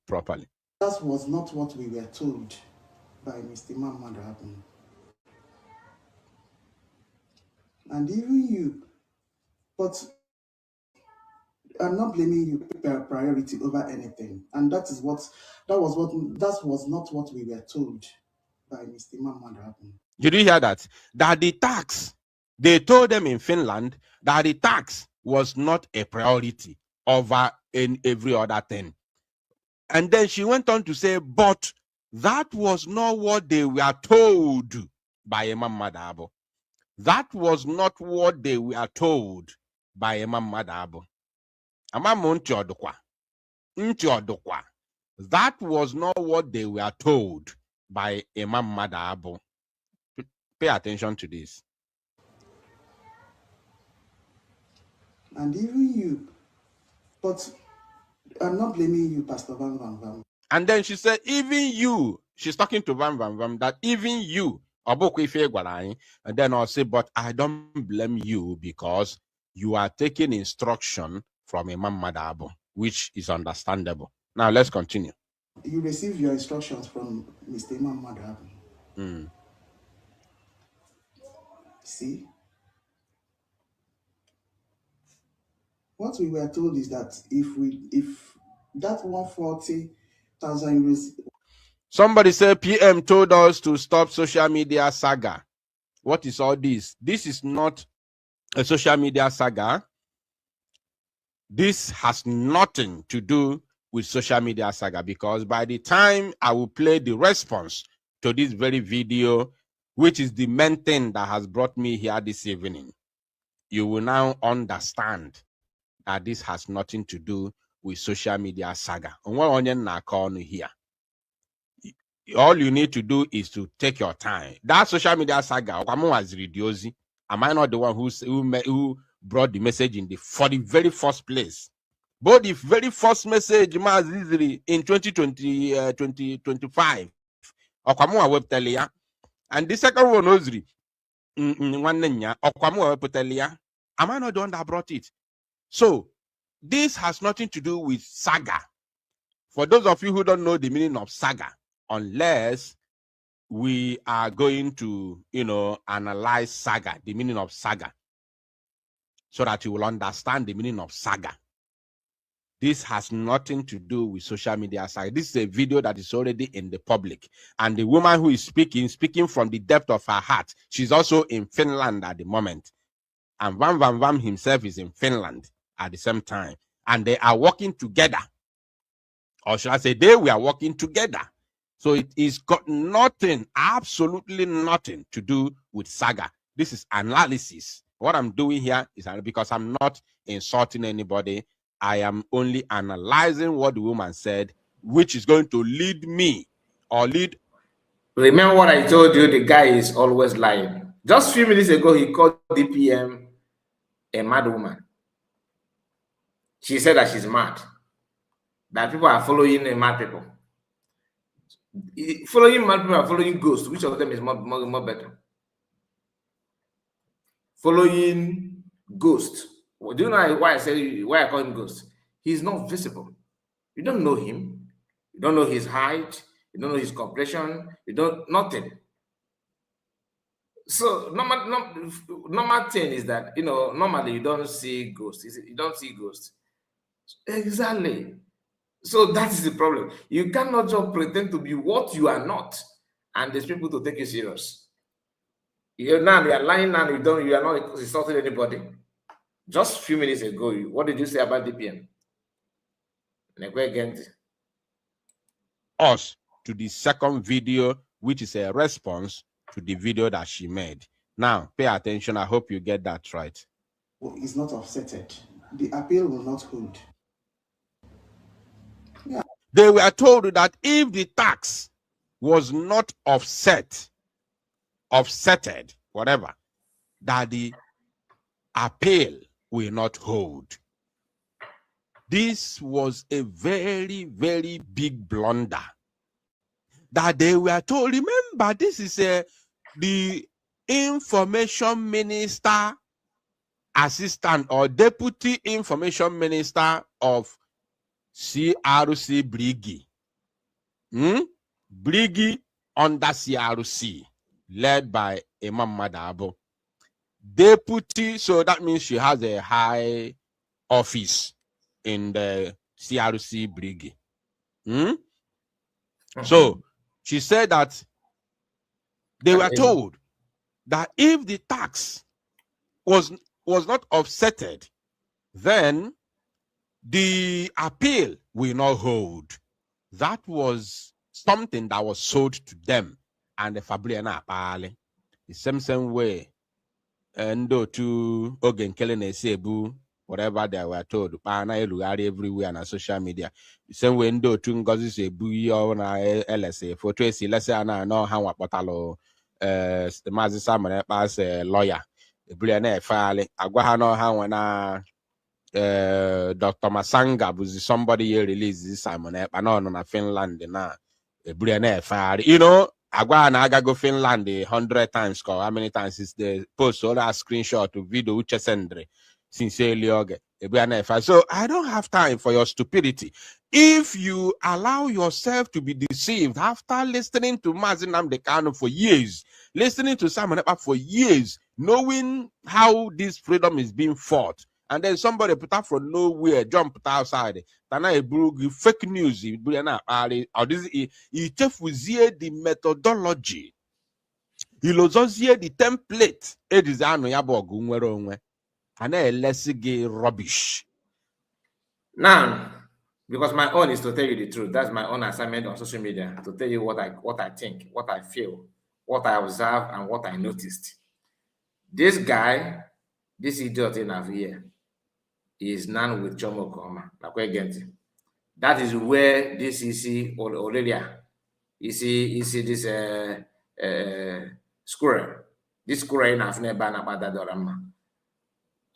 properly. That was not what we were told by Mr. Imam Madhab. And even you, but I'm not blaming you priority over anything. And that was not what we were told by Mr. Imam Madhab. Did you hear that? That the tax, they told them in Finland that the tax was not a priority over every other thing. And then she went on to say, but that was not what they were told by Imam Madhab. That was not what they were told by Imam Madhab. That was not what they were told by Imam Madhab. Pay attention to this. And even you, but I'm not blaming you, Pastor Van Van Van. And then she said, even you, she's talking to Van Van Van, that even you, and then I'll say, but I don't blame you because you are taking instruction from Imam Madhab, which is understandable. Now let's continue. You received your instructions from Mr. Imam Madhab. See? What we were told is that if that 140,000 euros. Somebody said PM told us to stop social media saga. What is all this? This is not a social media saga. This has nothing to do with social media saga, because by the time I will play the response to this very video, which is the main thing that has brought me here this evening, you will now understand that this has nothing to do with social media saga. Here. All you need to do is to take your time. That social media saga, am I not the one who brought the message for the very first place? Both the very first message in 2025, Okwamu web telia, and the second one Ozri, Okwamu web telia. Am I not the one that brought it? So this has nothing to do with saga. For those of you who don't know the meaning of saga, unless we are going to, analyze saga, the meaning of saga, so that you will understand the meaning of saga. This has nothing to do with social media saga. This is a video that is already in the public. And the woman who is speaking from the depth of her heart. She's also in Finland at the moment. And Van Van Van himself is in Finland at the same time. And they are working together. Or should I say, they were working together. So it is got nothing, absolutely nothing to do with saga. This is analysis. What I'm doing here is because I'm not insulting anybody. I am only analyzing what the woman said, which is going to lead me or lead. Remember what I told you, the guy is always lying. Just a few minutes ago, he called DPM a mad woman. She said that she's mad. That people are following mad people. Following mad people are following ghosts. Which of them is more better? Following ghosts. Well, do you know why I call him ghost? He's not visible. You don't know him. You don't know his height. You don't know his complexion. You don't nothing. So normal thing is that normally you don't see ghosts. You don't see ghosts. Exactly. So that is the problem. You cannot just pretend to be what you are not, and there's people to take you serious. You are lying now. You are not insulting anybody. Just a few minutes ago, what did you say about DPM? Us to the second video, which is a response to the video that she made. Now, pay attention. I hope you get that right. Well, it's not offsetted. The appeal will not hold. Yeah. They were told that if the tax was not offsetted, whatever, that the appeal will not hold. This was a very, very big blunder that they were told. Remember, this is the information minister assistant or deputy information minister of CRC Brigi. Brigi under CRC, led by Imam Madabo. Deputy, so that means she has a high office in the CRC Brigi. So she said that they were told that if the tax was not offsetted, then the appeal will not hold. That was something that was sold to them, and the Fabriana Pale. The same way, and to Ogen Kellen Sebu, whatever they were told, Pana everywhere on social media. The same way, to Ngozi Sebu or LSA for Tracy, let's say, I know how Potalo, the Mazi Salmon as a lawyer, the Brianne Fale, Aguahano, how when Dr. Masanga was somebody here released Simon Epanon Finland na Brianne Fire. I go Finland 100 times. How many times is the post or a screenshot to video which sendre sincerely okay. So I don't have time for your stupidity. If you allow yourself to be deceived after listening to Mazinam Dekano for years, listening to Simon Epa for years, knowing how this freedom is being fought, and then somebody put out from nowhere, jump outside. Tana fake news. Or this the methodology. He lozozie the template. It is rubbish. Now, because my own is to tell you the truth. That's my own assignment on social media, to tell you what I think, what I feel, what I observe, and what I noticed. This guy, this idiot in here, is now with Chioma Okokoma. That is where this is Aurelia. You see this squirrel. This squirrel in Afne Bana Bada Dorama.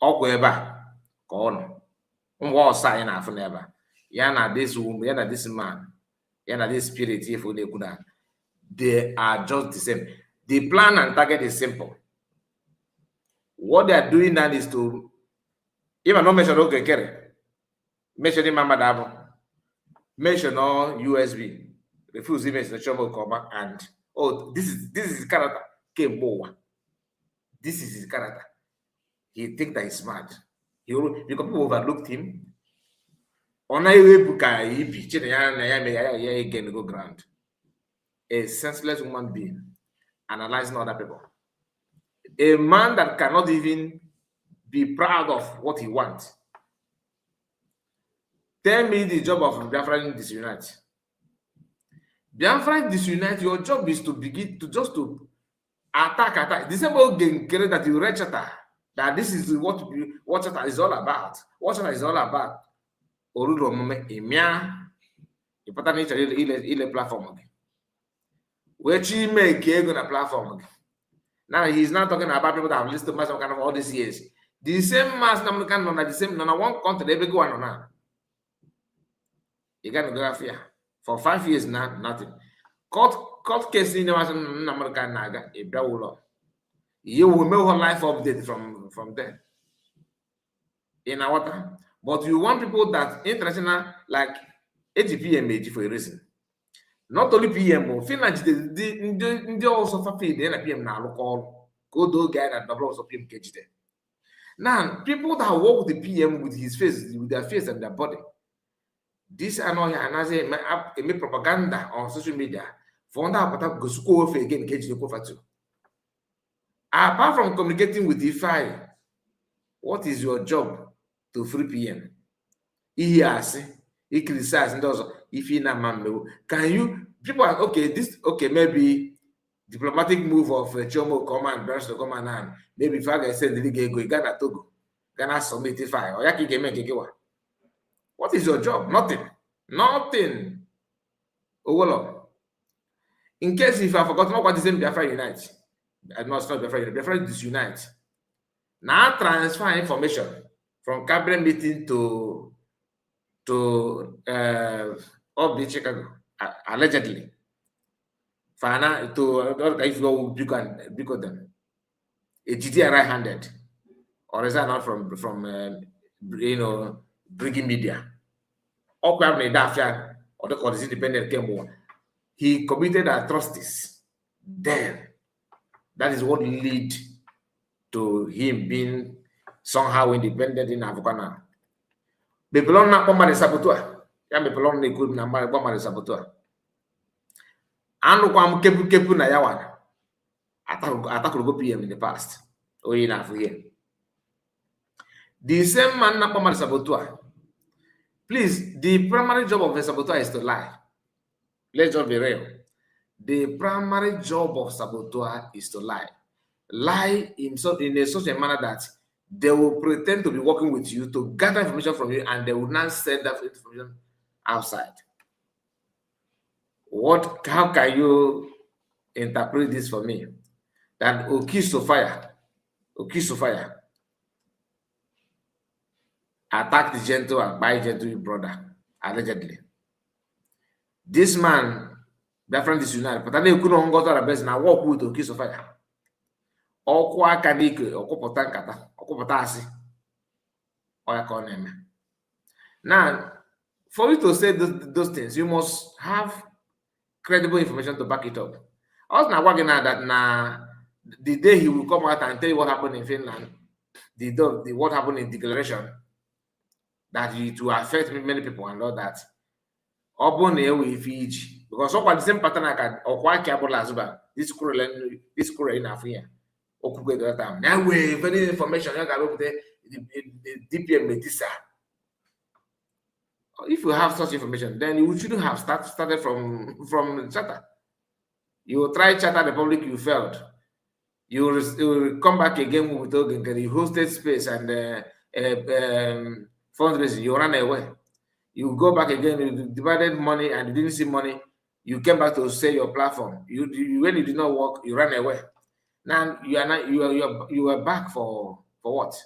Okweba, Kono. What sign of never? Yana this woman, yana this man, yana this spirit, if they could have. They are just the same. The plan and target is simple. What they are doing now is to, even no mention okay, carry. Mention Mama Dabo, mention all USB, refuse image the Chioma Okokoma, and oh, this is his character. This is his character. He think that he's smart. Because people overlooked him. On a way book again go ground. A senseless human being analyzing other people. A man that cannot even be proud of what he wants. Tell me the job of Biafran disunite. Biafran disunite, your job is to begin to just to attack. The same old game that you read that this is what Chata is all about. What Chata is all about. Orudo mome emia ipata nature ile platform again. Where she make ego na platform again. Now he's not talking about people that have listed mass kind of all these years. The same mass number can on the same on one country they be going on now. You got to go here for 5 years now, nothing. Court case in the American naga a brawl. You will make her life update from there. In our time. But you want people that international like AGPM for a reason. Not only PM, Finland they also feed the PM now look all go do guy that double also PM catch there. Now people that work with the PM with his face, with their face and their body. This are not and as a make propaganda on social media for that go school again catch the cover too. Apart from communicating with DeFi, what is your job to free PM? He criticize and also if he na man can you people are okay maybe diplomatic move of Chioma Okokoma and Branch to come and maybe if I send the league go Ghana Togo Ghana submit DeFi or yaki game kekewa. What is your job? Nothing. Oh well. In case if I forgot what is in Biafra Unite, not Biafra Unite, Biafra disunite. Now transfer information from cabinet meeting to Chicago, allegedly. Fana to if you go big on them. A GTI right-handed, or is that not from bringing media? Or the court is independent came. He committed atrocities. Then that is what led to him being somehow independent in Africa. Bebelon na bomba de saboteur. Ya bebelon ne good na bomba de saboteur. Anu kwa kepu na yawana. Attack go PM in the past. Oh, enough here. The same man na bomba de saboteur. Please, the primary job of a saboteur is to lie. Let's just be real. The primary job of saboteur is to lie. Lie in such a manner that they will pretend to be working with you to gather information from you and they will not send that information outside. How can you interpret this for me? That Okokoma attacked the gentle and by gentle brother, allegedly. This man, their friend is united, but they couldn't go to the best and walk with Okokoma. Okwa kanike okupota nkata okupota asi oya koneme. Now, for you to say those things, you must have credible information to back it up. I was now working out that the day he will come out and tell you what happened in Finland, the what happened in declaration, that it will affect many people and all that. Because of the same pattern I can this current in Africa. Now we very information the DPM Metisa. If you have such information, then you shouldn't have started from Chata. You try Chata Republic, you failed. You will come back again with you hosted space and fundraising, you ran away. You go back again, you divided money and you didn't see money. You came back to say your platform. When it did not work, you ran away. Now you are back for what?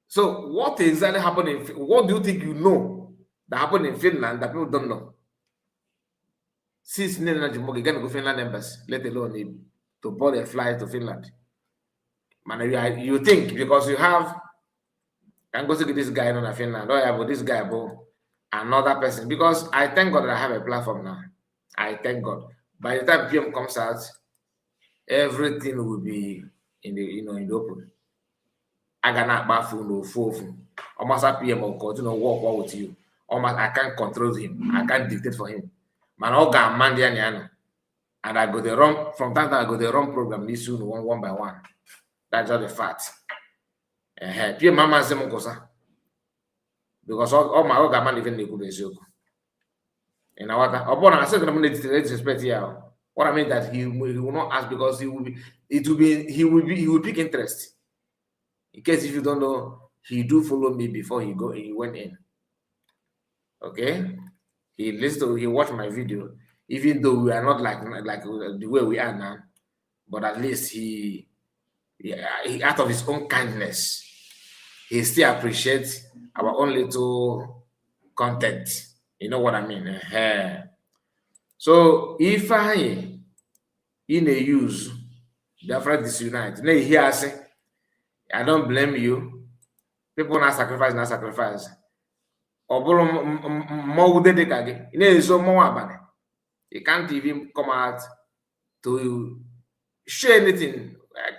So what exactly happened in, what do you think you know that happened in Finland that people don't know? Since Netherlands, you can go Finland embassy, let alone to board a flight to Finland. Man, you think because you have, can go to this guy in Finland, oh yeah, but this guy, but another person. Because I thank God that I have a platform now. I thank God. By the time PM comes out, everything will be in the in the open. I cannot buy phone or phone. Almost a PM will continue work with you. Almost I can't control him. I can't dictate for him. Man, all got man there, and I go the wrong from time to time. I go the wrong program this soon one by one. That's just the fact. PM mama say mo kosa because all my other man even they could be joke. And now upon I said I'm disrespect here. What I mean that he will not ask because he will pick interest. In case if you don't know, he do follow me before he went in. Okay, he watched my video, even though we are not like the way we are now, but at least he out of his own kindness, he still appreciates our own little content. You know what I mean? So if I in a use Biafra disunite, now here say, I don't blame you. People not sacrifice. Or more than they you can't even come out to share anything. Like,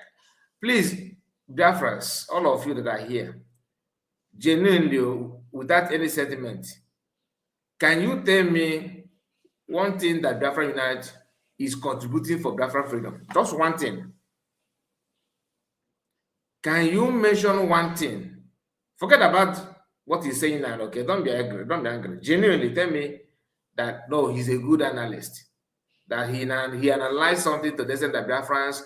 please, Biafrans, all of you that are here, genuinely, without any sentiment, can you tell me one thing that Biafra Unite is contributing for Biafra freedom? Just one thing. Can you mention one thing? Forget about what he's saying now, okay? Don't be angry. Genuinely tell me that no, he's a good analyst. That he analyzed something to the extent that Biafrans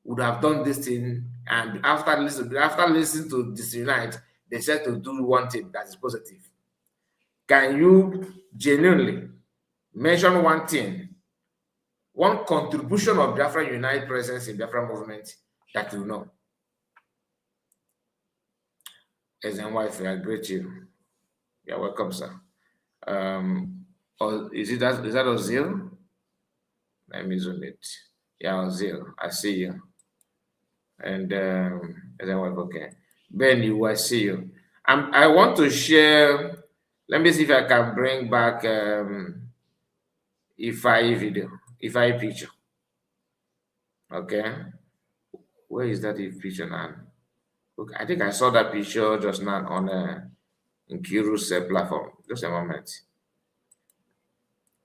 would have done this thing, and after listening to this Unite, they said to do one thing that is positive. Can you genuinely mention one thing, one contribution of Biafra Unite presence in Biafra movement that you know? As and wife, I greet you. You're welcome, sir. Or is that Ozil? Let me zoom it. Yeah, Ozil, I see you. And as and wife, okay. Ben, I see you. I want to share. Let me see if I can bring back Ifai video, Ifai picture. Okay. Where is that picture now? Okay, I think I saw that picture just now on Nkiru's platform. Just a moment.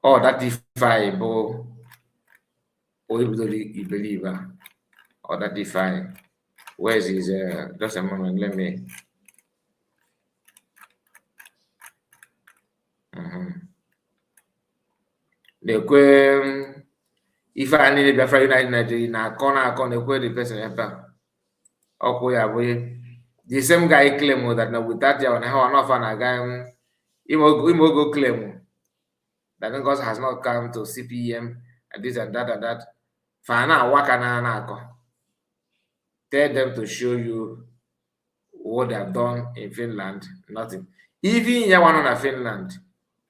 Oh, that Ifai, bo. Oh, you believe, oh, that Ifai. Where is his? Just a moment. Let me. If I need Biafra United Nigeria na corner the person the same guy claim that now with that year on how enough and a guy go claim that Lagos has not come to CPM and this and that. Fana waka tell them to show you what they have done in Finland. Nothing. Even in one on Finland.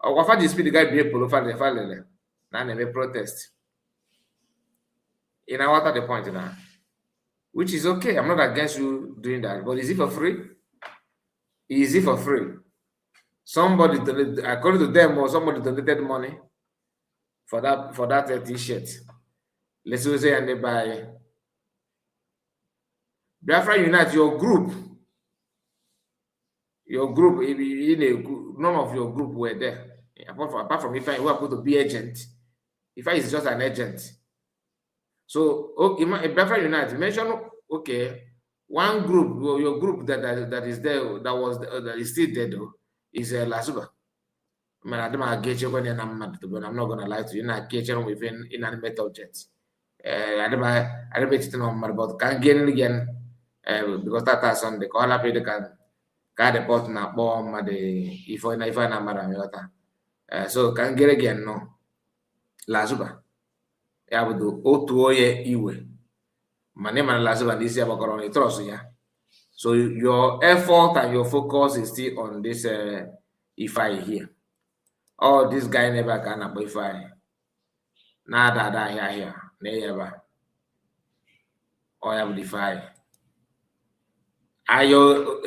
Or what the speed the guy be able to now they protest. You know what are the point now? Which is okay. I'm not against you doing that, but is it for free? Is it for free? Somebody donated, according to them, or somebody donated money for that t-shirt. Let's say and they buy Biafra Unite, your group, none of your group were there. Apart from if I were going to be agent, if I is just an agent. So, okay, Biafra Unite, mention, okay, one group, your group that is there, that is still there though, is Lasuba. I mean, I don't get you when I'm not going to lie to you. I get you with inanimate objects. I don't bet it on about can't get it again because that has on the call up the can the pot na bomb the if I na maramota. So can't get again no Lasuba. Ya bụ otu onye iwe ma ne mana Lasuba ndị isi agbakọrọ n'ịtrọs ya So your effort and your focus is still on this Ify here. Oh, this guy never can up Ify. Nada here. Never. Or have Ify. Ayo,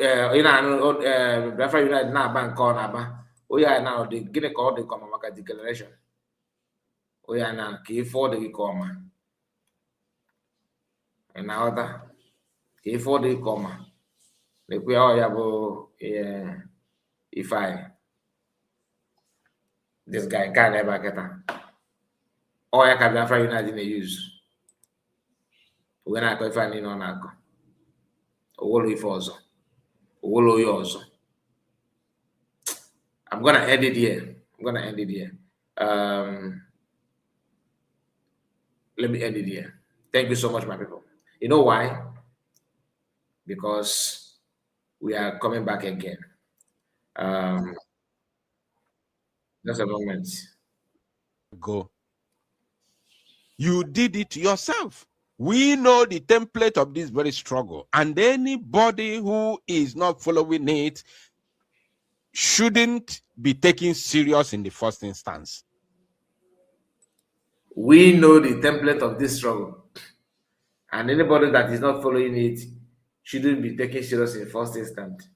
referee United na bank on aba. Oh yeah, now the Guinea call the Okokoma declaration. Oh yeah, now K4 the Okokoma. And now that K4 the Okokoma. The we all have Ify. This guy can't ever get her. Or I can Biafra United in use. When I go find in on Ako. Owolo Ifozo. Owolo Yozo. I'm gonna end it here. Let me end it here. Thank you so much, my people. You know why? Because we are coming back again. Just a moment. Go. You did it yourself. We know the template of this very struggle, and anybody who is not following it shouldn't be taken serious in the first instance. We know the template of this struggle, and anybody that is not following it shouldn't be taken serious in the first instance.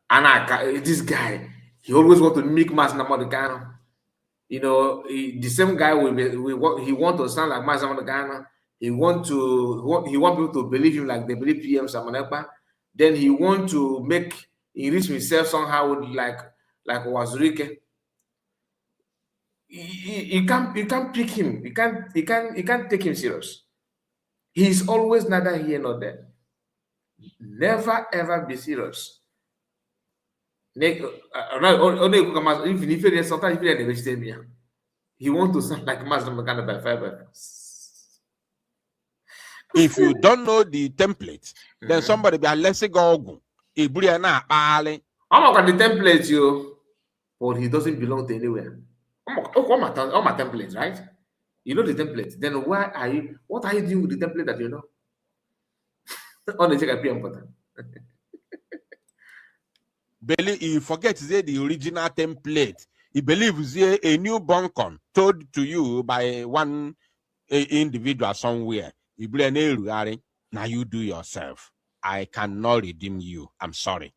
And this guy, he always want to make Mas Namadekano. You know, the same guy he want to sound like Mas Namadekano. He want people to believe him like they believe PM Samonepa. Then he want to enrich himself somehow like Wazurike. You can't pick him. You can't take him serious. He's always neither here nor there. Never ever be serious. He want to sound like Master Makana by fiber. If you don't know the template, then somebody be a less go. Ibriana Ali. I'm not the template, you, but he doesn't belong to anywhere. All my templates, right? You know the template. Then what are you doing with the template that you know? On the check important. Believe you forget the original template. He believes a newborn con told to you by one individual somewhere. Now you do yourself. I cannot redeem you. I'm sorry.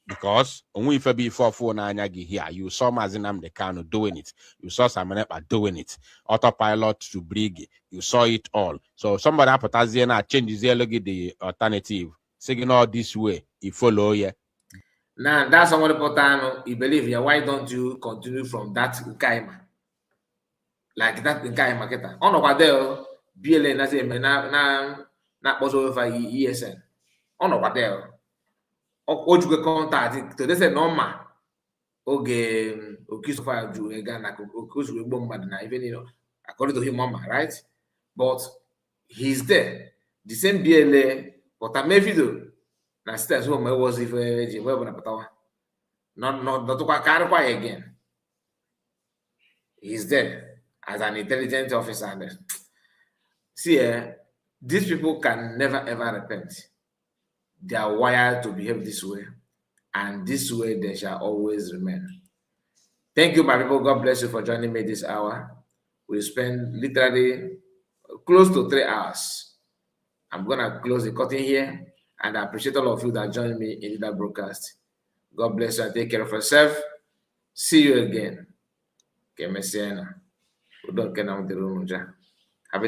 Because only if before here, you saw Mazinam Dekano doing it. You saw Samanepa doing it. Autopilot to Brig. You saw it all. So somebody apatazena changes the alternative. Saying all this way, you follow here. Now that's somebody important. You believe here. Why don't you continue from that Nkaima? Like that Nkaima keta. On over there, BLA na say na also over ESN. On over there. Ojuke contact to they say normal. Okay, Okisofa Ju Egana Okusu Bomba na even according to him mama, right? But he's there. The same BLA, but I may video. Now, steps home was if not again. He's there as an intelligence officer. See, these people can never ever repent. They are wired to behave this way, and this way they shall always remain. Thank you, my people. God bless you for joining me this hour. We spent literally close to 3 hours. I'm gonna close the curtain here. And I appreciate all of you that joined me in that broadcast. God bless you and take care of yourself. See you again. Happy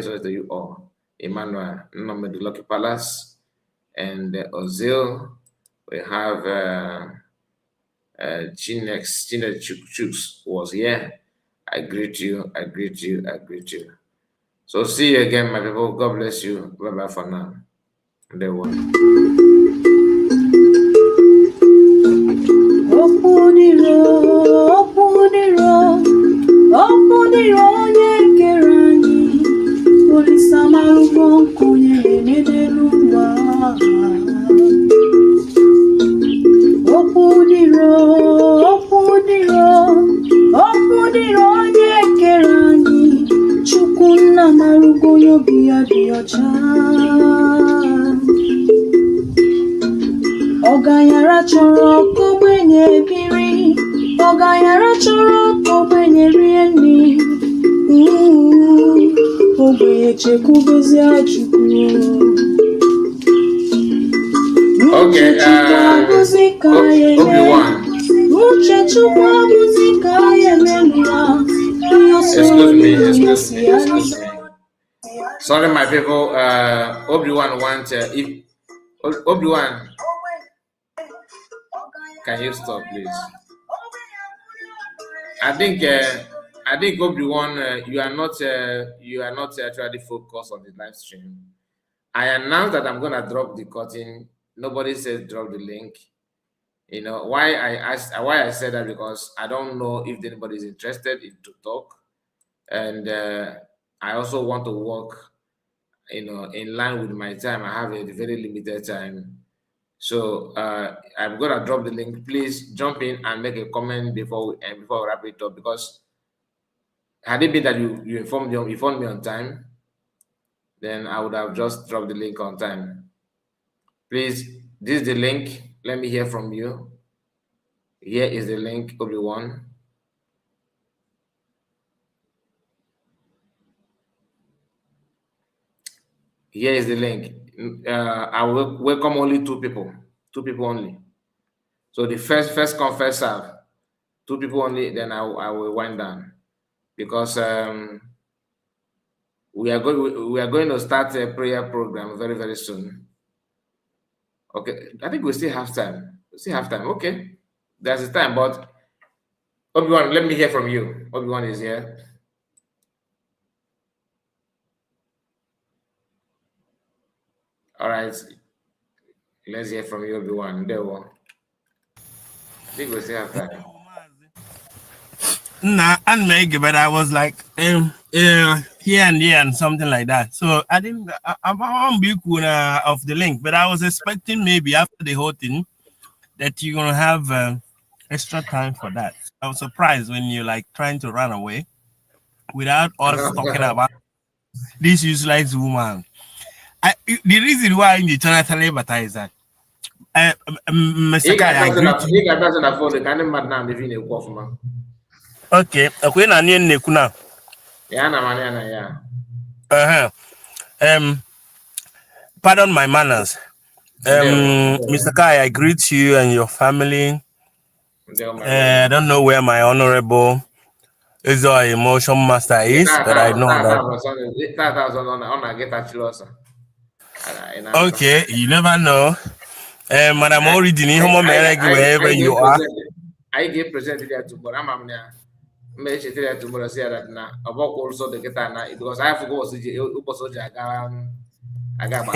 Sunday to you all. Emmanuel, Nome the Lucky Palace, and Ozil. We have Chinex Chooks was here. I greet you. So see you again, my people. God bless you. Bye bye for now. They won. Chukuna marugo yo biya diya cha. Ọganyara chọrọ ka ogbenye biri, ọganyara chọrọ ka ogbenye rie nri. Ogbenye chekwubezi Chukwu. Okay, Obi-Wan. Excuse me. Sorry, my people. Obi-Wan wants if Obi-Wan, can you stop, please? I think Obi-Wan, you are not actually focused on the live stream. I announced that I'm gonna drop the curtain. Nobody says drop the link. You know why I said that, because I don't know if anybody is interested to talk, and I also want to work, in line with my time. I have a very limited time, so I'm gonna drop the link. Please jump in and make a comment before we wrap it up, because had it been that you informed me on time, then I would have just dropped the link on time. Please, this is the link. Let me hear from you. Here is the link, Obi-Wan. Here is the link. I will welcome only 2 people. 2 people only. So the first come, first serve. 2 people only. Then I will wind down, because we are going to start a prayer program very, very soon. Okay, I think we still have time. Okay, there's a time, but Obi-Wan, let me hear from you. Obi-Wan is here. All right, let's hear from you, Obi-Wan. There we go. I think we still have time. Nah, and make, but I was like, here and there and something like that. So I didn't. I'm big of the link, but I was expecting maybe after the whole thing that you're gonna have extra time for that. I was surprised when you're like trying to run away without us talking about this useless woman. The reason why in the channel tell advertise that. Mr. Kai, I agree to you. Okay, okay, na nye neku na. Yeah, na mani na yeah. Pardon my manners. Mr. Kai, I greet you and your family. I don't know where my honorable is our emotion master is, but I know that. Okay, you never know. Madam Oridini, wherever you are. I get presented there tomorrow. I'm there tomorrow. Say that now about also the guitar now, because I forgot I got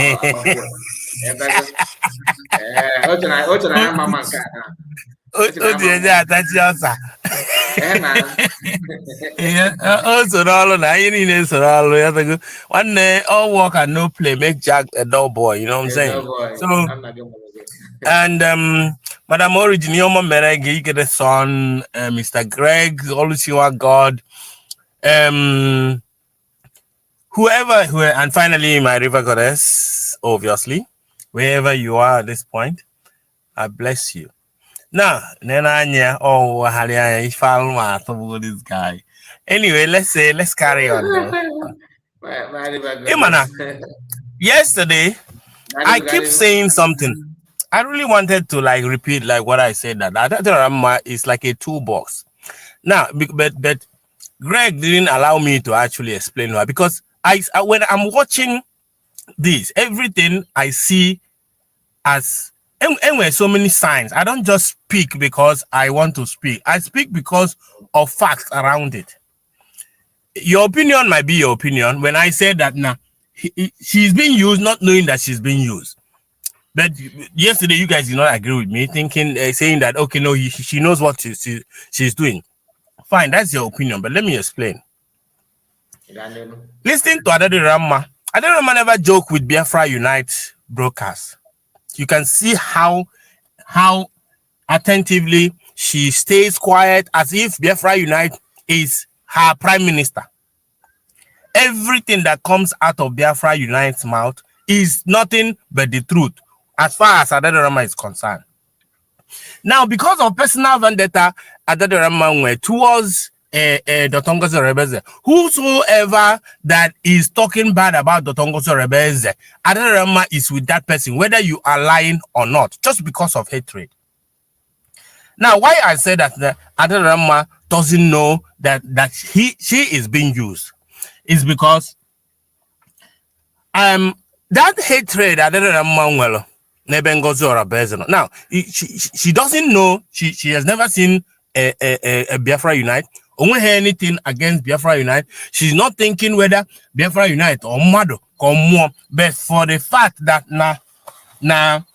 one day all work and no play make Jack a dull boy, you know what I'm saying? So and Madam Origin, you get a son, Mr. Greg, Olusiwa God, whoever, and finally my river goddess, obviously, wherever you are at this point, I bless you. Now, this guy. Anyway, let's carry on. Yesterday, I keep saying something. I really wanted to like repeat like what I said, that is like a toolbox. Now, but Greg didn't allow me to actually explain why, because when I'm watching this, everything I see as and so many signs. I don't just speak because I want to speak. I speak because of facts around it. Your opinion might be your opinion. When I said that now, she's being used, not knowing that she's being used. But yesterday, you guys did not agree with me, thinking, saying that, okay, no, she knows what she's doing. Fine, that's your opinion, but let me explain. Listening to Adede Rama never joke with Biafra Unite broadcast. You can see how attentively she stays quiet, as if Biafra Unite is her prime minister. Everything that comes out of Biafra Unite's mouth is nothing but the truth. as far as Adadorama is concerned. Now, because of personal vendetta, Adadorama went towards Dr. Ngozi Rebeze. Whosoever that is talking bad about Dr. Ngozi Rebeze, Adadorama is with that person, whether you are lying or not, just because of hatred. Now, why I say that the Adadorama doesn't know that she is being used is because that hatred Adadorama well. Now, she doesn't know, she has never seen a Biafra Unite, only hear anything against Biafra Unite. She's not thinking whether Biafra Unite or Mado or more, but for the fact that now,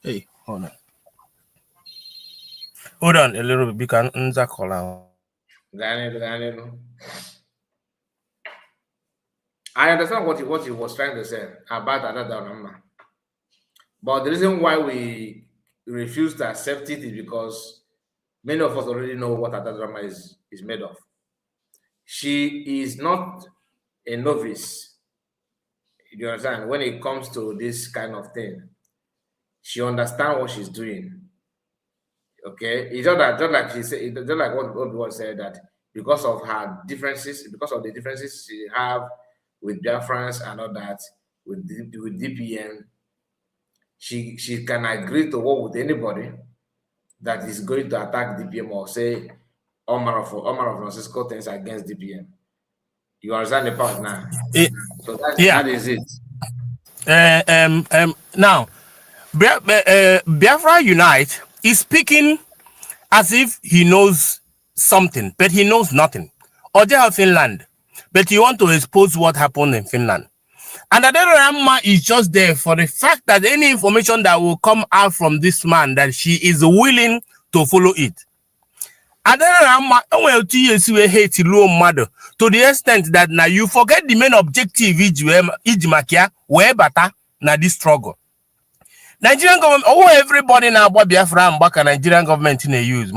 hey, hold on a little bit, because I understand what he was trying to say about Adadorama. But the reason why we refuse to accept it is because many of us already know what Adadorama is made of. She is not a novice. You understand? When it comes to this kind of thing, she understands what she's doing. Okay, it's just like she said, just like what Obi said, that because of her differences, because of the differences she have with Biafrans and all that, with DPM. She can agree to work with anybody that is going to attack DPM or say all manner of nonsensical things against DPM. You understand the part now? So that is it. Now, Biafra Unite is speaking as if he knows something, but he knows nothing. Or they have Finland, but you want to expose what happened in Finland. And Adadorama is just there for the fact that any information that will come out from this man, that she is willing to follow it. Adadorama hate to the extent that now you forget the main objective where bata na this struggle. Nigerian government, everybody now about Biafra and back Nigerian government in a use.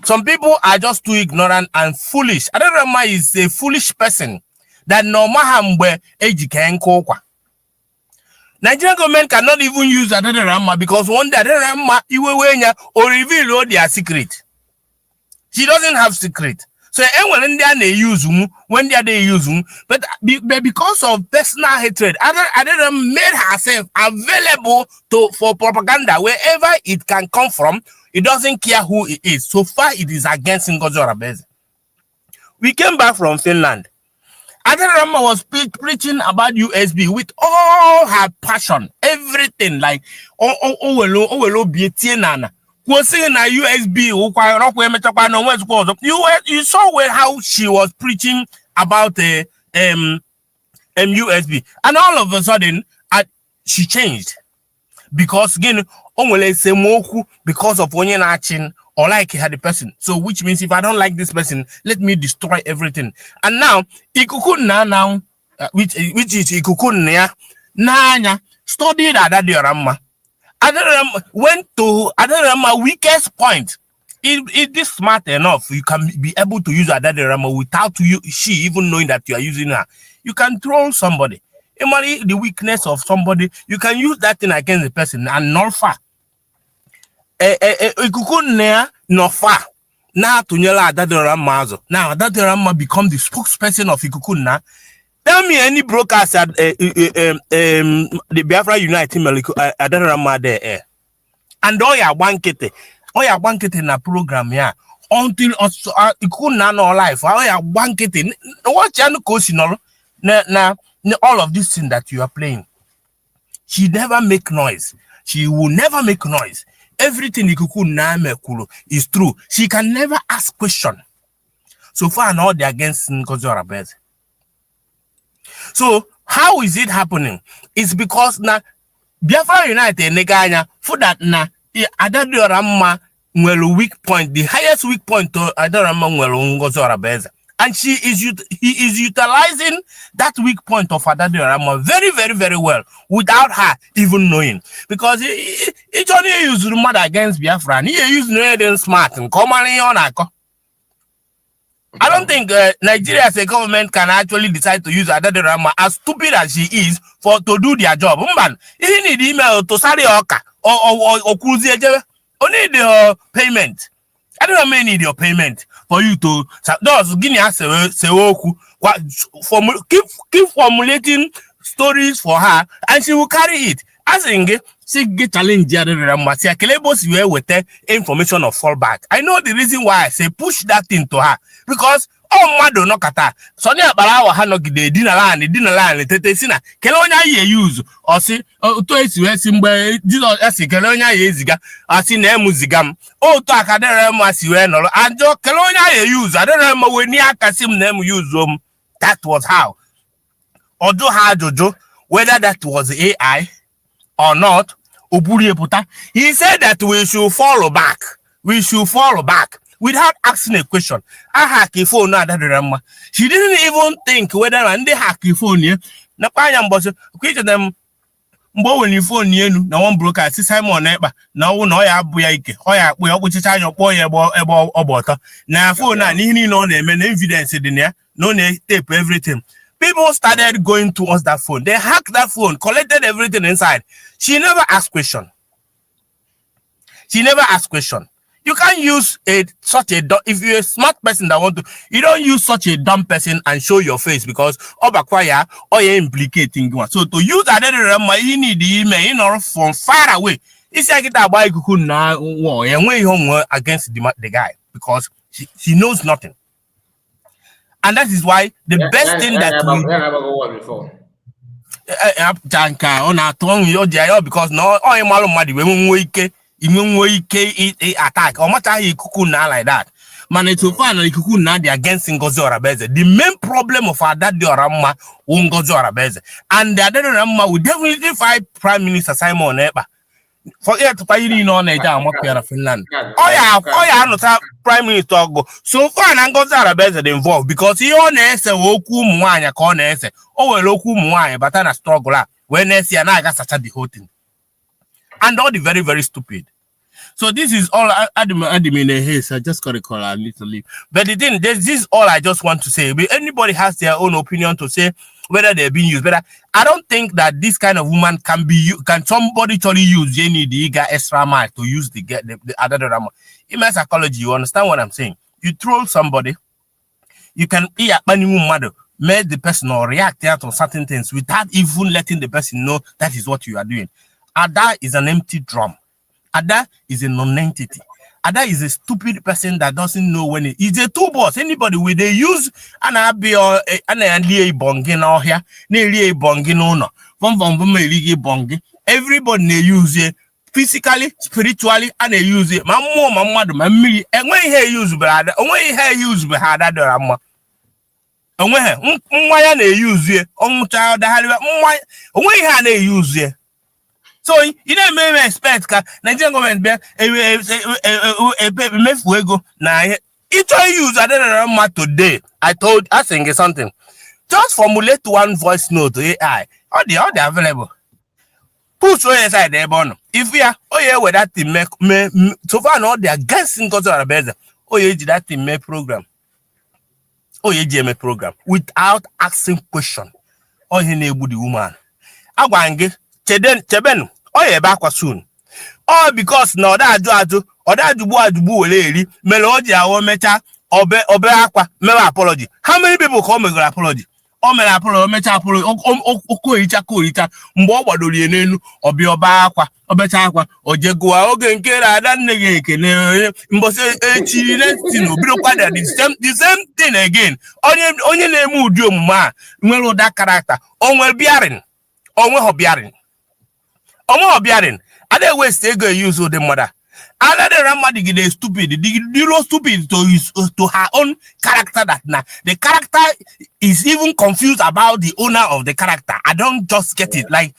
Some people are just too ignorant and foolish. Adadorama is a foolish person. That no mahambe ejikenkokwa. Nigerian government cannot even use Adadorama because one day Adadorama iwewenya or reveal all their secret. She doesn't have secret. So when they use but because of personal hatred, Adadorama made herself available for propaganda wherever it can come from. It doesn't care who it is. So far, it is against Ngozi Rebeze. We came back from Finland. Adadorama was preaching about USB with all her passion, everything like was saying a USB. You saw how she was preaching about the USB, and all of a sudden she changed because again because of onye achin or like he had a person. So which means if I don't like this person, let me destroy everything. And now Ikukuna now which is Ikukuna Nanya studied Adadorama. Adadorama went to Adadorama weakest point. If this smart enough, you can be able to use Adadorama without she even knowing that you are using her. You can troll somebody. The weakness of somebody, you can use that thing against the person and not far. No far. Now Tunyela Adadorama. Now Adadorama become the spokesperson of Ikukuna. Tell me any brokers at the Biafra Unite Adadorama there. And all your bankete na program here until Ikukuna no life. All your bankete. What you know na all of this thing that you are playing. She never make noise. She will never make noise. Everything Ikukuna mekulu is true. She can never ask question. So far, now they're against Ngozi Rebeze. So how is it happening? It's because na Biafra United neganya for that na Adadorama nwelu weak point, the highest weak point to Adadorama nwelu Ngozi Rebeze. And he is utilizing that weak point of Adadorama very, very, very well without her even knowing. Because he only used mad against Biafra. He used no smart and come on. I don't think Nigeria as a government can actually decide to use Adaderama, as stupid as she is, to do their job. Man, he need email to Sari Oka or Kuzi. Only the payment. I don't know, need your payment for you to keep formulating stories for her, and she will carry it. I think she get challenge with information of fallback. I know the reason why I say push that thing to her, because mado no kata Sonia Balawa Hanogide Dinalan Tetesina Kelonia ye use or see to simba Jesus as Kelonia yeziga as in Emuzigam to Akadera Masiweno and Jo Kelonia ye use I don't remember when Kasim name use that was how or do how Jojo whether that was AI or not. He said that we should follow back without asking a question. I hack a phone now that she didn't even think whether and they hack a phone here. Na payam boss quick them when you phone you no one broke I see Simon neighbor now no ya buike we up with your boy about now phone and he know them and evidence in there no tape everything. People started going towards that phone. They hacked that phone, collected everything inside. She never asked question. You can't use such a if you're a smart person that want to, you don't use such a dumb person and show your face because obakwaya or you're implicating one. So to use that you need the email from far away. It's like it about against the guy because she knows nothing. And that is why the best thing that we before. Because no attack or matter like that. Man, it's so fun they against Ngozi Orabeze. The main problem of our daddy Orama Ngozi Orabeze. And the other Orama will definitely fight Prime Minister Simon Ekpa. For it to pay in on a down Finland. Not Prime Minister go. So far, Ngozi Orabeze involved because he on Oku Mwanya corner Oku Mwanya, but I'm a struggler when I see an I got such a the whole thing. And all the very, very stupid. So this is all admin haste. I just got to call. I need to leave. But the thing, this is all I just want to say. But anybody has their own opinion to say whether they're being used. But I don't think that this kind of woman can be. Can somebody actually use any the extra mile to use the other drama? In my psychology, you understand what I'm saying? You troll somebody, you can make the person or react out on certain things without even letting the person know that is what you are doing. Ada is an empty drum. Ada is a non-entity. Ada is a stupid person that doesn't know when it's a two boss. Anybody with they use an abi or an bongin or here, nearly a bongin owner. Everybody they use it physically, spiritually, and they use it. My mom, my mother, my me, and when he use bad, when he use bad, and when they use it, on child, when they use it. So you don't make expect Nigerian government be fuego now. Each I use I today. I think something. Just formulate one voice note to AI. All they available. Push inside there, bono. If we are with that team make so far now they are guessing because of better. That team make program. GMA program without asking question. He neighbor the woman. I want get Cheben. Back soon. All because no that do or that do lady melody or meta obe aqua apology. How many people call me apology? Oh me apology meta apology oko mbo do yen or be oba aqua or beta aqua or jegua ogen kera than nigga mbo say the same thing again. Only name would do ma that character on well bearing Other ways they go use the mother. Another Ramadi is stupid. The stupid to her own character that now. The character is even confused about the owner of the character. I don't just get it. Like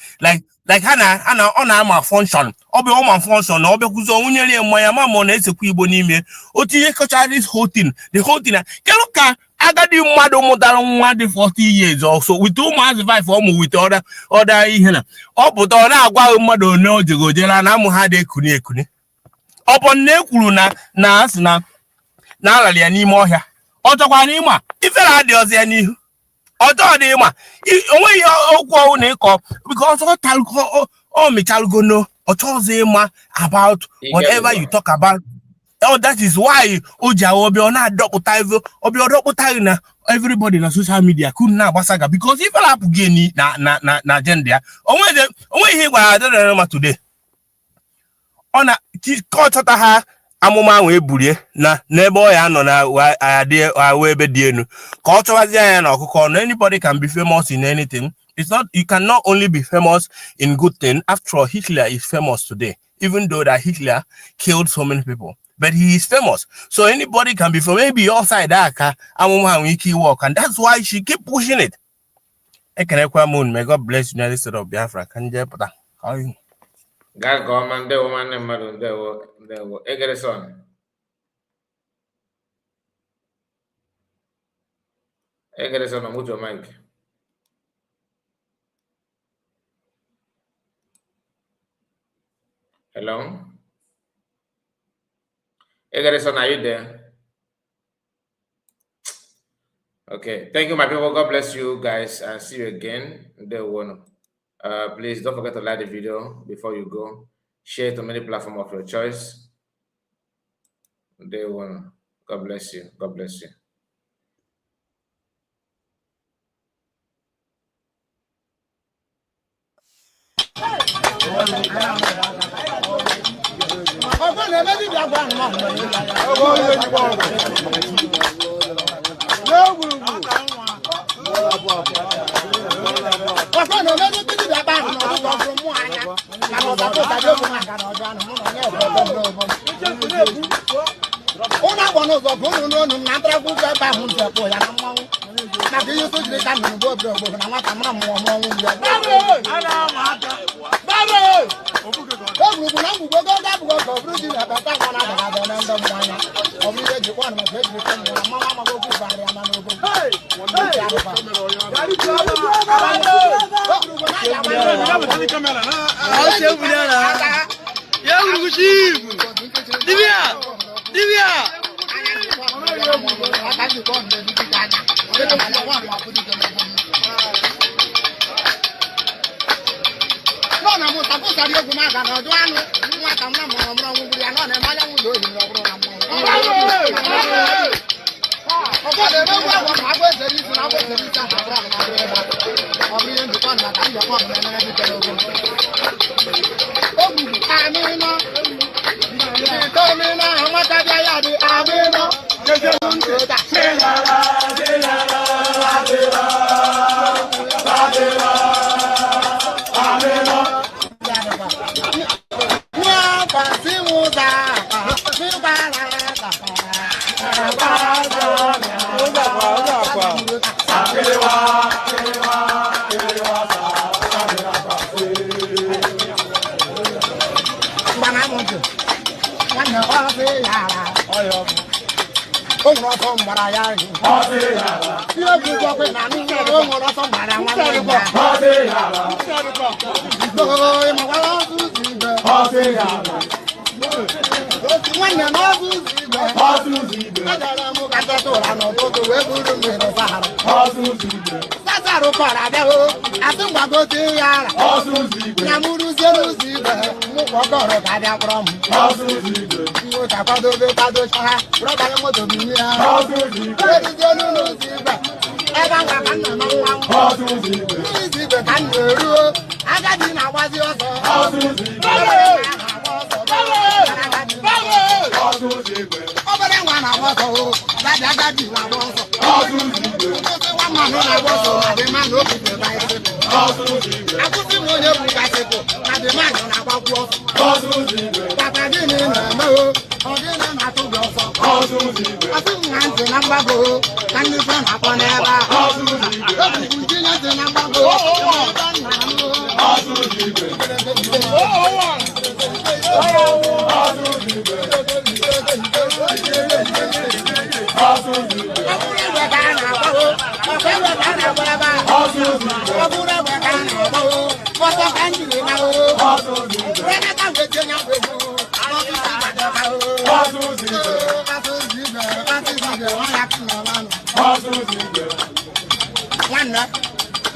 Hannah on my function. Obe on function. Obe kuzo unyele moya mama na ese kuibonime. Otiye kocha this whole thing. The whole thing. Keloka I got the mother more than 40 years or so with 2 months if I form with other ihena. But on our mother no go jela na mu hade kuni. Upon nekulu na la ni mo here. Otowanima, if I had yours any Otodima, only okwo niko because all talco or metalgono or tozema about whatever you talk about. Oh, that is why Oja will be on a double time or be a double time. Everybody on social media couldn't now basaga because if I have gain na gender, only here I don't remember today. On a culture ha amụma wee burie na n'ebe ọ ya nọ na adị webe dị enu ka ọ chọwazie ya na ọkụkọ na anybody can be famous in anything. It's not, you cannot only be famous in good thing. After all, Hitler is famous today, even though that Hitler killed so many people, but he is famous. So anybody can be famous. Maybe outside that amụma wiki work, and that's why she keep pushing it. May God bless the United States of Biafra. God government the woman and mother there were Egerson. Egerson on mucho mic. Hello? Egerson, are you there? Okay, thank you, my people. God bless you guys, and see you again. Please don't forget to like the video before you go. Share it to many platforms of your choice. God bless you. God bless you.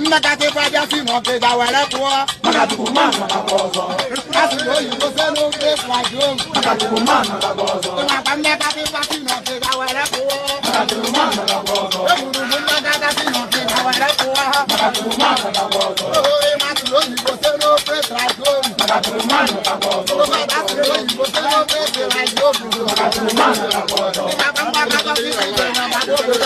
Nakati Faja Simoke Gawarakua, Nakatuman, Nakabozo. As you know, you go sell no place like home, Nakatuman, Nakabozo. Nakati Simoke Gawarakua, Nakatuman, Nakabozo. Nakati Simoke Gawarakua, Nakatuman, Nakabozo. As you know, you go sell no place like home, Nakatuman, Nakabozo. As you know, you go sell no place like home, Nakatuman, Nakabozo.